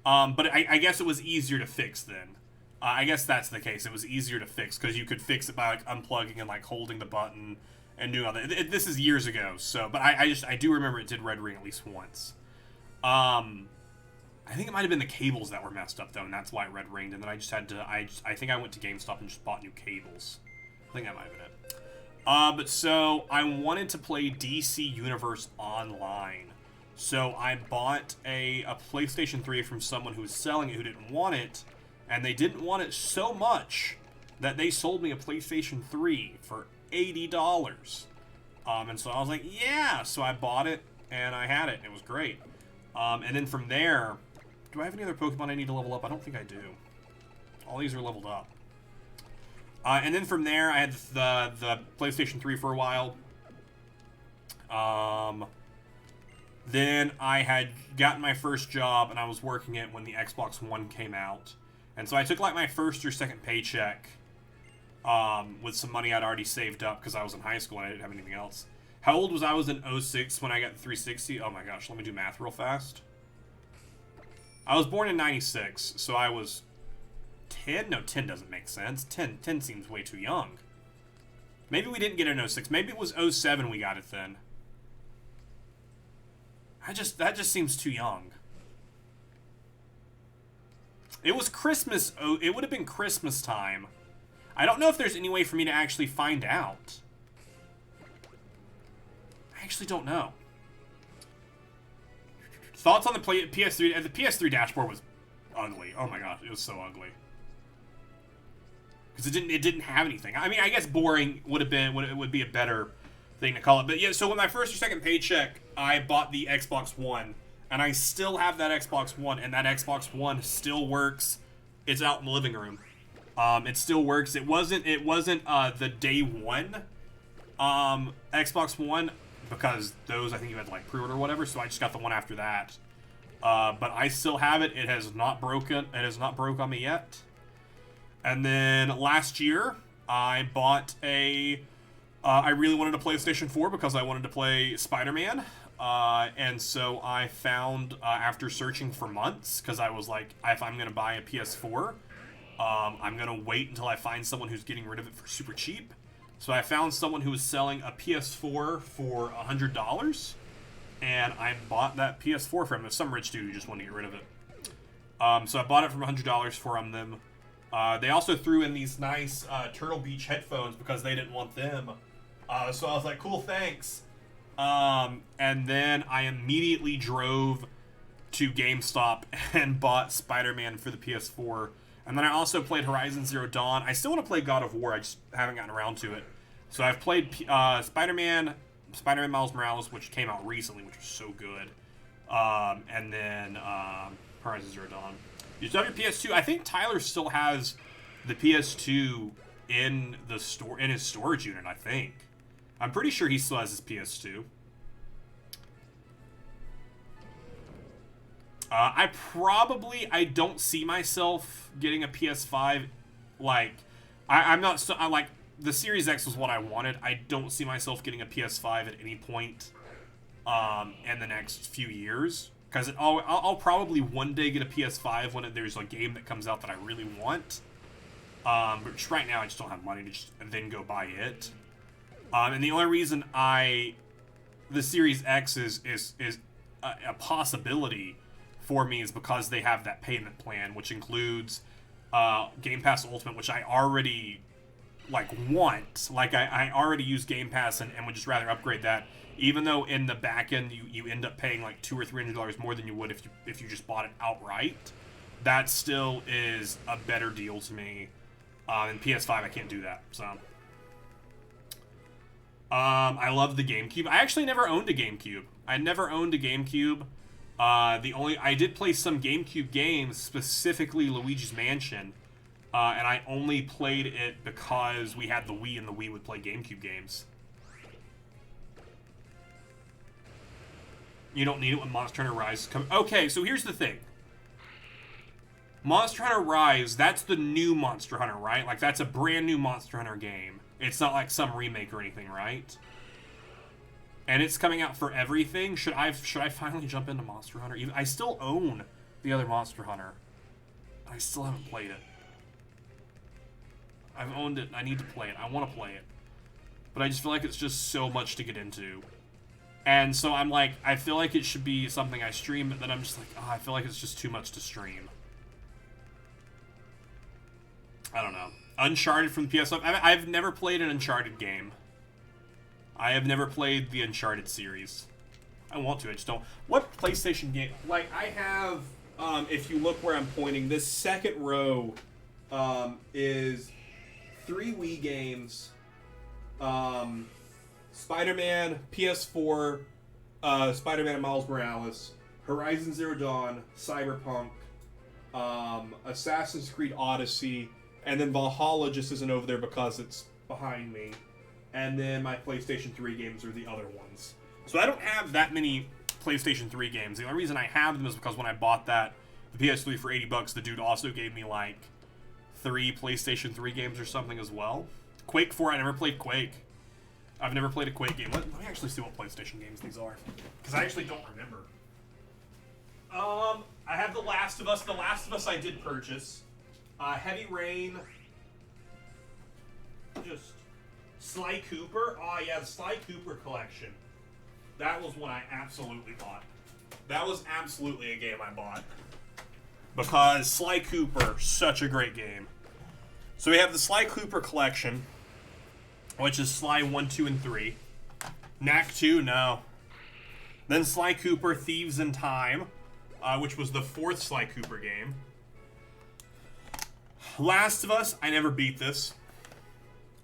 But I guess it was easier to fix then. I guess that's the case. It was easier to fix because you could fix it by like unplugging and like holding the button and doing all that. This is years ago, so but I do remember it did Red Ring at least once. I think it might have been the cables that were messed up though, and that's why it Red Ringed. And then I just had to. I think I went to GameStop and just bought new cables. I think that might have been it. But so I wanted to play DC Universe Online. So I bought a PlayStation 3 from someone who was selling it who didn't want it, and they didn't want it so much that they sold me a PlayStation 3 for $80. And so I was like, yeah, so I bought it, and I had it, and it was great. And then from there, do I have any other Pokemon I need to level up? I don't think I do. All these are leveled up. And then from there, I had the PlayStation 3 for a while. Then I had gotten my first job, and I was working it when the Xbox One came out. And so I took, like, my first or second paycheck with some money I'd already saved up because I was in high school and I didn't have anything else. How old was I? I was in 06 when I got the 360. Oh, my gosh. Let me do math real fast. I was born in 96, so I was 10? No, 10 doesn't make sense. 10 seems way too young. Maybe we didn't get it in 06. Maybe it was 07 we got it then. That just seems too young. It was Christmas. Oh, it would have been Christmas time. I don't know if there's any way for me to actually find out. I actually don't know. Thoughts on the PS3? The PS3 dashboard was ugly. Oh my gosh, it was so ugly. Because it didn't have anything. I mean, I guess boring would be a better thing to call it. But yeah, so with my first or second paycheck, I bought the Xbox One, and I still have that Xbox One, and that Xbox One still works. It's out in the living room. It still works. It wasn't the day one Xbox One, because those I think you had to like pre-order or whatever. So I just got the one after that. But I still have it. It has not broken. It has not broke on me yet. And then last year, I bought I really wanted a PlayStation 4 because I wanted to play Spider-Man. And so I found, after searching for months, because I was like, if I'm going to buy a PS4, I'm going to wait until I find someone who's getting rid of it for super cheap. So I found someone who was selling a PS4 for $100, and I bought that PS4 from him. Some rich dude who just wanted to get rid of it. So I bought it for $100 from them. They also threw in these nice Turtle Beach headphones because they didn't want them. So I was like, cool, thanks. And then I immediately drove to GameStop and bought Spider-Man for the PS4. And then I also played Horizon Zero Dawn. I still want to play God of War. I just haven't gotten around to it. So I've played Spider-Man Miles Morales, which came out recently, which was so good. And then Horizon Zero Dawn. You still have your PS2. I think Tyler still has the PS2 in the store in his storage unit, I think. I'm pretty sure he still has his PS2. I don't see myself getting a PS5. Like, I'm not so. I like the Series X was what I wanted. I don't see myself getting a PS5 at any point in the next few years. Because I'll probably one day get a PS5 when there's a game that comes out that I really want. But just right now, I just don't have money to just then go buy it. And the only reason the Series X is a possibility for me is because they have that payment plan, which includes Game Pass Ultimate, which I already like want. Like I already use Game Pass and would just rather upgrade that. Even though in the back end you end up paying like $200 or $300 more than you would if you just bought it outright, that still is a better deal to me. In PS5 I can't do that. So I love the GameCube. I actually never owned a GameCube. I never owned a GameCube. I did play some GameCube games, specifically Luigi's Mansion, and I only played it because we had the Wii and the Wii would play GameCube games. You don't need it when Monster Hunter Rise comes. Okay, so here's the thing. Monster Hunter Rise, that's the new Monster Hunter, right? Like, that's a brand new Monster Hunter game. It's not like some remake or anything, right? And it's coming out for everything. Should I finally jump into Monster Hunter? I still own the other Monster Hunter. I still haven't played it. I've owned it. I need to play it. I want to play it. But I just feel like it's just so much to get into. And so I'm like, I feel like it should be something I stream, but then I'm just like, oh, I feel like it's just too much to stream. I don't know. Uncharted from the PS5. I've never played an Uncharted game. I have never played the Uncharted series. I want to, I just don't. What PlayStation game? Like, I have, if you look where I'm pointing, this second row is 3 Wii games. Spider-Man, PS4, Spider-Man and Miles Morales, Horizon Zero Dawn, Cyberpunk, Assassin's Creed Odyssey, and then Valhalla just isn't over there because it's behind me. And then my PlayStation 3 games are the other ones. So I don't have that many PlayStation 3 games. The only reason I have them is because when I bought the PS3 for $80, the dude also gave me like 3 PlayStation 3 games or something as well. Quake 4, I never played Quake. I've never played a Quake game. Let me actually see what PlayStation games these are, because I actually don't remember. I have The Last of Us. The Last of Us I did purchase. Heavy Rain. Just Sly Cooper. Oh yeah, the Sly Cooper collection. That was one I absolutely bought. That was absolutely a game I bought. Because Sly Cooper, such a great game. So we have the Sly Cooper collection, which is Sly 1, 2, and 3. Knack 2, no. Then Sly Cooper Thieves in Time, which was the 4th Sly Cooper game. Last of Us, I never beat this.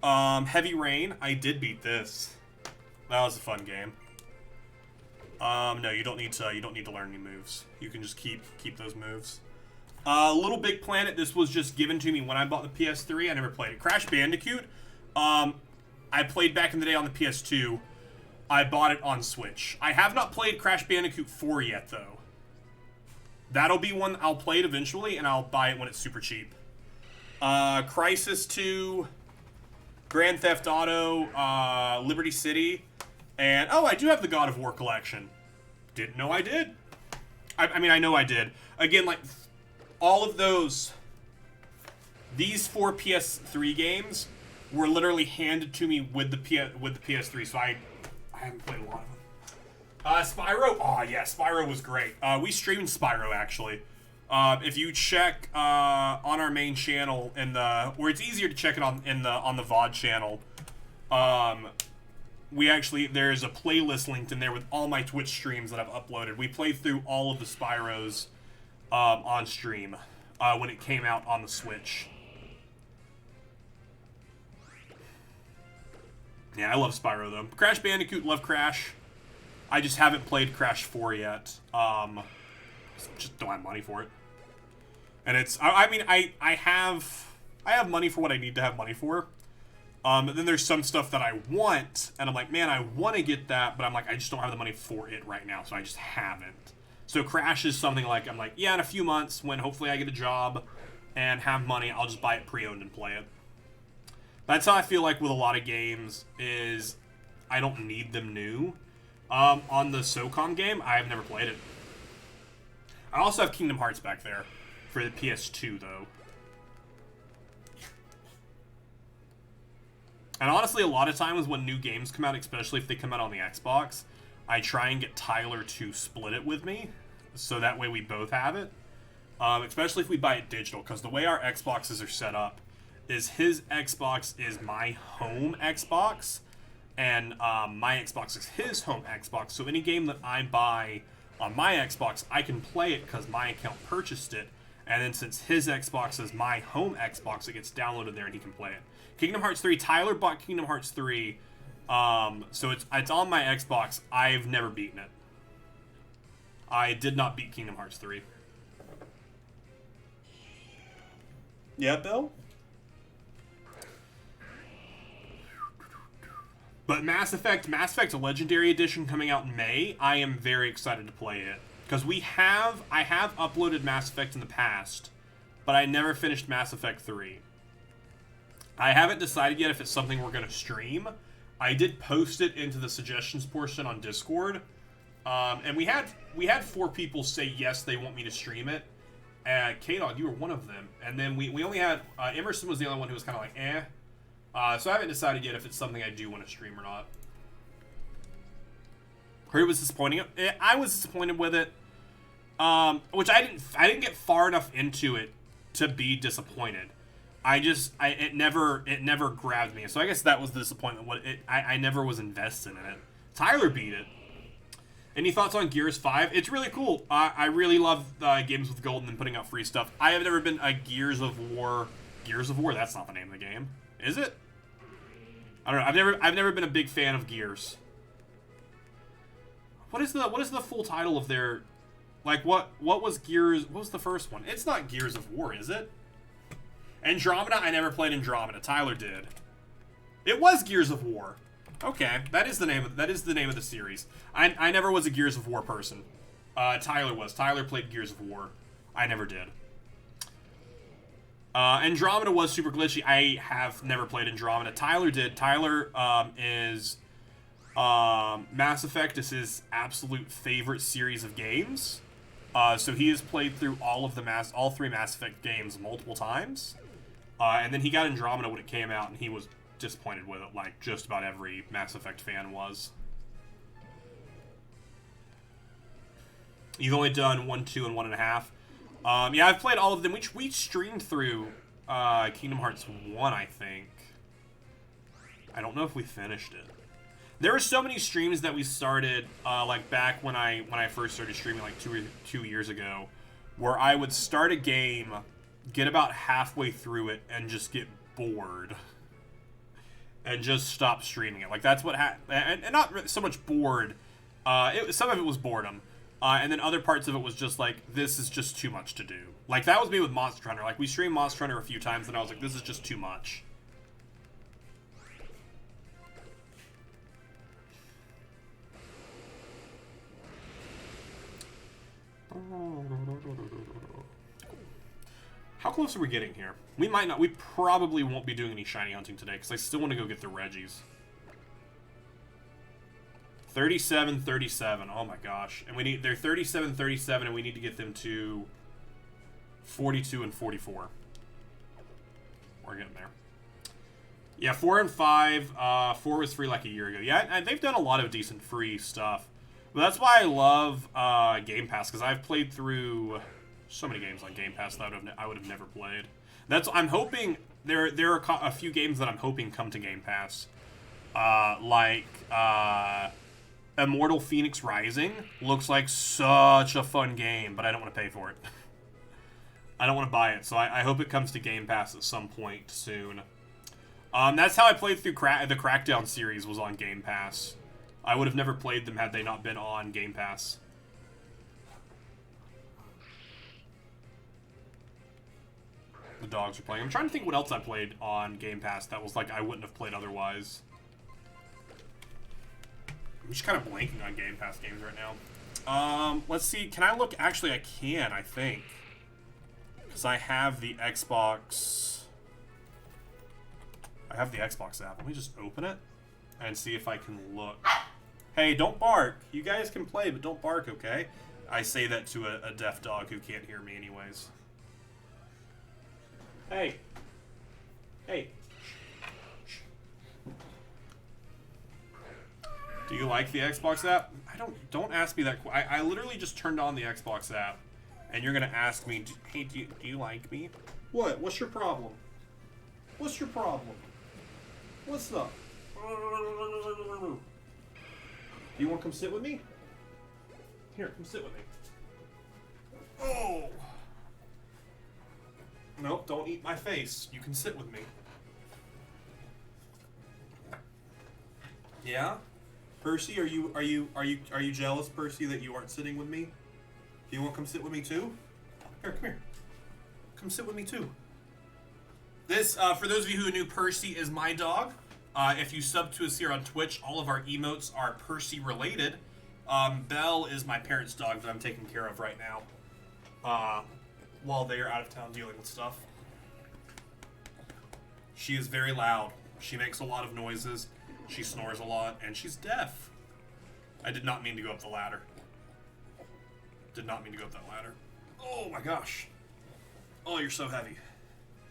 Heavy Rain, I did beat this. That was a fun game. No, you don't need to learn any moves. You can just keep those moves. Little Big Planet, this was just given to me when I bought the PS3. I never played it. Crash Bandicoot, I played back in the day on the PS2. I bought it on Switch. I have not played Crash Bandicoot 4 yet, though. That'll be one I'll play it eventually, and I'll buy it when it's super cheap. Crysis 2, Grand Theft Auto, Liberty City, and, oh, I do have the God of War collection. Didn't know I did. I mean, I know I did. Again, like, all of those, these 4 PS3 games were literally handed to me with the PS3, so I haven't played a lot of them. Spyro, oh yeah, Spyro was great. We streamed Spyro, actually. If you check on our main channel where it's easier to check it on the VOD channel, there's a playlist linked in there with all my Twitch streams that I've uploaded. We played through all of the Spyros on stream when it came out on the Switch. Yeah, I love Spyro though. Crash Bandicoot, love Crash. I just haven't played Crash 4 yet. Just don't have money for it. And it's, I mean, I have money for what I need to have money for. But then there's some stuff that I want, and I'm like, man, I want to get that, but I'm like, I just don't have the money for it right now, so I just haven't. So Crash is something like, I'm like, yeah, in a few months, when hopefully I get a job and have money, I'll just buy it pre-owned and play it. That's how I feel like with a lot of games, is I don't need them new. On the SOCOM game, I have never played it. I also have Kingdom Hearts back there for the PS2, though. And honestly, a lot of times when new games come out, especially if they come out on the Xbox, I try and get Tyler to split it with me, so that way we both have it. especially if we buy it digital, because the way our Xboxes are set up is his Xbox is my home Xbox, and my Xbox is his home Xbox. So any game that I buy on my Xbox, I can play it because my account purchased it. And then since his Xbox is my home Xbox, it gets downloaded there and he can play it. Kingdom Hearts 3, Tyler bought Kingdom Hearts 3, so it's on my Xbox. I've never beaten it. I did not beat Kingdom Hearts 3. Yeah, Bill? But Mass Effect Legendary Edition coming out in May, I am very excited to play it. Because I have uploaded Mass Effect in the past, but I never finished Mass Effect 3. I haven't decided yet if it's something we're going to stream. I did post it into the suggestions portion on Discord, and we had 4 people say yes, they want me to stream it. K-Dog, you were one of them. And then we only had, Emerson was the only one who was kind of like, eh. So I haven't decided yet if it's something I do want to stream or not. Heard it was disappointing. I was disappointed with it, which I didn't get far enough into it to be disappointed. It never grabbed me. So I guess that was the disappointment. I never was invested in it. Tyler beat it. Any thoughts on Gears 5? It's really cool. I really love games with gold and then putting out free stuff. I have never been a Gears of War. Gears of War. That's not the name of the game, is it? I don't know. I've never been a big fan of Gears. What is the full title of their, like, what was Gears? What was the first one? It's not Gears of War, is it? Andromeda. I never played Andromeda. Tyler did. It was Gears of War. Okay, that is the name of the series. I never was a Gears of War person. Tyler was. Tyler played Gears of War. I never did. Andromeda was super glitchy. I have never played Andromeda. Tyler did. Tyler is Mass Effect is his absolute favorite series of games. So he has played through all 3 Mass Effect games multiple times. And then he got Andromeda when it came out, and he was disappointed with it, like just about every Mass Effect fan was. You've only done 1, 2, and 1.5. Yeah, I've played all of them. We streamed through Kingdom Hearts 1, I think. I don't know if we finished it. There were so many streams that we started, like back when I first started streaming, like 2 years ago, where I would start a game, get about halfway through it, and just get bored, and just stop streaming it. Like that's what happened, and not so much bored. Some of it was boredom. And then other parts of it was just like, this is just too much to do. Like, that was me with Monster Hunter. Like, we streamed Monster Hunter a few times, and I was like, this is just too much. How close are we getting here? We might not. We probably won't be doing any shiny hunting today, because I still want to go get the Reggies. 37-37. Oh my gosh. And they're 37-37, and we need to get them to 42 and 44. We're getting there. Yeah, 4 and 5. 4 was free like a year ago. Yeah, and they've done a lot of decent free stuff. But that's why I love Game Pass, because I've played through so many games on Game Pass that I would have never played. I'm hoping there are a few games that I'm hoping come to Game Pass, like Immortal Phoenix Rising looks like such a fun game, but I don't want to pay for it. I don't want to buy it, so I hope it comes to Game Pass at some point soon. That's how I played through the Crackdown series, was on Game Pass. I would have never played them had they not been on Game Pass. The dogs are playing. I'm trying to think what else I played on Game Pass that was like I wouldn't have played otherwise. I'm just kind of blanking on Game Pass games right now. Let's see. Can I look? Actually, I can, I think. Because I have the Xbox. I have the Xbox app. Let me just open it and see if I can look. Hey, don't bark. You guys can play, but don't bark, okay? I say that to a deaf dog who can't hear me anyways. Hey. Hey. Do you like the Xbox app? Don't ask me that. I literally just turned on the Xbox app and you're gonna ask me, hey, do you like me? What? What's your problem? What's your problem? What's up? Do you want to come sit with me? Here, come sit with me. Oh! Nope, don't eat my face. You can sit with me. Yeah? Percy, are you jealous, Percy, that you aren't sitting with me? Do you want to come sit with me too? Here, come here. Come sit with me too. This, for those of you who knew, Percy is my dog. If you sub to us here on Twitch, all of our emotes are Percy related. Belle is my parents' dog that I'm taking care of right now. While they are out of town dealing with stuff. She is very loud. She makes a lot of noises. She snores a lot, and she's deaf. I did not mean to go up the ladder. Did not mean to go up that ladder. Oh my gosh. Oh, you're so heavy.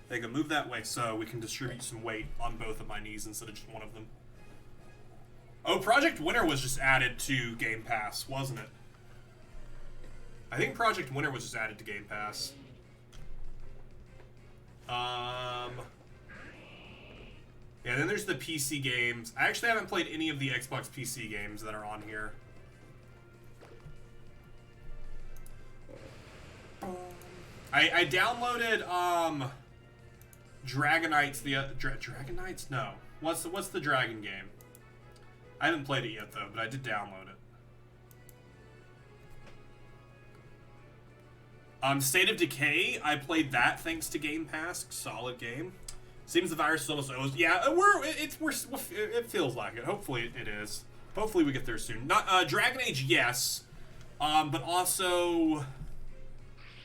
They can move that way so we can distribute some weight on both of my knees instead of just one of them. Oh, Project Winter was just added to Game Pass, wasn't it? I think Project Winter was just added to Game Pass. Yeah, then there's the PC games. I actually haven't played any of the Xbox PC games that are on here. I downloaded Dragon Knights. Dragon Knights? No. What's the dragon game? I haven't played it yet though, but I did download it. State of Decay, I played that thanks to Game Pass. Solid game. Seems the virus is almost over. Yeah, it feels like it. Hopefully it is. Hopefully we get there soon. Not Dragon Age, yes, but also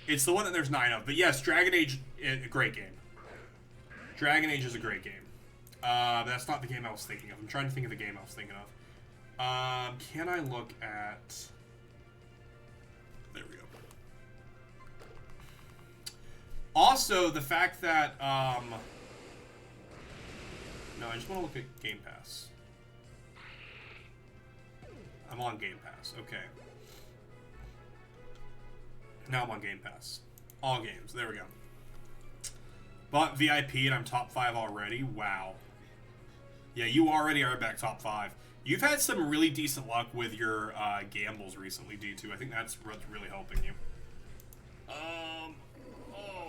it's the one that there's 9 of. But yes, Dragon Age, a great game. Dragon Age is a great game. But that's not the game I was thinking of. I'm trying to think of the game I was thinking of. Can I look at? There we go. Also, the fact that no, I just want to look at Game Pass. I'm on Game Pass. Okay. Now I'm on Game Pass. All games. There we go. Bought VIP and I'm top 5 already. Wow. Yeah, you already are back top 5. You've had some really decent luck with your gambles recently, D2. I think that's what's really helping you. Oh,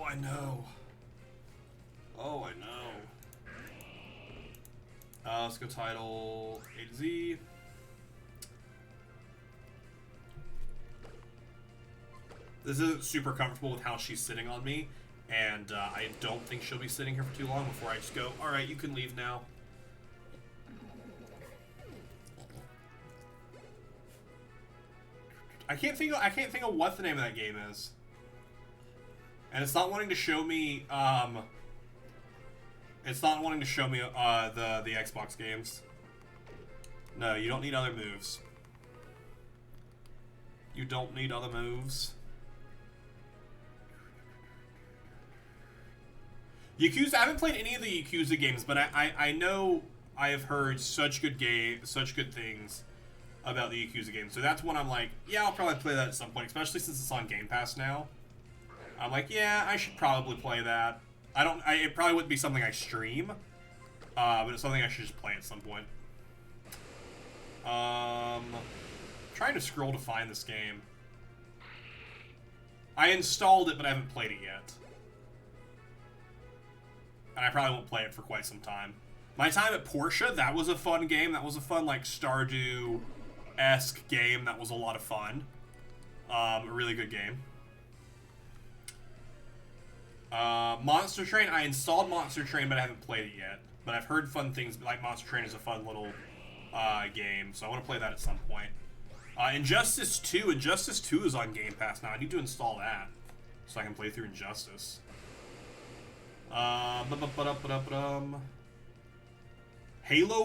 I know. Oh, I know. Let's go title A to Z. This isn't super comfortable with how she's sitting on me, and I don't think she'll be sitting here for too long before I just go, alright, you can leave now. I can't think of what the name of that game is. And it's not wanting to show me the Xbox games. No, you don't need other moves. You don't need other moves. Yakuza, I haven't played any of the Yakuza games, but I know I have heard such good things about the Yakuza games. So that's one I'm like, yeah, I'll probably play that at some point, especially since it's on Game Pass now. I'm like, yeah, I should probably play that. It probably wouldn't be something I stream, but it's something I should just play at some point. Trying to scroll to find this game. I installed it, but I haven't played it yet. And I probably won't play it for quite some time. My time at Porsche, that was a fun game. That was a fun, like, Stardew-esque game. That was a lot of fun. A really good game. Monster Train, I installed Monster Train, but I haven't played it yet. But I've heard fun things, like Monster Train is a fun little game, so I want to play that at some point. Injustice 2 is on Game Pass now. I need to install that so I can play through Injustice. Halo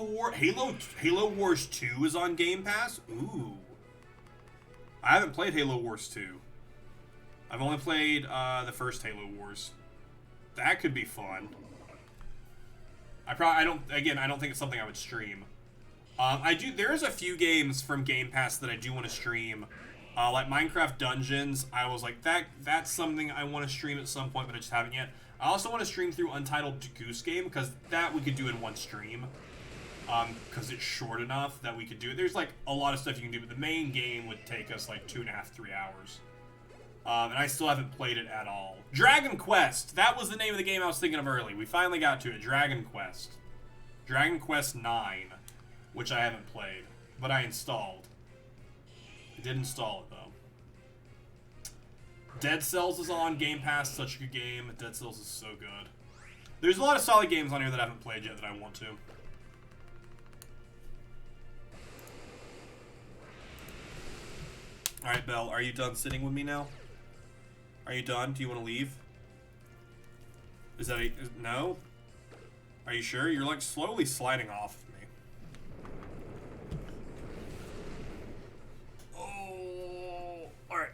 Wars 2 is on Game Pass? Ooh. I haven't played Halo Wars 2. I've only played the first Halo Wars. That could be fun. I don't think it's something I would stream. There's a few games from Game Pass that I do want to stream. Like Minecraft Dungeons, I was like, that's something I want to stream at some point, but I just haven't yet. I also want to stream through Untitled Goose Game, because that we could do in one stream. Because it's short enough that we could do it. There's like a lot of stuff you can do, but the main game would take us like 2.5, 3 hours. And I still haven't played it at all. Dragon Quest! That was the name of the game I was thinking of early. We finally got to it. Dragon Quest. Dragon Quest 9, which I haven't played, but I installed. I did install it, though. Dead Cells is on Game Pass. Such a good game. Dead Cells is so good. There's a lot of solid games on here that I haven't played yet that I want to. Alright, Belle, are you done sitting with me now? Are you done? Do you want to leave? Is that a... no? Are you sure? You're like slowly sliding off of me. Oh... Alright.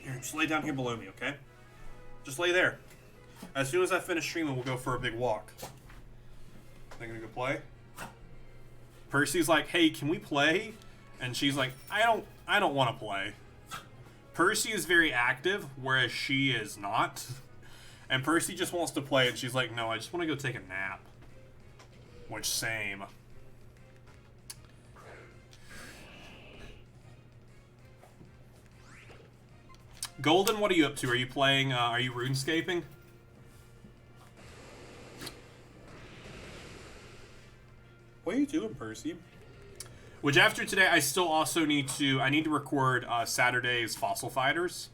Here, just lay down here below me, okay? Just lay there. As soon as I finish streaming, we'll go for a big walk. Think we gonna go play? Percy's like, hey, can we play? And she's like, I don't want to play. Percy is very active, whereas she is not. And Percy just wants to play, and she's like, no, I just want to go take a nap. Which, same. Golden, what are you up to? Are you playing, are you RuneScaping? What are you doing, Percy? Which after today, I still also need to record Saturday's Fossil Fighters.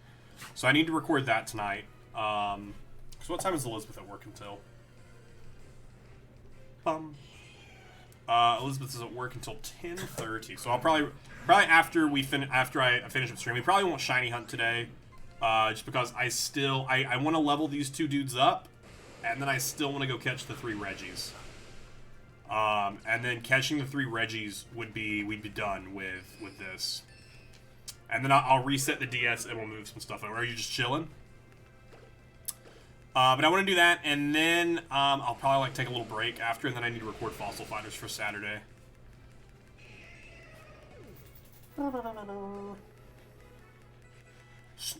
So I need to record that tonight. So what time is Elizabeth at work until? Elizabeth is at work until 10:30. So I'll probably after I finish up stream, we probably won't shiny hunt today. Just because I want to level these two dudes up, and then I still want to go catch the 3 Reggies. And then catching the 3 Reggies we'd be done with this. And then I'll reset the DS and we'll move some stuff over. Are you just chilling? But I want to do that, and then I'll probably like take a little break after, and then I need to record Fossil Fighters for Saturday.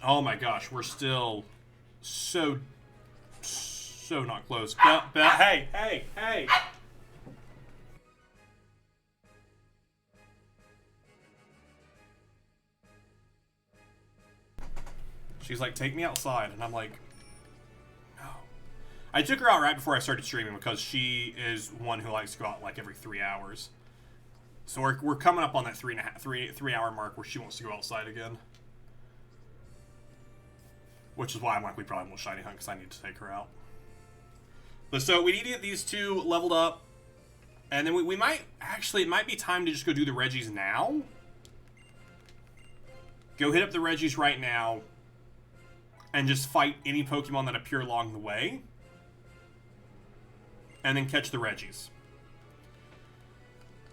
Oh my gosh, we're still so not close. Hey! She's like, take me outside, and I'm like, no. I took her out right before I started streaming because she is one who likes to go out like every 3 hours. So we're coming up on that 3 hour mark where she wants to go outside again. Which is why I'm like, we probably won't shiny hunt because I need to take her out. But so we need to get these 2 leveled up, and then we might actually, it might be time to just go do the Reggies now. Go hit up the Reggies right now. And just fight any Pokemon that appear along the way. And then catch the Reggies.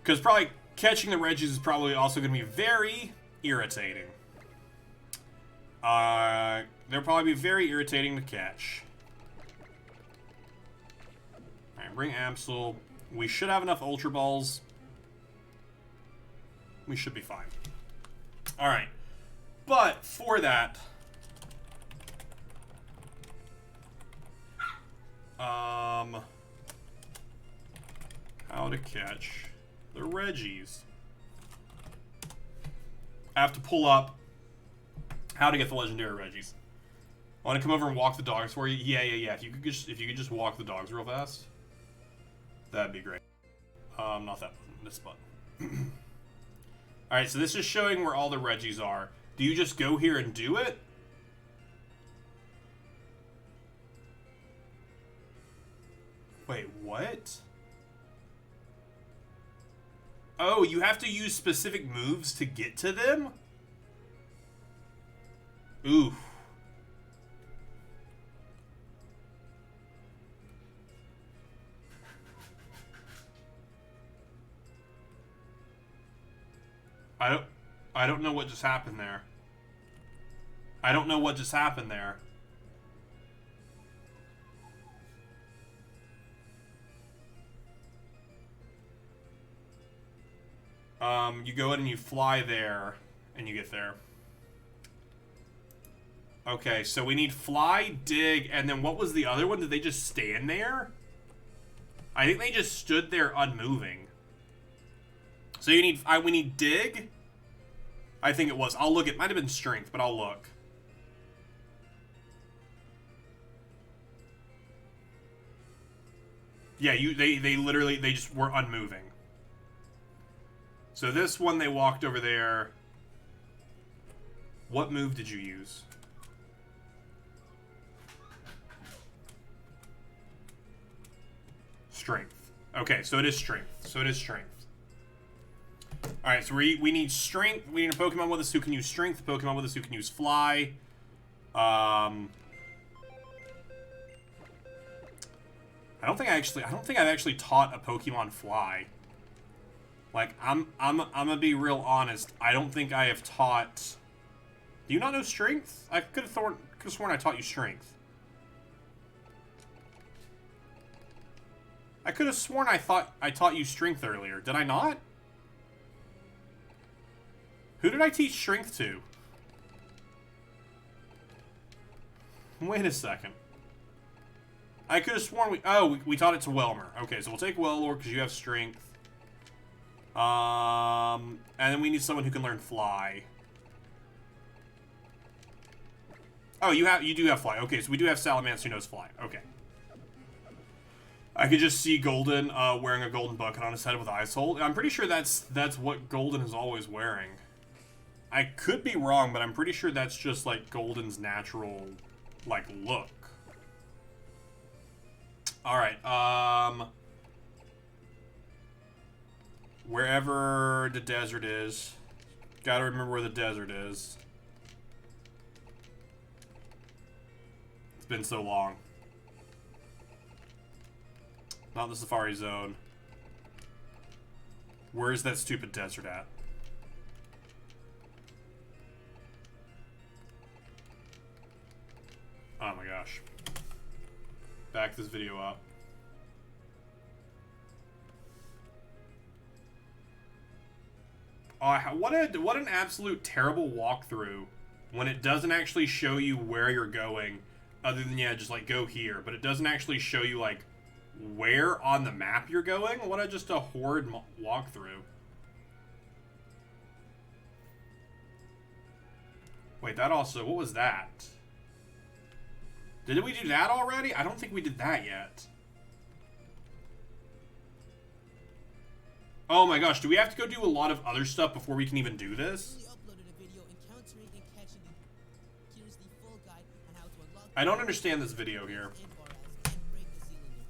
Because probably catching the Reggies is probably also going to be very irritating. They'll probably be very irritating to catch. Alright, bring Absol. We should have enough Ultra Balls. We should be fine. Alright. But for that... how to catch the Reggies. I have to pull up how to get the legendary Reggies. I want to come over and walk the dogs for you. Yeah. If you could just walk the dogs real fast, that'd be great. Not that button. This button. All right. So this is showing where all the Reggies are. Do you just go here and do it? Wait, what? Oh, you have to use specific moves to get to them? Oof. I don't know what just happened there. I don't know what just happened there. You go in and you fly there, and you get there. Okay, so we need fly, dig, and then what was the other one? Did they just stand there? I think they just stood there unmoving. So you need, we need dig? I think it was. I'll look. It might have been strength, but I'll look. Yeah, they literally, they just were unmoving. So this one, they walked over there. What move did you use? Strength. Okay, so it is strength. So it is strength. Alright, so we need strength. We need a Pokemon with us who can use strength, a Pokemon with us who can use fly. I don't think I've actually taught a Pokemon fly. Like, I'm gonna be real honest. I don't think I have taught. Do you not know strength? I could have sworn I taught you strength. I could have sworn I taught you strength earlier. Did I not? Who did I teach strength to? Wait a second. I could have sworn we taught it to Welmer. Okay, so we'll take Wellor because you have strength. And then we need someone who can learn fly. Oh, you do have fly. Okay, so we do have Salamence who knows fly. Okay. I could just see Golden wearing a golden bucket on his head with ice hold. I'm pretty sure that's what Golden is always wearing. I could be wrong, but I'm pretty sure that's just like Golden's natural like look. Alright, wherever the desert is. Gotta remember where the desert is. It's been so long. Not the Safari Zone. Where is that stupid desert at? Oh my gosh. Back this video up. Oh, what an absolute terrible walkthrough when it doesn't actually show you where you're going, other than, yeah, just like go here, but it doesn't actually show you like where on the map you're going. What just a horrid walkthrough. Wait, that also, what was that? Did we do that already? I don't think we did that yet. Oh my gosh, do we have to go do a lot of other stuff before we can even do this? I don't understand this video here.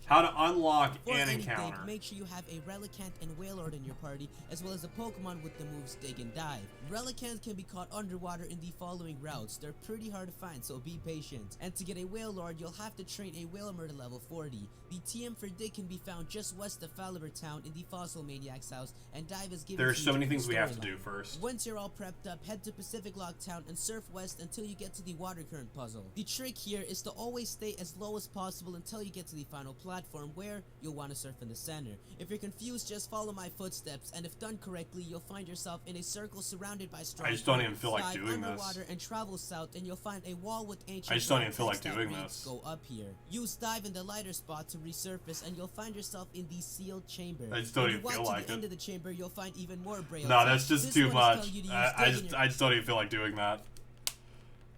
How to unlock an encounter.
Make sure you have a Relicanth and Wailord in your party, as well as a Pokemon with the moves Dig and Dive. Relicanth can be caught underwater in the following routes. They're pretty hard to find, so be patient. And to get a Wailord, you'll have to train a Wailmer to level 40. The TM for Dig can be found just west of Falliver Town in the Fossil Maniac's house, and Dive is given
There are
to
so
you
many
in
things
the
we have to
storyline.
do first.
Once you're all prepped up, head to Pacific Lock Town and surf west until you get to the Water Current puzzle. The trick here is to always stay as low as possible until you get to the final platform, where you'll want to surf in the center. If you're confused, just follow my footsteps, and if done correctly, you'll find yourself in a circle surrounded by strong
I just don't even feel like
dive
doing
underwater
this.
and travel south, and you'll find a wall with ancient
I just don't even
rock
feel like
that
doing
reads,
this.
Go up here. Use dive in the lighter spot to resurface, and you'll find yourself in the sealed chamber.
I just don't
When
even
you walk
feel
to
like
the
it.
end of the chamber, you'll find even more braille
No,
text.
that's just
This
too
one is
much.
telling you to use
I
dig in your-
just don't even feel like doing that.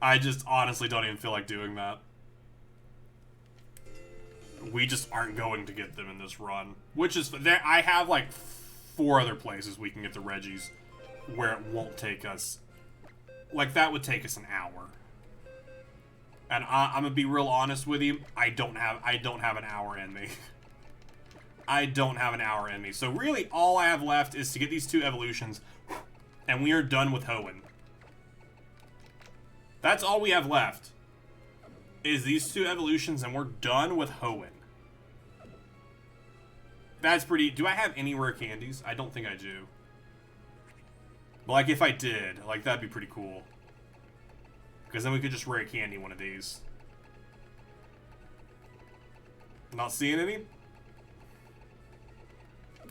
I just honestly don't even feel like doing that. We just aren't going to get them in this run. Which is, I have like 4 other places we can get the Reggies where it won't take us. Like, that would take us an hour. And I'm gonna be real honest with you, I don't have an hour in me. I don't have an hour in me. So really, all I have left is to get these 2 evolutions, and we are done with Hoenn. That's all we have left, is these 2 evolutions, and we're done with Hoenn. That's pretty... Do I have any rare candies? I don't think I do. But, like, if I did, like, that'd be pretty cool. Because then we could just rare candy one of these. Not seeing any?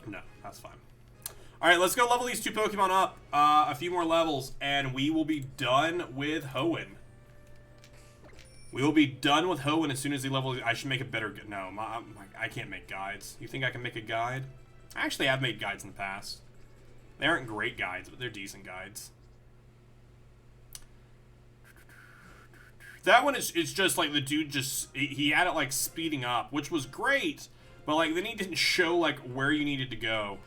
No, that's fine. Alright, let's go level these 2 Pokemon up. A few more levels, and we will be done with Hoenn. We will be done with Hoenn as soon as he levels. I should make a better... No, I can't make guides. You think I can make a guide? Actually, I've made guides in the past. They aren't great guides, but they're decent guides. That one is just like the dude just... He had it like speeding up, which was great. But like then he didn't show like where you needed to go.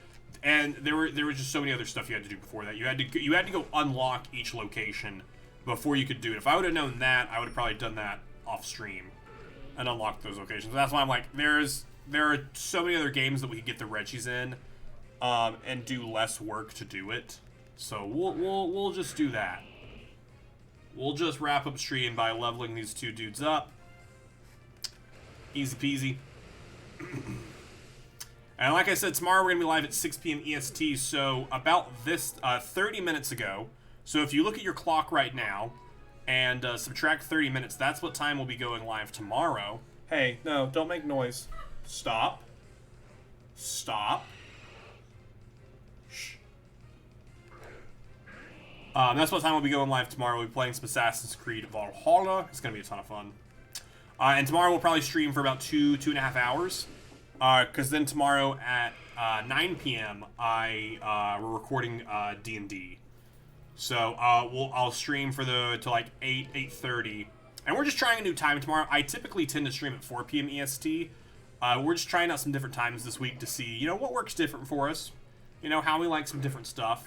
And there was just so many other stuff you had to do before that. You had to go unlock each location before you could do it. If I would have known that, I would have probably done that off stream and unlocked those locations. That's why I'm like, there are so many other games that we could get the Reggies in, and do less work to do it. So we'll just do that. We'll just wrap up stream by leveling these two dudes up. Easy peasy. And like I said, tomorrow we're going to be live at 6 p.m. EST, so about this 30 minutes ago. So if you look at your clock right now and subtract 30 minutes, that's what time we'll be going live tomorrow. Hey, no, don't make noise. Stop. Stop. Shh. That's what time we'll be going live tomorrow. We'll be playing some Assassin's Creed Valhalla. It's going to be a ton of fun. And tomorrow we'll probably stream for about 2.5 hours. Because then tomorrow at 9 p.m. we're recording D&D. So I'll stream to like 8:30, and we're just trying a new time tomorrow. I typically tend to stream at 4 p.m. EST. We're just trying out some different times this week to see what works different for us, how we like some different stuff.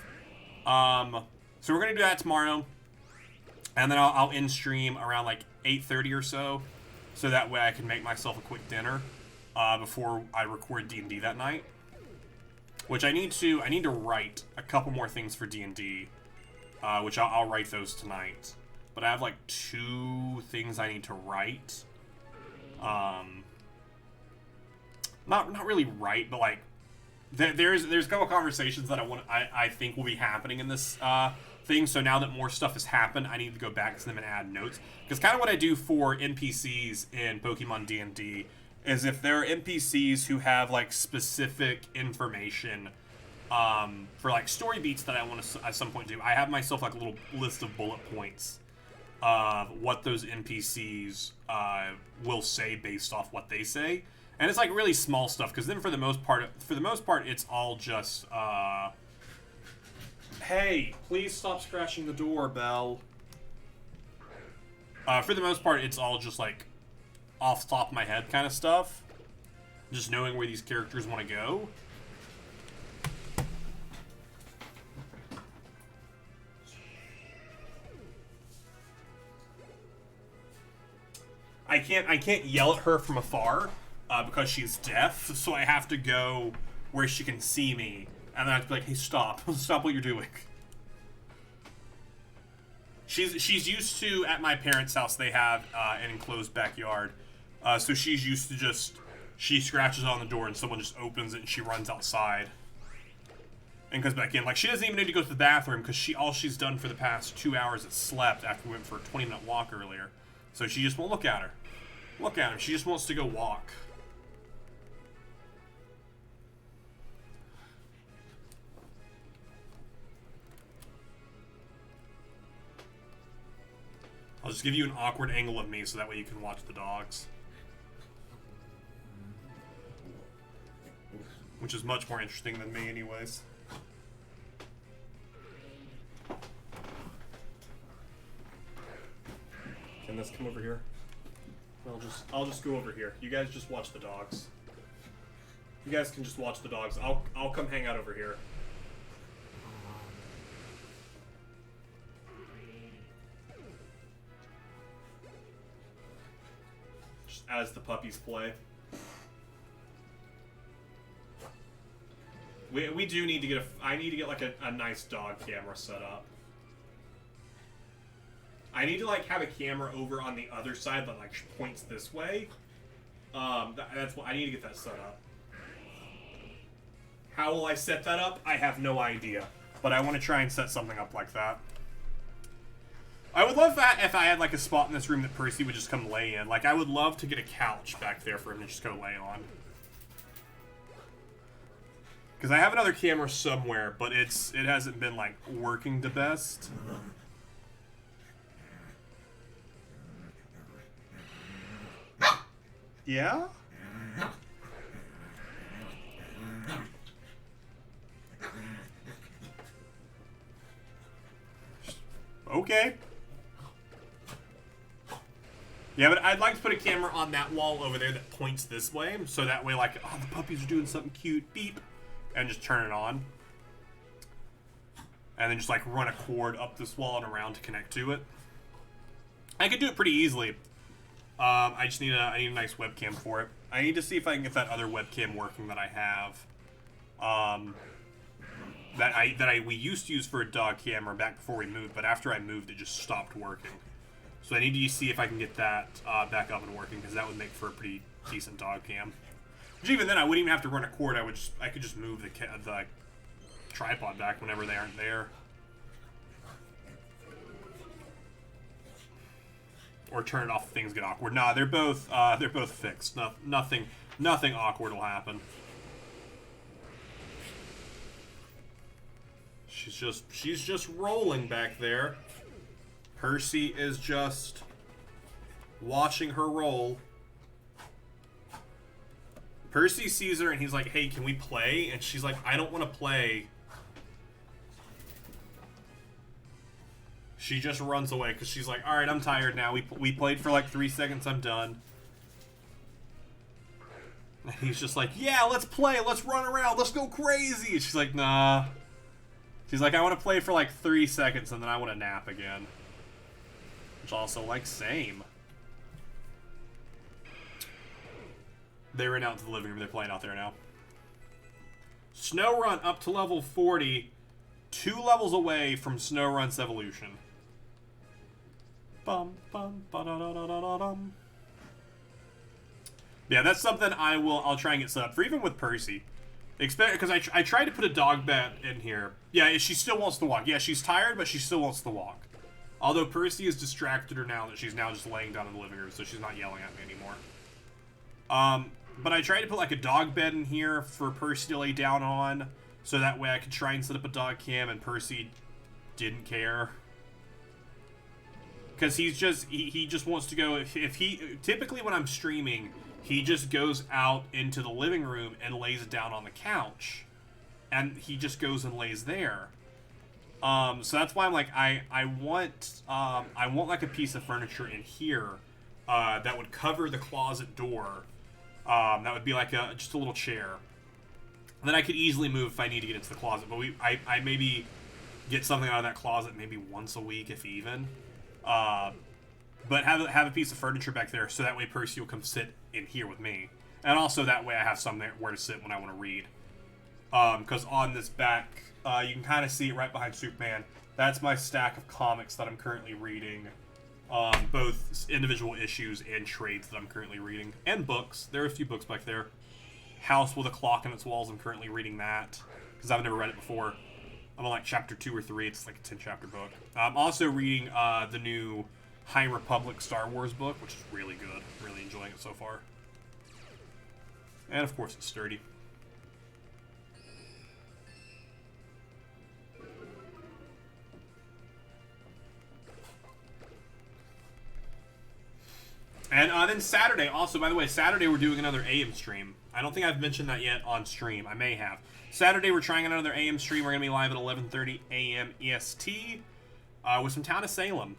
So we're gonna do that tomorrow, and then I'll end stream around like 8:30 or so that way I can make myself a quick dinner before I record D&D that night. Which I need to write a couple more things for D&D. Which I'll write those tonight. But I have like 2 things I need to write. Not really write, but like there's a couple conversations that I think will be happening in this thing. So now that more stuff has happened, I need to go back to them and add notes. Because kind of what I do for NPCs in Pokemon D&D is if there are NPCs who have like specific information for like story beats that I want to at some point do, I have myself like a little list of bullet points of what those NPCs will say based off what they say, and it's like really small stuff. Because then for the most part, it's all just hey, please stop scratching the door, Belle. For the most part, it's all just like off the top of my head kind of stuff, just knowing where these characters want to go. I can't yell at her from afar because she's deaf, so I have to go where she can see me, and then I have to be like, hey, stop what you're doing. She's used to, at my parents' house, they have an enclosed backyard, so she's used to she scratches on the door and someone just opens it and she runs outside and goes back in. Like, she doesn't even need to go to the bathroom because all she's done for the past 2 hours is slept after we went for a 20-minute walk earlier. So she just won't look at her. She just wants to go walk. I'll just give you an awkward angle of me so that way you can watch the dogs. Which is much more interesting than me anyways. Can this come over here? I'll just go over here. You guys just watch the dogs. You guys can just watch the dogs. I'll come hang out over here. Just as the puppies play. We do need to get I need to get like a nice dog camera set up. I need to like have a camera over on the other side that like points this way. That's what I need to get that set up. How will I set that up? I have no idea, but I want to try and set something up like that. I would love that if I had like a spot in this room that Percy would just come lay in. Like, I would love to get a couch back there for him to just go lay on. Because I have another camera somewhere, but it hasn't been like working the best. Yeah? Okay. Yeah, but I'd like to put a camera on that wall over there that points this way, so that way, like, oh, the puppies are doing something cute, beep, and just turn it on. And then just, like, run a cord up this wall and around to connect to it. I could do it pretty easily. I just need I need a nice webcam for it. I need to see if I can get that other webcam working that I have. We used to use for a dog camera back before we moved, but after I moved, it just stopped working. So I need to see if I can get that back up and working, because that would make for a pretty decent dog cam. Which even then, I wouldn't even have to run a cord. I could just move the tripod back whenever they aren't there. Or turn it off if things get awkward. Nah, they're both fixed. Nothing awkward will happen. She's just rolling back there. Percy is just watching her roll. Percy sees her and he's like, "Hey, can we play?" And she's like, "I don't want to play." She just runs away because she's like, "All right, I'm tired now. We played for like 3 seconds. I'm done." And he's just like, "Yeah, let's play. Let's run around. Let's go crazy." And she's like, "Nah." She's like, "I want to play for like 3 seconds and then I want to nap again." Which also, like, same. They ran out to the living room. They're playing out there now. Snowrun up to level 40. 2 levels away from Snowrun's evolution. Bum, bum, ba-da-da-da-da-dum. Yeah, that's something I'll try and get set up for, even with Percy. Because I tried to put a dog bed in here. Yeah, she still wants to walk. Yeah, she's tired, but she still wants to walk. Although Percy has distracted her now that she's now just laying down in the living room, so she's not yelling at me anymore. But I tried to put like a dog bed in here for Percy to lay down on, so that way I could try and set up a dog cam, and Percy didn't care. Because he just wants to go, typically when I'm streaming, he just goes out into the living room and lays down on the couch. And he just goes and lays there. So that's why I'm like, I want like a piece of furniture in here, that would cover the closet door. That would be like just a little chair. That I could easily move if I need to get into the closet. But I maybe get something out of that closet maybe once a week, if even. But have a piece of furniture back there, so that way Percy will come sit in here with me. And also that way I have somewhere to sit when I want to read. Because on this back, you can kind of see it right behind Superman. That's my stack of comics that I'm currently reading. Both individual issues and trades that I'm currently reading. And books. There are a few books back there. House with a Clock in its Walls, I'm currently reading that. Because I've never read it before. I'm on like chapter 2 or 3. It's like a 10-chapter book. I'm also reading the new High Republic Star Wars book, which is really good. Really enjoying it so far. And of course it's sturdy. And then Saturday, also, by the way, Saturday we're doing another AM stream. I don't think I've mentioned that yet on stream. I may have. Saturday we're trying another AM stream. We're going to be live at 11:30 a.m. EST with some Town of Salem,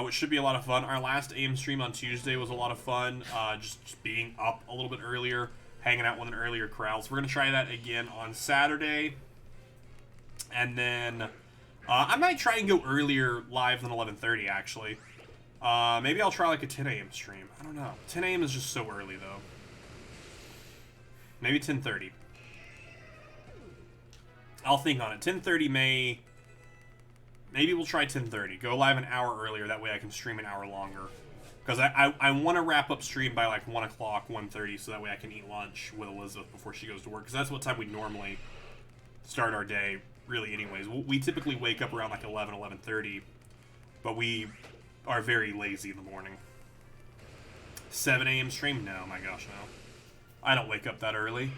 which should be a lot of fun. Our last AM stream on Tuesday was a lot of fun, just being up a little bit earlier, hanging out with an earlier crowd. So we're going to try that again on Saturday. And then I might try and go earlier live than 11:30, actually. Maybe I'll try like a 10 a.m. stream. I don't know. 10 a.m. is just so early, though. Maybe 10:30. I'll think on it. 10:30 may... Maybe we'll try 10:30. Go live an hour earlier. That way I can stream an hour longer. Because I want to wrap up stream by like 1 o'clock, 1:30, so that way I can eat lunch with Elizabeth before she goes to work. Because that's what time we normally start our day, really, anyways. We typically wake up around like 11, 11:30. But we are very lazy in the morning. 7 a.m. stream? No, my gosh, no. I don't wake up that early.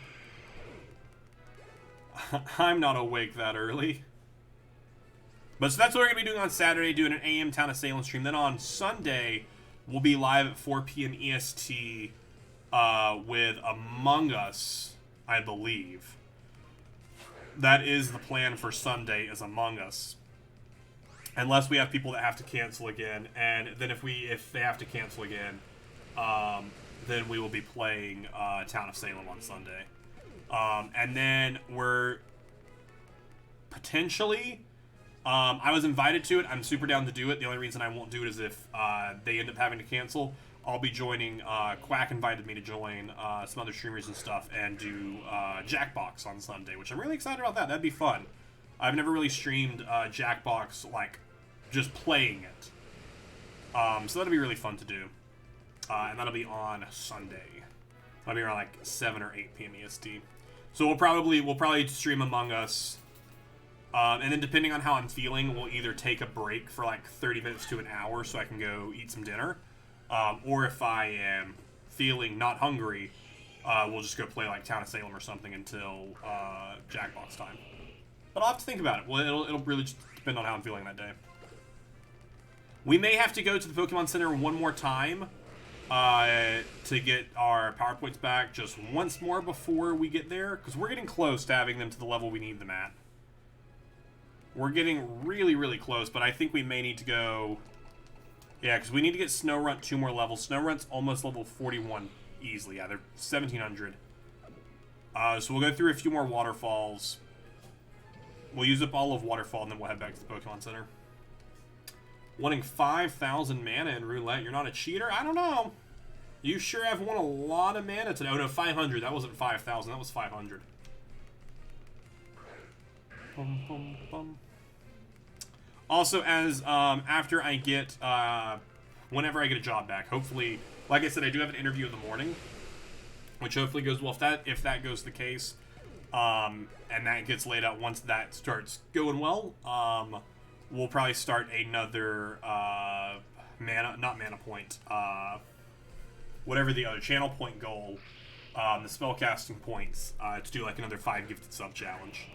I'm not awake that early. But so that's what we're going to be doing on Saturday, doing an AM Town of Salem stream. Then on Sunday, we'll be live at 4 p.m. EST with Among Us, I believe. That is the plan for Sunday, is Among Us. Unless we have people that have to cancel again, and then if they have to cancel again, then we will be playing Town of Salem on Sunday. And then we're potentially, I was invited to it. I'm super down to do it. The only reason I won't do it is if they end up having to cancel. I'll be joining, Quack invited me to join some other streamers and stuff and do Jackbox on Sunday, which I'm really excited about that. That'd be fun. I've never really streamed Jackbox, like, just playing it. So that'll be really fun to do. And that'll be on Sunday. That'll be around, like, 7 or 8 p.m. EST. So we'll probably stream Among Us. And then depending on how I'm feeling, we'll either take a break for, like, 30 minutes to an hour so I can go eat some dinner. Or if I am feeling not hungry, we'll just go play like Town of Salem or something until Jackbox time. But I'll have to think about it. Well, it'll really just depend on how I'm feeling that day. We may have to go to the Pokemon Center one more time to get our PowerPoints back just once more before we get there, because we're getting close to having them to the level we need them at. We're getting really, really close, but I think we may need to go... Yeah, because we need to get Snorunt 2 more levels. Snorunt's almost level 41 easily. Yeah, they're 1,700. So we'll go through a few more waterfalls. We'll use up all of Waterfall, and then we'll head back to the Pokemon Center. Wanting 5,000 mana in Roulette. You're not a cheater? I don't know. You sure have won a lot of mana today. Oh, no, 500. That wasn't 5,000. That was 500. Bum, bum, bum. Also, as after I get, whenever I get a job back, hopefully, like I said, I do have an interview in the morning, which hopefully goes well. If that goes the case, and that gets laid out, once that starts going well, we'll probably start another not mana point, whatever the other channel point goal, the spellcasting points, to do like another 5 gifted sub challenge.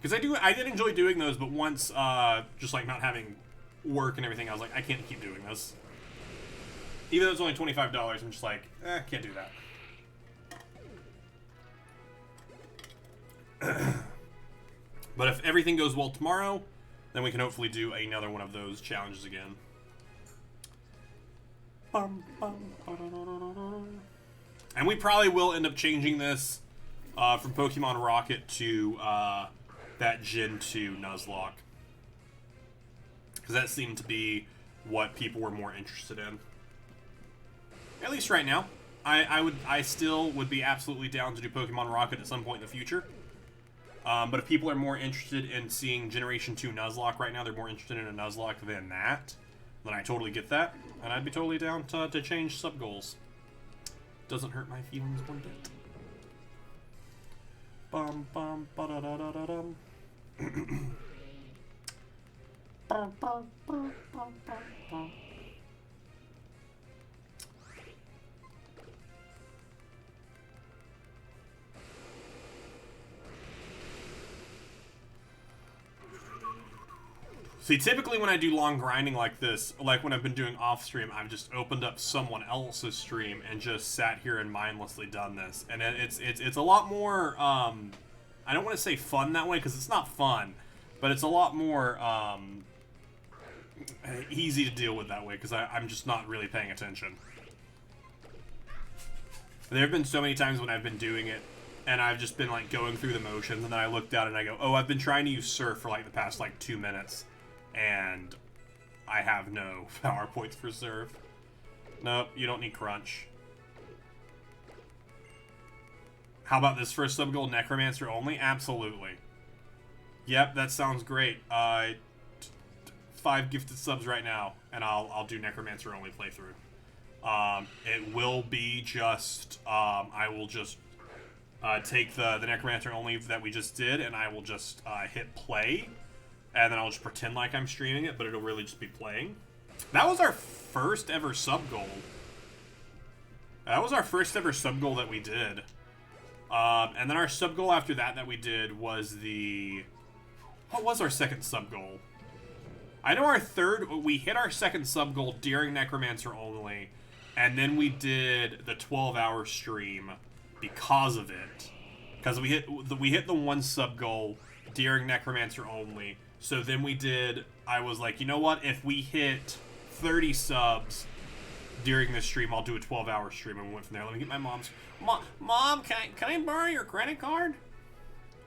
Because I did enjoy doing those, but once, just like not having work and everything, I was like, I can't keep doing this. Even though it's only $25, I'm just like, can't do that. But if everything goes well tomorrow, then we can hopefully do another one of those challenges again. And we probably will end up changing this from Pokemon Rocket to that Gen 2 Nuzlocke. Because that seemed to be what people were more interested in. At least right now. I still would be absolutely down to do Pokemon Rocket at some point in the future. But if people are more interested in seeing Generation 2 Nuzlocke right now, they're more interested in a Nuzlocke than that, then I totally get that. And I'd be totally down to change sub-goals. Doesn't hurt my feelings one bit. Bum bum ba da da da da dum. Bum bum bum bum bum. See, typically when I do long grinding like this, like when I've been doing off stream, I've just opened up someone else's stream and just sat here and mindlessly done this. And it's a lot more, I don't want to say fun that way, because it's not fun, but it's a lot more easy to deal with that way, because I'm just not really paying attention. There have been so many times when I've been doing it, and I've just been like going through the motions, and then I look down and I go, oh, I've been trying to use Surf for like the past like 2 minutes. And I have no power points for Surf. Nope, you don't need Crunch. How about this first sub-goal, Necromancer only? Absolutely. Yep, that sounds great. 5 gifted subs right now, and I'll do Necromancer only playthrough. It will be just, I will just take the Necromancer only that we just did, and I will just hit play. And then I'll just pretend like I'm streaming it, but it'll really just be playing. That was our first ever sub-goal. That was our first ever sub-goal that we did. And then our sub-goal after that we did was the... What was our second sub-goal? I know our third... We hit our second sub-goal during Necromancer only. And then we did the 12-hour stream because of it. Because we hit the 1 sub goal during Necromancer only. So then we did, I was like, you know what? If we hit 30 subs during this stream, I'll do a 12-hour stream. And we went from there. Let me get my mom's. Mom, can I borrow your credit card?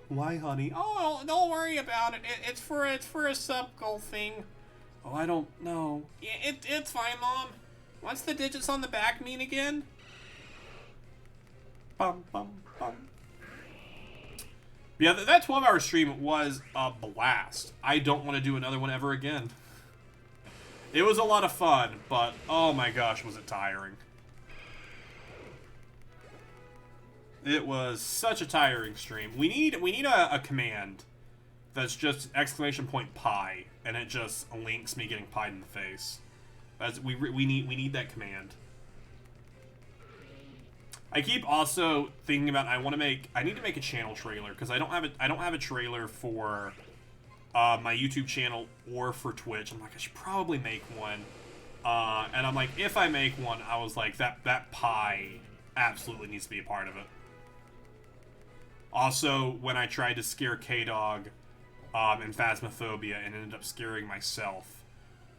Why, honey? Oh, don't worry about it. It's for a sub goal thing. Oh, I don't know. Yeah, it's fine, Mom. What's the digits on the back mean again? Bum, bum, bum. Yeah, that 12-hour stream was a blast. I don't want to do another one ever again. It was a lot of fun, but oh my gosh, was it tiring. It was such a tiring stream. We need a command that's just !pie, and it just links me getting pied in the face. We need that command. I keep also thinking about I need to make a channel trailer because I don't have a trailer for my YouTube channel or for Twitch. I'm like, I should probably make one. And I'm like, if I make one, I was like, that pie absolutely needs to be a part of it. Also, when I tried to scare K-Dog in Phasmophobia and ended up scaring myself,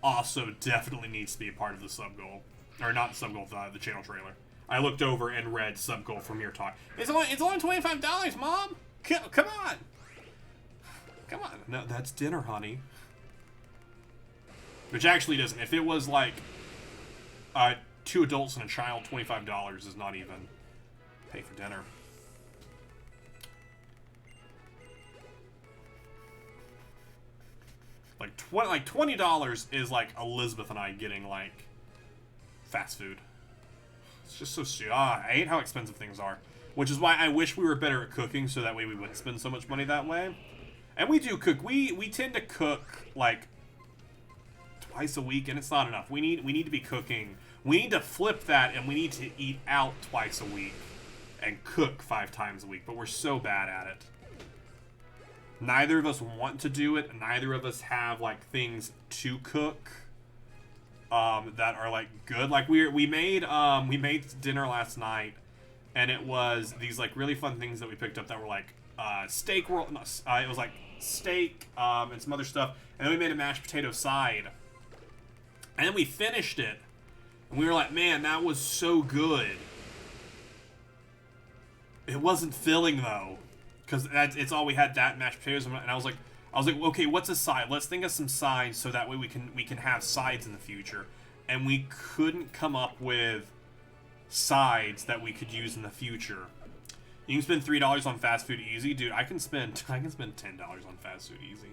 also definitely needs to be a part of the sub-goal. Or not sub-goal, the channel trailer. I looked over and read sub-goal from your talk. It's only $25, Mom! Come on! Come on. No, that's dinner, honey. Which actually doesn't. If it was like 2 adults and a child, $25 is not even pay for dinner. Like $20 is like Elizabeth and I getting like fast food. It's just so stupid. I hate how expensive things are. Which is why I wish we were better at cooking so that way we wouldn't spend so much money that way. And we do cook. We tend to cook like twice a week, and it's not enough. We need to be cooking. We need to flip that, and we need to eat out twice a week and cook 5 times a week. But we're so bad at it. Neither of us want to do it. Neither of us have like things to cook that are like good. Like we made dinner last night, and it was these like really fun things that we picked up that were like steak roll. No, it was like steak and some other stuff, and then we made a mashed potato side, and then we finished it, and we were like, man, that was so good. It wasn't filling though. Because it's all we had, that mashed potatoes, and I was like, okay, what's a side? Let's think of some sides so that way we can have sides in the future. And we couldn't come up with sides that we could use in the future. You can spend $3 on fast food easy, dude. I can spend $10 on fast food easy.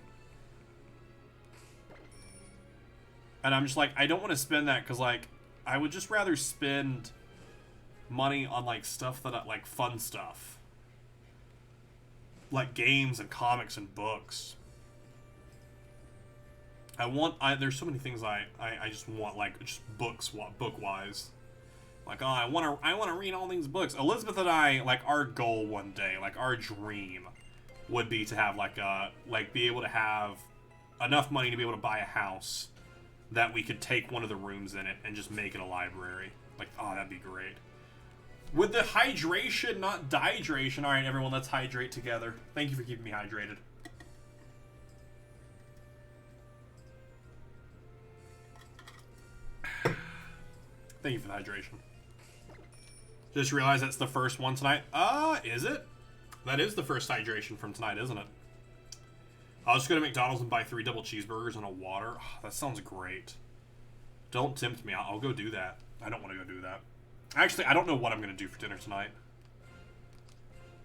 And I'm just like, I don't want to spend that because like I would just rather spend money on like stuff that like fun stuff. Like games and comics and books. There's so many things I just want, like just book-wise. Like, oh, I want to read all these books. Elizabeth and I, like, our goal one day, like our dream would be to have be able to have enough money to be able to buy a house that we could take one of the rooms in it and just make it a library. Like, oh, that'd be great. With the hydration, not dehydration. Alright, everyone, let's hydrate together. Thank you for keeping me hydrated. Thank you for the hydration. Just realized that's the first one tonight. Is it? That is the first hydration from tonight, isn't it? I'll just go to McDonald's and buy 3 double cheeseburgers and a water. Oh, that sounds great. Don't tempt me. I'll go do that. I don't want to go do that. Actually, I don't know what I'm gonna do for dinner tonight.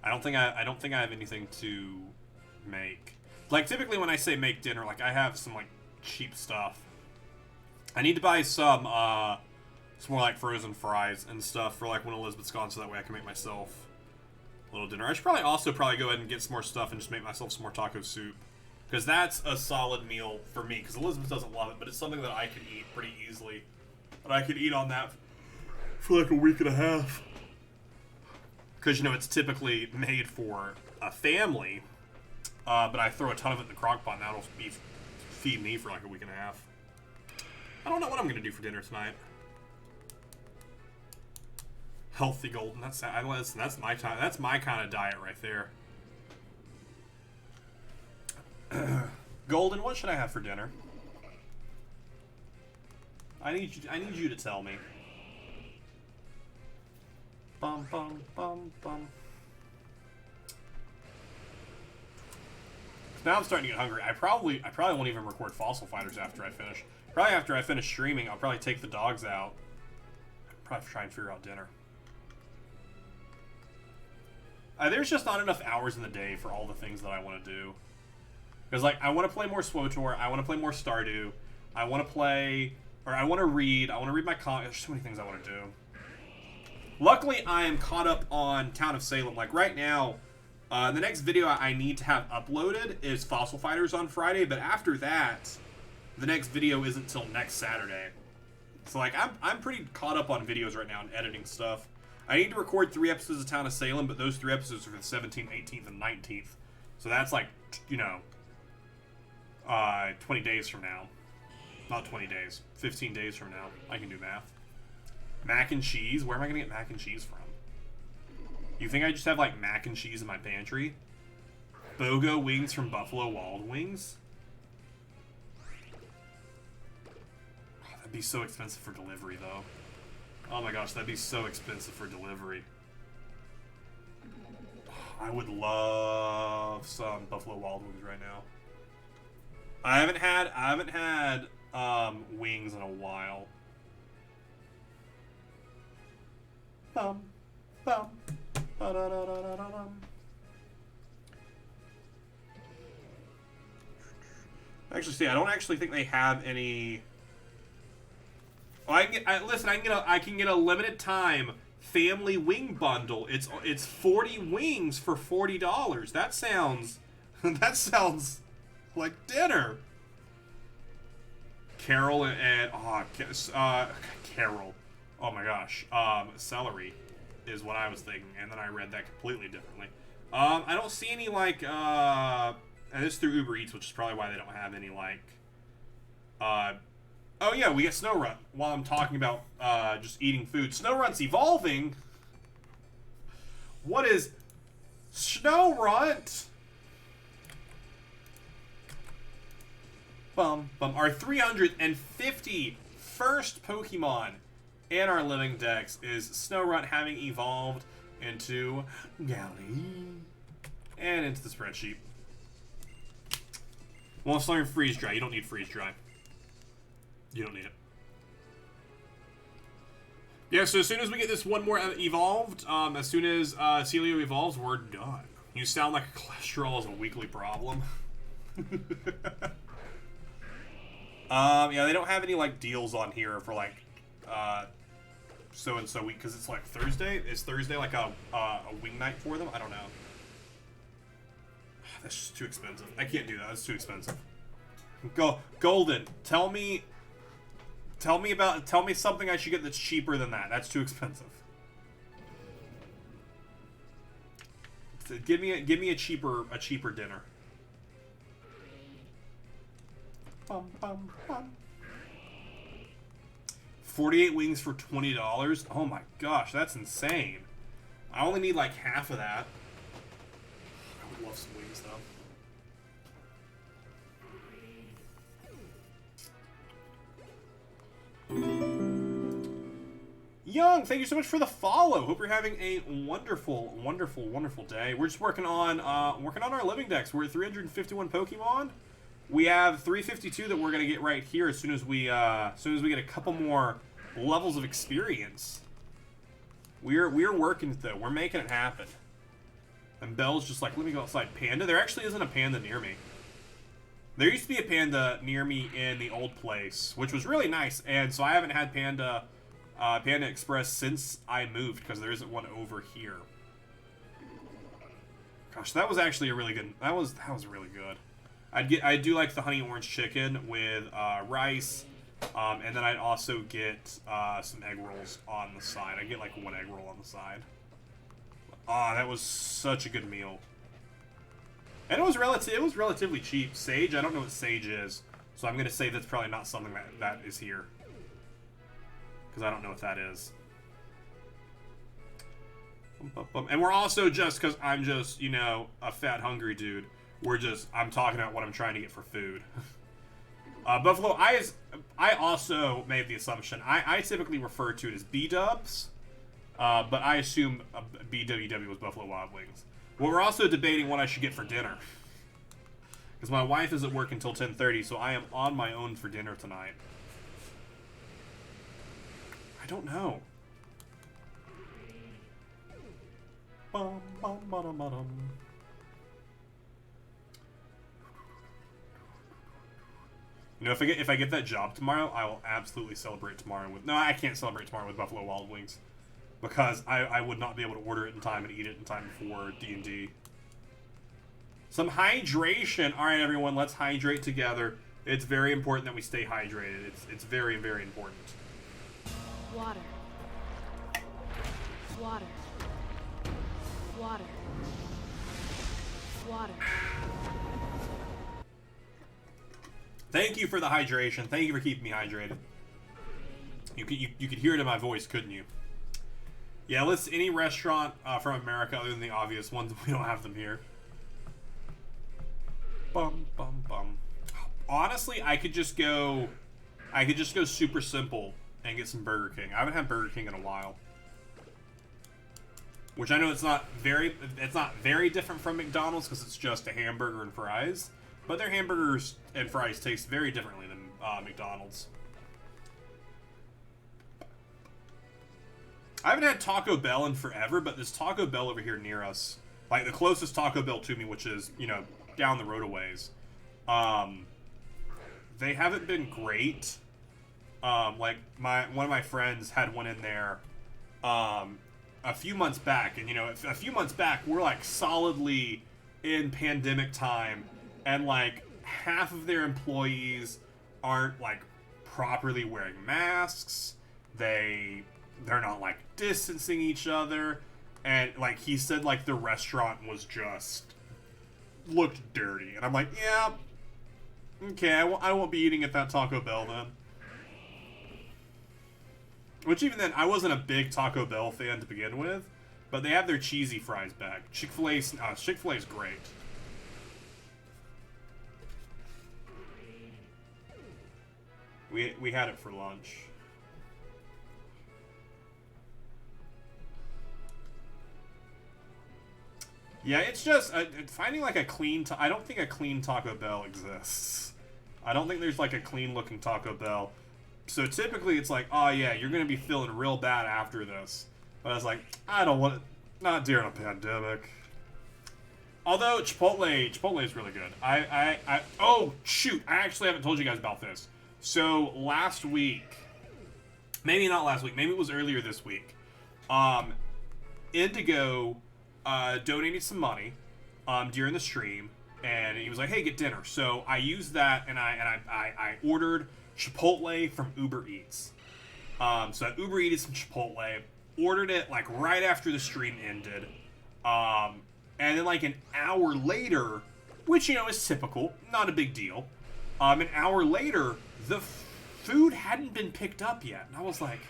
I don't think I have anything to make. Like typically when I say make dinner, like I have some like cheap stuff. I need to buy some more like frozen fries and stuff for like when Elizabeth's gone, so that way I can make myself a little dinner. I should probably go ahead and get some more stuff and just make myself some more taco soup, because that's a solid meal for me. Because Elizabeth doesn't love it, but it's something that I could eat pretty easily. But I could eat on that for like a week and a half. Because, you know, it's typically made for a family. But I throw a ton of it in the crock pot, and that'll feed me for like a week and a half. I don't know what I'm going to do for dinner tonight. Healthy golden. Listen, that's my time. That's my kind of diet right there. Golden, what should I have for dinner? I need you to tell me. Bum bum bum bum. Now I'm starting to get hungry. I probably won't even record Fossil Fighters after I finish. Probably after I finish streaming, I'll probably take the dogs out. Probably try and figure out dinner. There's just not enough hours in the day for all the things that I want to do. Because, like, I want to play more SWOTOR, I want to play more Stardew, I want to play, or I want to read my comics. There's so many things I want to do. Luckily, I am caught up on Town of Salem. Like, right now, the next video I need to have uploaded is Fossil Fighters on Friday, but after that, the next video isn't until next Saturday. So, like, I'm pretty caught up on videos right now and editing stuff. I need to record 3 episodes of Town of Salem, but those 3 episodes are for the 17th, 18th, and 19th. So that's like, you know, 20 days from now. Not 20 days. 15 days from now. I can do math. Mac and cheese? Where am I going to get mac and cheese from? You think I just have, like, mac and cheese in my pantry? BOGO wings from Buffalo Wild Wings? Oh, that'd be so expensive for delivery, though. Oh my gosh, that'd be so expensive for delivery. I would love some Buffalo Wild Wings right now. I haven't had wings in a while. Bum, bum, ba-da-da-da-da-dum. Actually, see, I don't actually think they have any. Well, I can get a limited time family wing bundle. It's 40 wings for $40. That sounds like dinner. Carol and Carol. Oh my gosh. Celery is what I was thinking, and then I read that completely differently. I don't see any like and this is through Uber Eats, which is probably why they don't have any like oh yeah, we get Snowrun while I'm talking about just eating food. Snowrun's evolving. What is Snowrun? Bum bum. Our 351st Pokemon in our Living Dex is Snowrun, having evolved into Galley and into the spreadsheet. Well, let's learn Freeze Dry. You don't need Freeze Dry. You don't need it. Yeah, so as soon as we get this one more evolved, as soon as Celio evolves, we're done. You sound like cholesterol is a weekly problem. Yeah, they don't have any, like, deals on here for, like, so-and-so week, because it's, like, Thursday. Is Thursday, like, a wing night for them? I don't know. That's just too expensive. I can't do that. That's too expensive. Golden, tell me something I should get that's cheaper than that. That's too expensive. So give me a cheaper dinner. Bum, bum, bum. 48 wings for $20. Oh my gosh, that's insane. I only need like half of that. I would love some wings though. Young, thank you so much for the follow. Hope you're having a wonderful, wonderful, wonderful day. We're just working on our Living Dex. We're at 351 Pokemon. We have 352 that we're gonna get right here as soon as we get a couple more levels of experience. We're working it though. We're making it happen. And Belle's just like, let me go outside. Panda? There actually isn't a panda near me. There used to be a panda near me in the old place, which was really nice, and so I haven't had Panda Express since I moved, because there isn't one over here. Gosh, that was actually a really good. That was really good. I'd do like the honey orange chicken with rice, and then I'd also get some egg rolls on the side. I'd get like one egg roll on the side. Ah, that was such a good meal. And it was relatively cheap. Sage, I don't know what sage is, so I'm gonna say that's probably not something that is here, because I don't know what that is. And we're also just, because I'm just, you know, a fat, hungry dude, I'm talking about what I'm trying to get for food. Buffalo, I also made the assumption, I typically refer to it as B-dubs, but I assume BWW was Buffalo Wild Wings. Well, we're also debating what I should get for dinner. Because my wife is at work until 10:30, so I am on my own for dinner tonight. I don't know. You know, if I get that job tomorrow, I will absolutely celebrate tomorrow with... No, I can't celebrate tomorrow with Buffalo Wild Wings. Because I would not be able to order it in time and eat it in time for D&D. Some hydration. Alright, everyone, let's hydrate together. It's very important that we stay hydrated. It's very, very important.
Water. Water. Water. Water.
Thank you for the hydration. Thank you for keeping me hydrated. You could hear it in my voice, couldn't you? Yeah, list any restaurant from America other than the obvious ones. We don't have them here. Bum bum bum. Honestly, I could just go super simple and get some Burger King. I haven't had Burger King in a while. Which I know it's not very different from McDonald's because it's just a hamburger and fries. But their hamburgers and fries taste very differently than McDonald's. I haven't had Taco Bell in forever, but this Taco Bell over here near us, like the closest Taco Bell to me, which is, you know, down the road a ways, they haven't been great. Like one of my friends had one in there a few months back, and you know, a few months back we're like solidly in pandemic time, and like half of their employees aren't like properly wearing masks. They're not like distancing each other, and like he said, like the restaurant was just looked dirty, and I'm like, yeah, okay, I won't be eating at that Taco Bell then. Which even then, I wasn't a big Taco Bell fan to begin with, but they have their cheesy fries back. Chick-fil-A's great. We had it for lunch. Yeah, it's just finding like a clean. I don't think a clean Taco Bell exists. I don't think there's like a clean looking Taco Bell. So typically it's like, oh yeah, you're gonna be feeling real bad after this. But I was like, I don't want it. Not during a pandemic. Although Chipotle is really good. Oh shoot, I actually haven't told you guys about this. So last week, maybe not last week, maybe it was earlier this week. Indigo donated some money during the stream, and he was like, hey, get dinner. So I used that, and I ordered Chipotle from Uber Eats. So I Uber Eated some Chipotle, ordered it like right after the stream ended, and then like an hour later, which, you know, is typical, not a big deal, an hour later, the food hadn't been picked up yet, and I was like,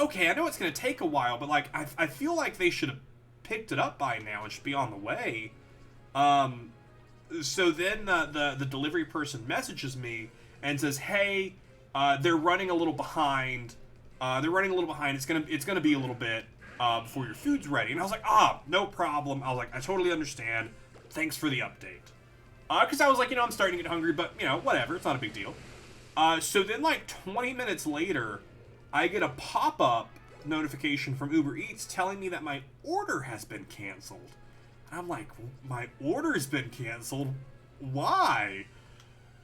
okay, I know it's gonna take a while, but like I feel like they should have picked it up by now. It should be on the way. So then the delivery person messages me and says, hey, they're running a little behind. It's gonna be a little bit before your food's ready. And I was like, no problem. I was like, I totally understand. Thanks for the update. Because I was like, you know, I'm starting to get hungry, but, you know, whatever. It's not a big deal. So then, like, 20 minutes later, I get a pop-up notification from Uber Eats telling me that my order has been canceled. And I'm like, my order's been canceled? Why?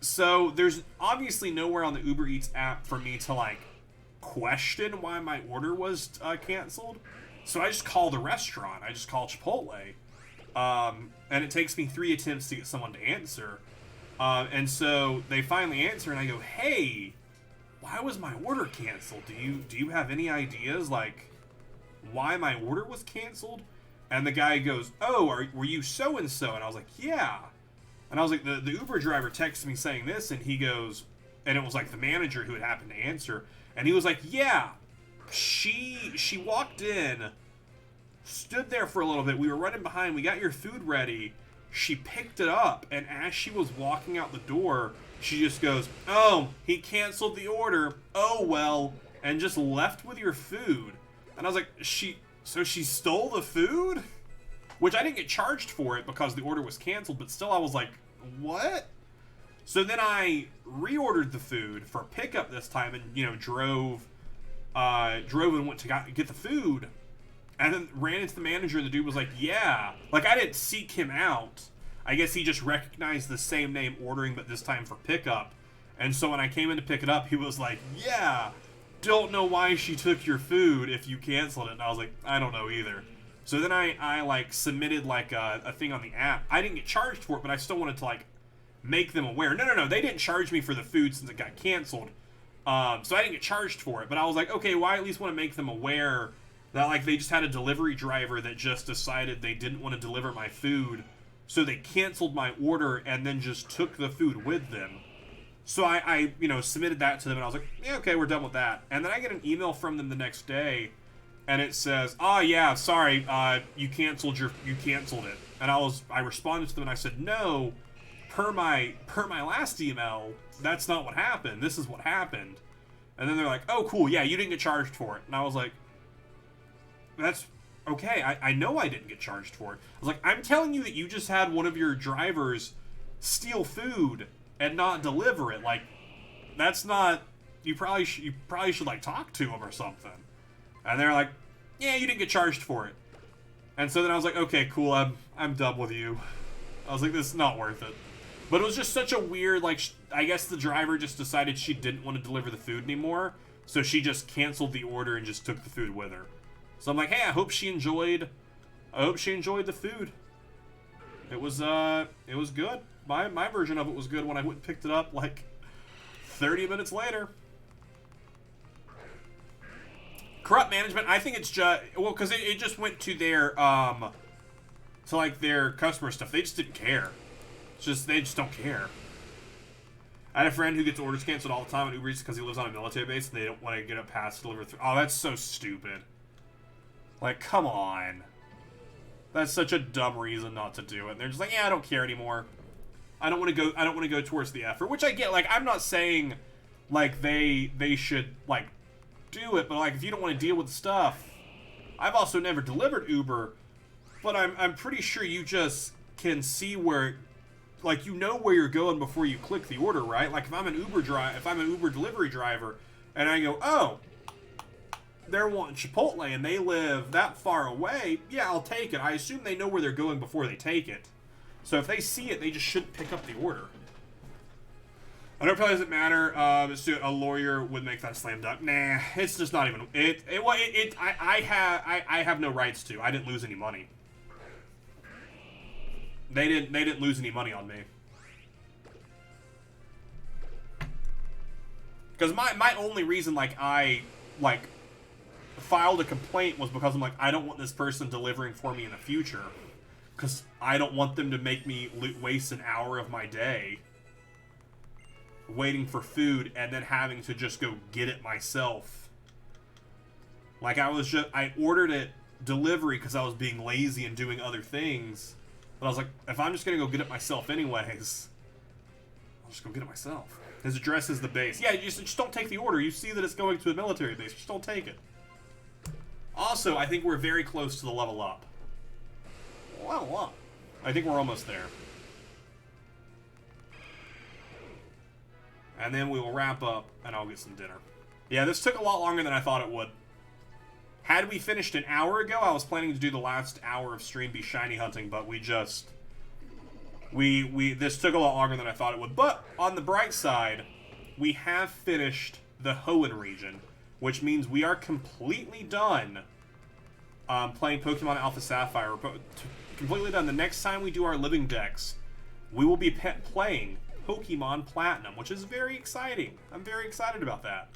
So there's obviously nowhere on the Uber Eats app for me to, like, question why my order was canceled. So I just call the restaurant. I just call Chipotle. And it takes me 3 attempts to get someone to answer. And so they finally answer, and I go, hey, why was my order canceled? Do you have any ideas, like, why my order was canceled? And the guy goes, oh, were you so-and-so? And I was like, yeah. And I was like, the Uber driver texted me saying this, and he goes, and it was like the manager who had happened to answer, and he was like, yeah, she walked in stood there for a little bit. We were running behind. We got your food ready. She picked it up, and as she was walking out the door, she just goes, "Oh, he canceled the order. Oh, well," and just left with your food. And I was like, so she stole the food? Which I didn't get charged for it because the order was canceled, but still I was like, what? So then I reordered the food for pickup this time and, you know, drove and went to get the food. And then ran into the manager, and the dude was like, yeah. Like, I didn't seek him out. I guess he just recognized the same name ordering, but this time for pickup. And so when I came in to pick it up, he was like, yeah, don't know why she took your food if you canceled it. And I was like, I don't know either. So then I like, submitted, like, a thing on the app. I didn't get charged for it, but I still wanted to, like, make them aware. No, they didn't charge me for the food since it got canceled. So I didn't get charged for it. But I was like, okay, well, I at least want to make them aware that, like, they just had a delivery driver that just decided they didn't want to deliver my food, so they canceled my order and then just took the food with them. So I you know, submitted that to them, and I was like, yeah, okay, we're done with that. And then I get an email from them the next day, and it says, oh, yeah, sorry, you canceled it. And I responded to them, and I said, no, per my last email, that's not what happened. This is what happened. And then they're like, oh, cool, yeah, you didn't get charged for it. And I was like, that's okay. I know I didn't get charged for it. I was like, I'm telling you that you just had one of your drivers steal food and not deliver it. Like, that's not. You probably should like talk to him or something. And they're like, yeah, you didn't get charged for it. And so then I was like, okay, cool. I'm done with you. I was like, this is not worth it. But it was just such a weird, like, I guess the driver just decided she didn't want to deliver the food anymore, so she just canceled the order and just took the food with her. So I'm like, hey, I hope she enjoyed the food. It was good. My version of it was good when I went and picked it up like 30 minutes later. Corrupt management, I think it's just, well, because it just went to their, to like their customer stuff. They just didn't care. It's just, they just don't care. I had a friend who gets orders canceled all the time on Uber Eats because he lives on a military base and they don't want to get a pass to deliver through. Oh, that's so stupid. Like, come on. That's such a dumb reason not to do it. And they're just like, yeah, I don't care anymore. I don't want to go towards the effort, which I get. Like, I'm not saying like they should like do it, but like if you don't want to deal with stuff, I've also never delivered Uber, but I'm pretty sure you just can see where, like, you know where you're going before you click the order, right? Like if I'm an Uber delivery driver and I go, oh, they're wanting Chipotle and they live that far away, yeah, I'll take it. I assume they know where they're going before they take it. So if they see it, they just shouldn't pick up the order. I know it probably doesn't matter. A lawyer would make that a slam dunk. Nah, it's just not even. I have no rights to. I didn't lose any money. They didn't lose any money on me. Because my only reason I filed a complaint was because I'm like, I don't want this person delivering for me in the future, because I don't want them to make me waste an hour of my day waiting for food and then having to just go get it myself. Like I ordered it delivery because I was being lazy and doing other things, but I was like, if I'm just gonna go get it myself anyways, I'll just go get it myself. His address is the base. Yeah, just don't take the order. You see that it's going to a military base, just don't take it. Also, I think we're very close to the level up. Level up. I think we're almost there. And then we will wrap up, and I'll get some dinner. Yeah, this took a lot longer than I thought it would. Had we finished an hour ago, I was planning to do the last hour of stream be shiny hunting, but we just... This took a lot longer than I thought it would. But, on the bright side, we have finished the Hoenn region, which means we are completely done playing Pokemon Alpha Sapphire. We're completely done. The next time we do our Living Dex, we will be playing Pokemon Platinum, which is very exciting. I'm very excited about that.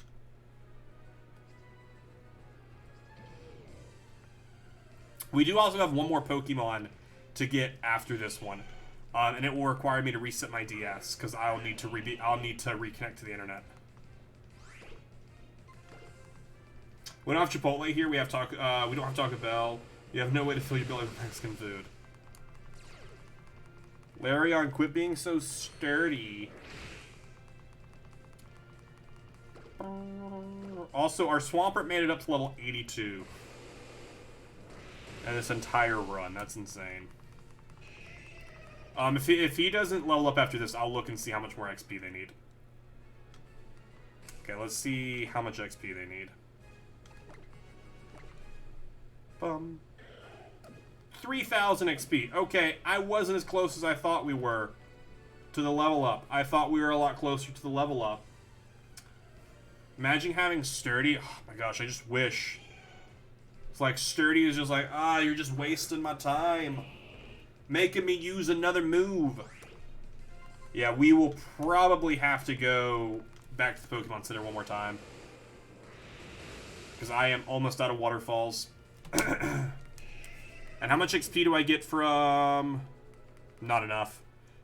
We do also have one more Pokemon to get after this one, and it will require me to reset my DS because I'll need to reconnect to the internet. We don't have Chipotle here. We don't have Taco Bell. You have no way to fill your belly with Mexican food. Larion, quit being so sturdy. Also, our Swampert made it up to level 82. And this entire run. That's insane. If he doesn't level up after this, I'll look and see how much more XP they need. Okay, let's see how much XP they need. 3,000 XP. Okay, I wasn't as close as I thought we were to the level up. I thought we were a lot closer to the level up. Imagine having Sturdy. Oh my gosh, I just wish. It's like Sturdy is just like, you're just wasting my time. Making me use another move. Yeah, we will probably have to go back to the Pokemon Center one more time. Because I am almost out of waterfalls. And how much XP do I get from... Not enough.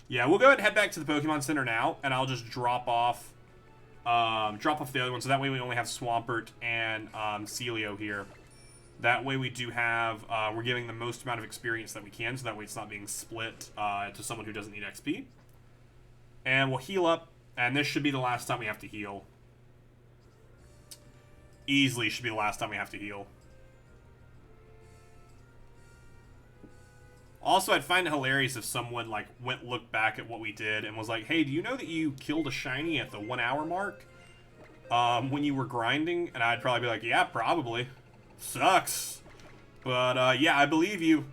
Yeah, we'll go ahead and head back to the Pokemon Center now, and I'll just drop off the other one, so that way we only have Swampert and Celio here. That way we do have, we're giving the most amount of experience that we can, so that way it's not being split to someone who doesn't need XP. And we'll heal up, and this should be the last time we have to heal. Easily should be the last time we have to heal. Also, I'd find it hilarious if someone, like, looked back at what we did and was like, hey, do you know that you killed a shiny at the 1 hour mark when you were grinding? And I'd probably be like, yeah, probably. Sucks. But, yeah, I believe you.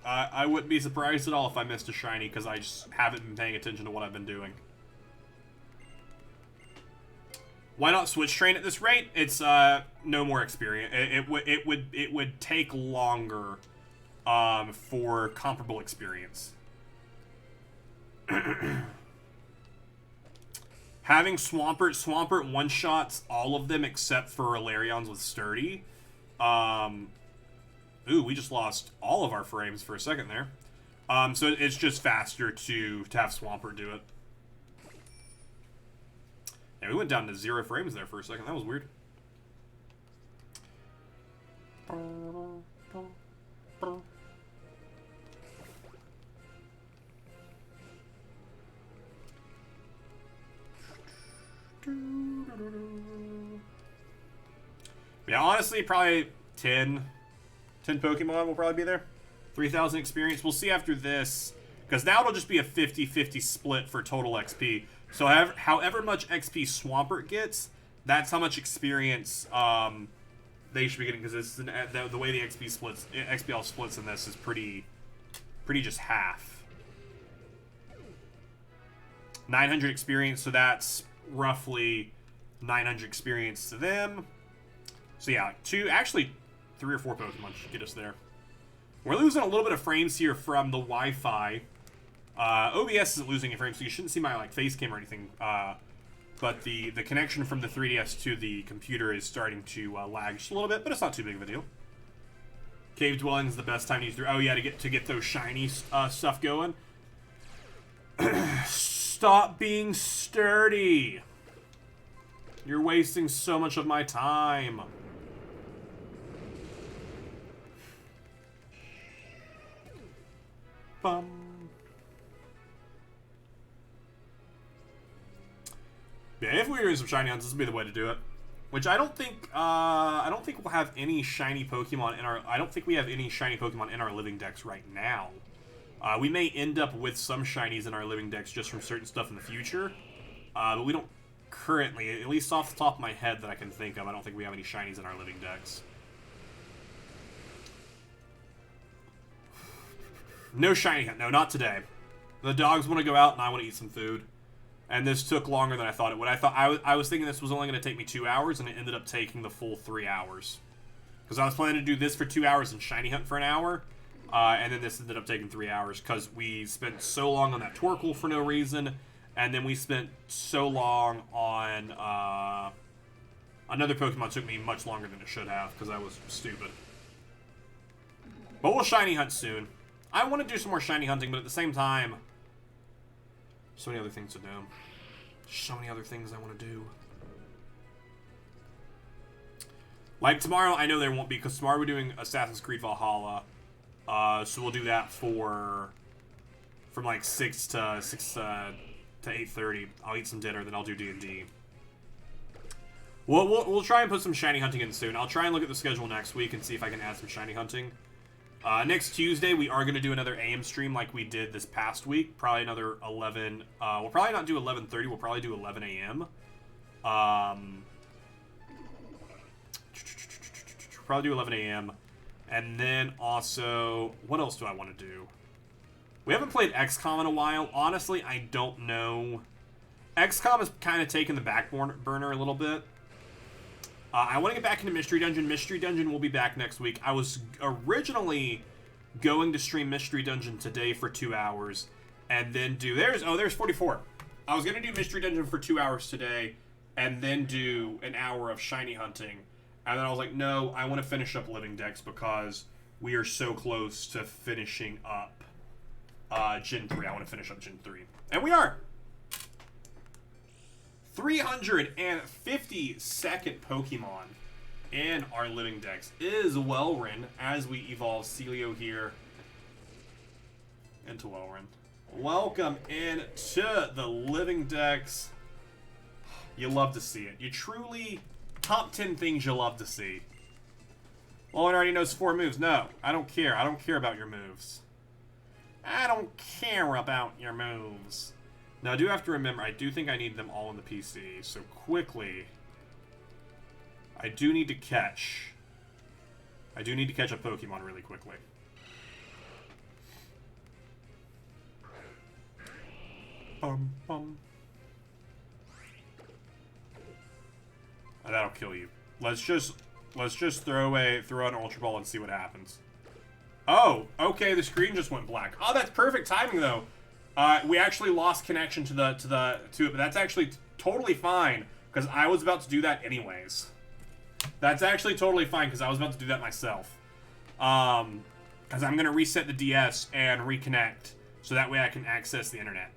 I wouldn't be surprised at all if I missed a shiny, because I just haven't been paying attention to what I've been doing. Why not switch train at this rate? It's, no more experience. It would take longer for comparable experience. Having Swampert one-shots all of them except for Larions with Sturdy. Ooh, we just lost all of our frames for a second there. So it's just faster to have Swampert do it. Yeah, we went down to 0 frames there for a second. That was weird. Yeah, honestly, probably 10 Pokemon will probably be there. 3,000 experience. We'll see after this, because now it'll just be a 50-50 split for total XP. So however much XP Swampert gets, that's how much experience they should be getting, because this is the way the XP splits in this is pretty just half. 900 experience, so that's roughly 900 experience to them. So yeah, 3 or 4 Pokemon should get us there. We're losing a little bit of frames here from the Wi-Fi. OBS isn't losing any frames, so you shouldn't see my face cam or anything. But the connection from the 3DS to the computer is starting to lag just a little bit, but it's not too big of a deal. Cave Dwelling is the best time to use through. Oh yeah, to get those shiny stuff going. Stop being sturdy. You're wasting so much of my time. Bum. Yeah, if we're doing some shiny hunts, this would be the way to do it. Which I don't think we'll have any shiny Pokemon in our. I don't think we have any shiny Pokemon in our Living Dex right now. We may end up with some shinies in our Living Dex just from certain stuff in the future, but we don't currently, at least off the top of my head that I can think of. I don't think we have any shinies in our Living Dex. No shiny hunt. No, not today. The dogs want to go out, and I want to eat some food. And this took longer than I thought it would. I was thinking this was only going to take me 2 hours, and it ended up taking the full 3 hours. Because I was planning to do this for 2 hours and shiny hunt for an hour, and then this ended up taking 3 hours because we spent so long on that Torkoal for no reason, and then we spent so long on another Pokemon. Took me much longer than it should have because I was stupid. But we'll shiny hunt soon. I want to do some more shiny hunting, but at the same time, so many other things to do. So many other things I want to do. Like tomorrow, I know there won't be, because tomorrow we're doing Assassin's Creed Valhalla. So we'll do that from like 6 to 8:30. I'll eat some dinner, then I'll do D&D. We'll try and put some shiny hunting in soon. I'll try and look at the schedule next week and see if I can add some shiny hunting. Next Tuesday, we are going to do another AM stream like we did this past week. Probably another 11. We'll probably not do 11:30. We'll probably do 11 a.m. Probably do 11 a.m. And then also, what else do I want to do? We haven't played XCOM in a while. Honestly, I don't know. XCOM has kind of taken the back burner a little bit. I want to get back into Mystery Dungeon. Mystery Dungeon will be back next week. I was originally going to stream Mystery Dungeon today for 2 hours, and then there's 44. I was going to do Mystery Dungeon for 2 hours today, and then do an hour of shiny hunting. And then I was like, no, I want to finish up Living Dex because we are so close to finishing up Gen 3. I want to finish up Gen 3. And we are! 352nd Pokemon in our Living Dex is Welrin, as we evolve Celio here into Welrin. Welcome into the Living Dex. You love to see it. You truly... Top 10 things you love to see. Welrin already knows 4 moves. No, I don't care. I don't care about your moves. I don't care about your moves. Now, I do have to remember, I do think I need them all in the PC. So, quickly, I do need to catch a Pokemon really quickly. Bum, bum. And that'll kill you. Let's just throw an Ultra Ball and see what happens. Oh, okay, the screen just went black. Oh, that's perfect timing though. We actually lost connection to it, but that's actually totally fine because I was about to do that anyways. That's actually totally fine because I was about to do that myself. Because I'm gonna reset the DS and reconnect so that way I can access the internet.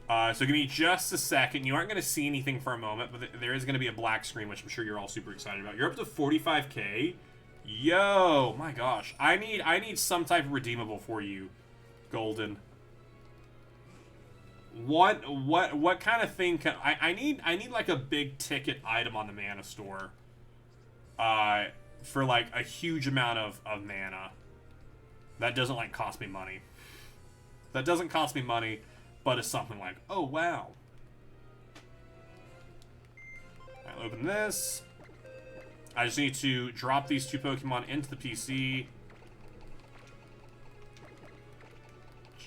So give me just a second. You aren't going to see anything for a moment, but there is going to be a black screen, which I'm sure you're all super excited about. You're up to 45k. Yo, my gosh. I need some type of redeemable for you, Golden. What kind of thing can I need like a big ticket item on the mana store. For like a huge amount of mana. That doesn't like cost me money. That doesn't cost me money. But it's something like, oh, wow. I'll open this. I just need to drop these 2 Pokemon into the PC.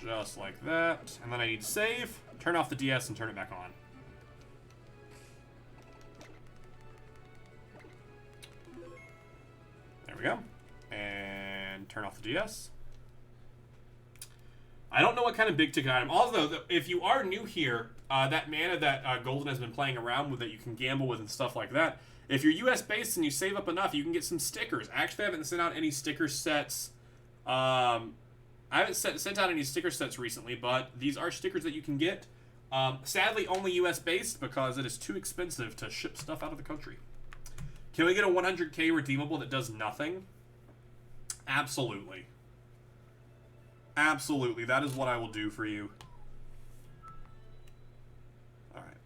Just like that. And then I need to save, turn off the DS, and turn it back on. There we go. And turn off the DS. I don't know what kind of big ticket item. Although, if you are new here, that mana that Golden has been playing around with that you can gamble with and stuff like that, if you're US based and you save up enough, you can get some stickers. I actually haven't sent out any sticker sets. I haven't sent out any sticker sets recently, but these are stickers that you can get. Sadly, only US based because it is too expensive to ship stuff out of the country. Can we get a 100k redeemable that does nothing? Absolutely. Absolutely, that is what I will do for you. Alright.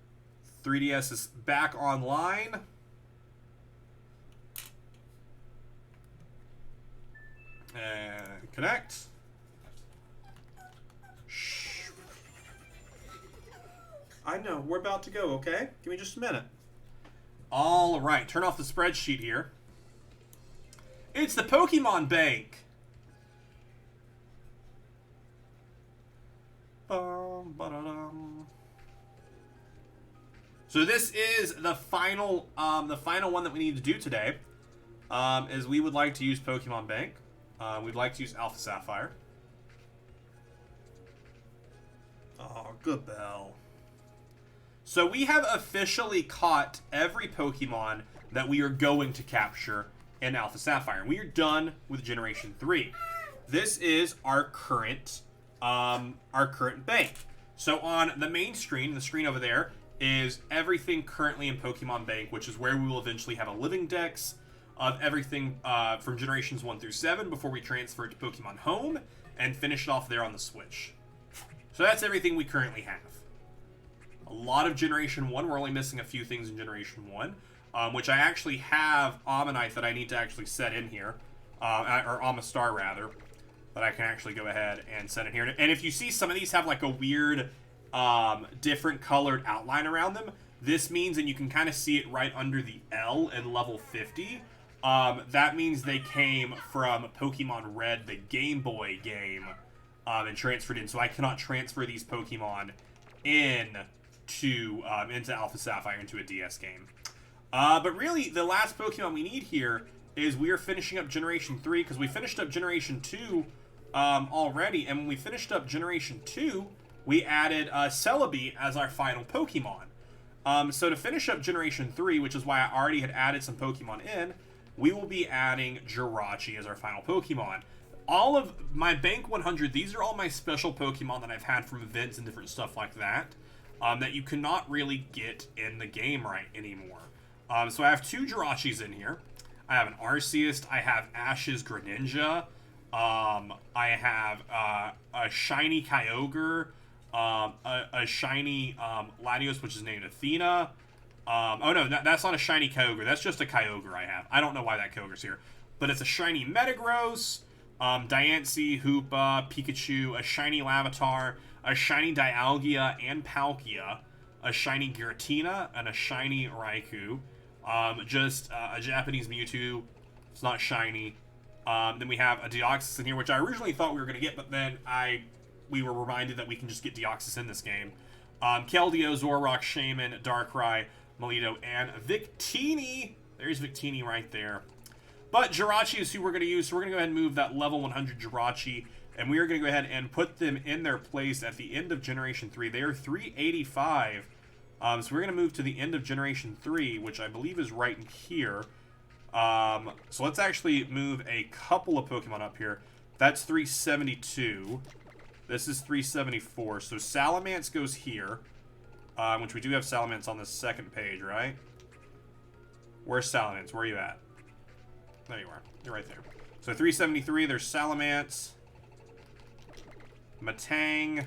3DS is back online. And connect. Shh. I know, we're about to go, okay? Give me just a minute. Alright, turn off the spreadsheet here. It's the Pokemon Bank! So this is the final one that we need to do today. Is we would like to use Pokemon Bank. We'd like to use Alpha Sapphire. Oh, good bell. So we have officially caught every Pokemon that we are going to capture in Alpha Sapphire. We are done with Generation 3. This is our current bank. So on the main screen, the screen over there, is everything currently in Pokemon Bank, which is where we will eventually have a Living Dex, of everything from generations 1 through 7 before we transfer it to Pokemon Home and finish it off there on the Switch. So that's everything we currently have. A lot of Generation 1. We're only missing a few things in Generation 1, which I actually have Ammonite that I need to actually set in here, or Amistar rather, that I can actually go ahead and set in here. And if you see some of these have like a weird, different colored outline around them, this means, and you can kind of see it right under the L in level 50, that means they came from Pokemon Red, the Game Boy game, and transferred in. So I cannot transfer these Pokemon into Alpha Sapphire, into a DS game. But really, the last Pokemon we need here is we are finishing up Generation 3, because we finished up Generation 2 already, and when we finished up Generation 2, we added Celebi as our final Pokemon. So to finish up Generation 3, which is why I already had added some Pokemon in, we will be adding Jirachi as our final Pokemon. All of my Bank 100, these are all my special Pokemon that I've had from events and different stuff like that, that you cannot really get in the game right anymore. So I have 2 Jirachis in here. I have an Arceus, I have Ash's Greninja, I have a shiny Kyogre, a shiny Latios, which is named Athena. Oh no, that's not a shiny Kyogre, that's just a Kyogre I have. I don't know why that Kyogre's here. But it's a shiny Metagross, Diancie, Hoopa, Pikachu, a shiny Larvitar, a shiny Dialga and Palkia, a shiny Giratina, and a shiny Raikou. Just a Japanese Mewtwo. It's not shiny. Then we have a Deoxys in here, which I originally thought we were going to get, but then we were reminded that we can just get Deoxys in this game. Keldeo, Zoroark, Shaman, Darkrai, Melito, and Victini. There's Victini right there. But Jirachi is who we're going to use, so we're going to go ahead and move that level 100 Jirachi, and we are going to go ahead and put them in their place at the end of Generation 3. They are 385. So we're going to move to the end of Generation 3, which I believe is right in here. So let's actually move a couple of Pokemon up here. That's 372. This is 374. So Salamence goes here, which we do have Salamence on the second page, right? Where's Salamence? Where are you at? There you are. You're right there. So 373, there's Salamence, Matang,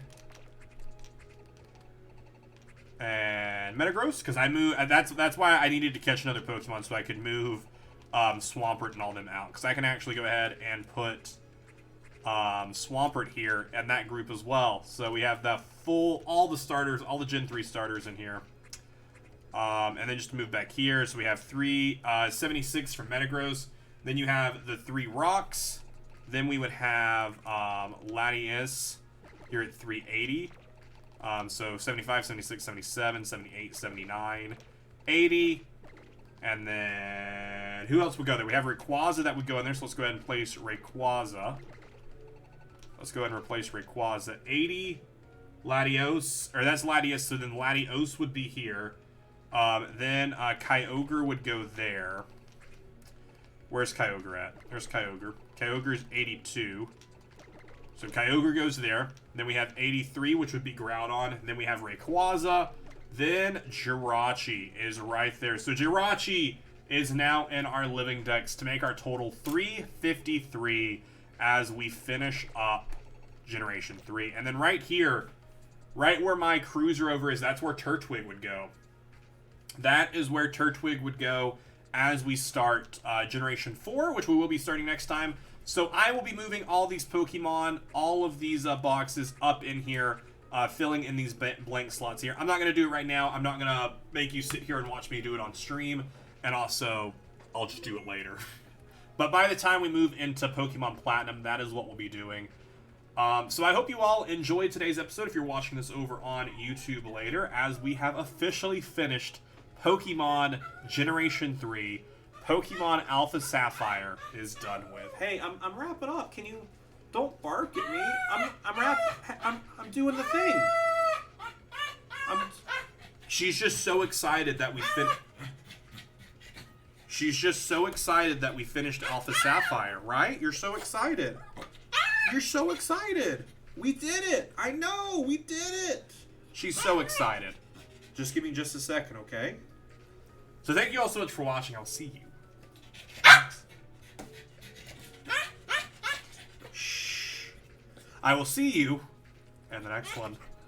and Metagross, because I moved. That's why I needed to catch another Pokemon so I could move Swampert and all them out, because I can actually go ahead and put Swampert here and that group as well. So we have the all the starters, all the Gen 3 starters in here. And then just to move back here, so we have 376 for Metagross. Then you have the 3 rocks. Then we would have Latias here at 380. So 75, 76, 77, 78, 79, 80. And then who else would go there? We have Rayquaza that would go in there, so let's go ahead and place Rayquaza. Let's go ahead and replace Rayquaza. 80, Latios, or that's Latias, so then Latios would be here. Then Kyogre would go there. Where's Kyogre at? There's Kyogre. Kyogre's 82. So Kyogre goes there. Then we have 83, which would be Groudon. Then we have Rayquaza. Then Jirachi is right there. So Jirachi is now in our Living Dex to make our total 353 as we finish up Generation 3. And then right here, right where my Cruiser over is, that's where Turtwig would go. That is where Turtwig would go as we start Generation 4, which we will be starting next time. So I will be moving all these Pokemon, all of these boxes up in here, filling in these blank slots here. I'm not going to do it right now. I'm not going to make you sit here and watch me do it on stream. And also, I'll just do it later. But by the time we move into Pokemon Platinum, that is what we'll be doing. So I hope you all enjoyed today's episode if you're watching this over on YouTube later, as we have officially finished Pokemon Generation 3. Pokemon Alpha Sapphire is done with. Hey, I'm wrapping up. Can you... Don't bark at me. I'm doing the thing. She's just so excited that we She's just so excited that we finished Alpha Sapphire, right? You're so excited. You're so excited. We did it. I know. We did it. She's so excited. Just give me just a second, okay? So thank you all so much for watching. I'll see you I will see you in the next one.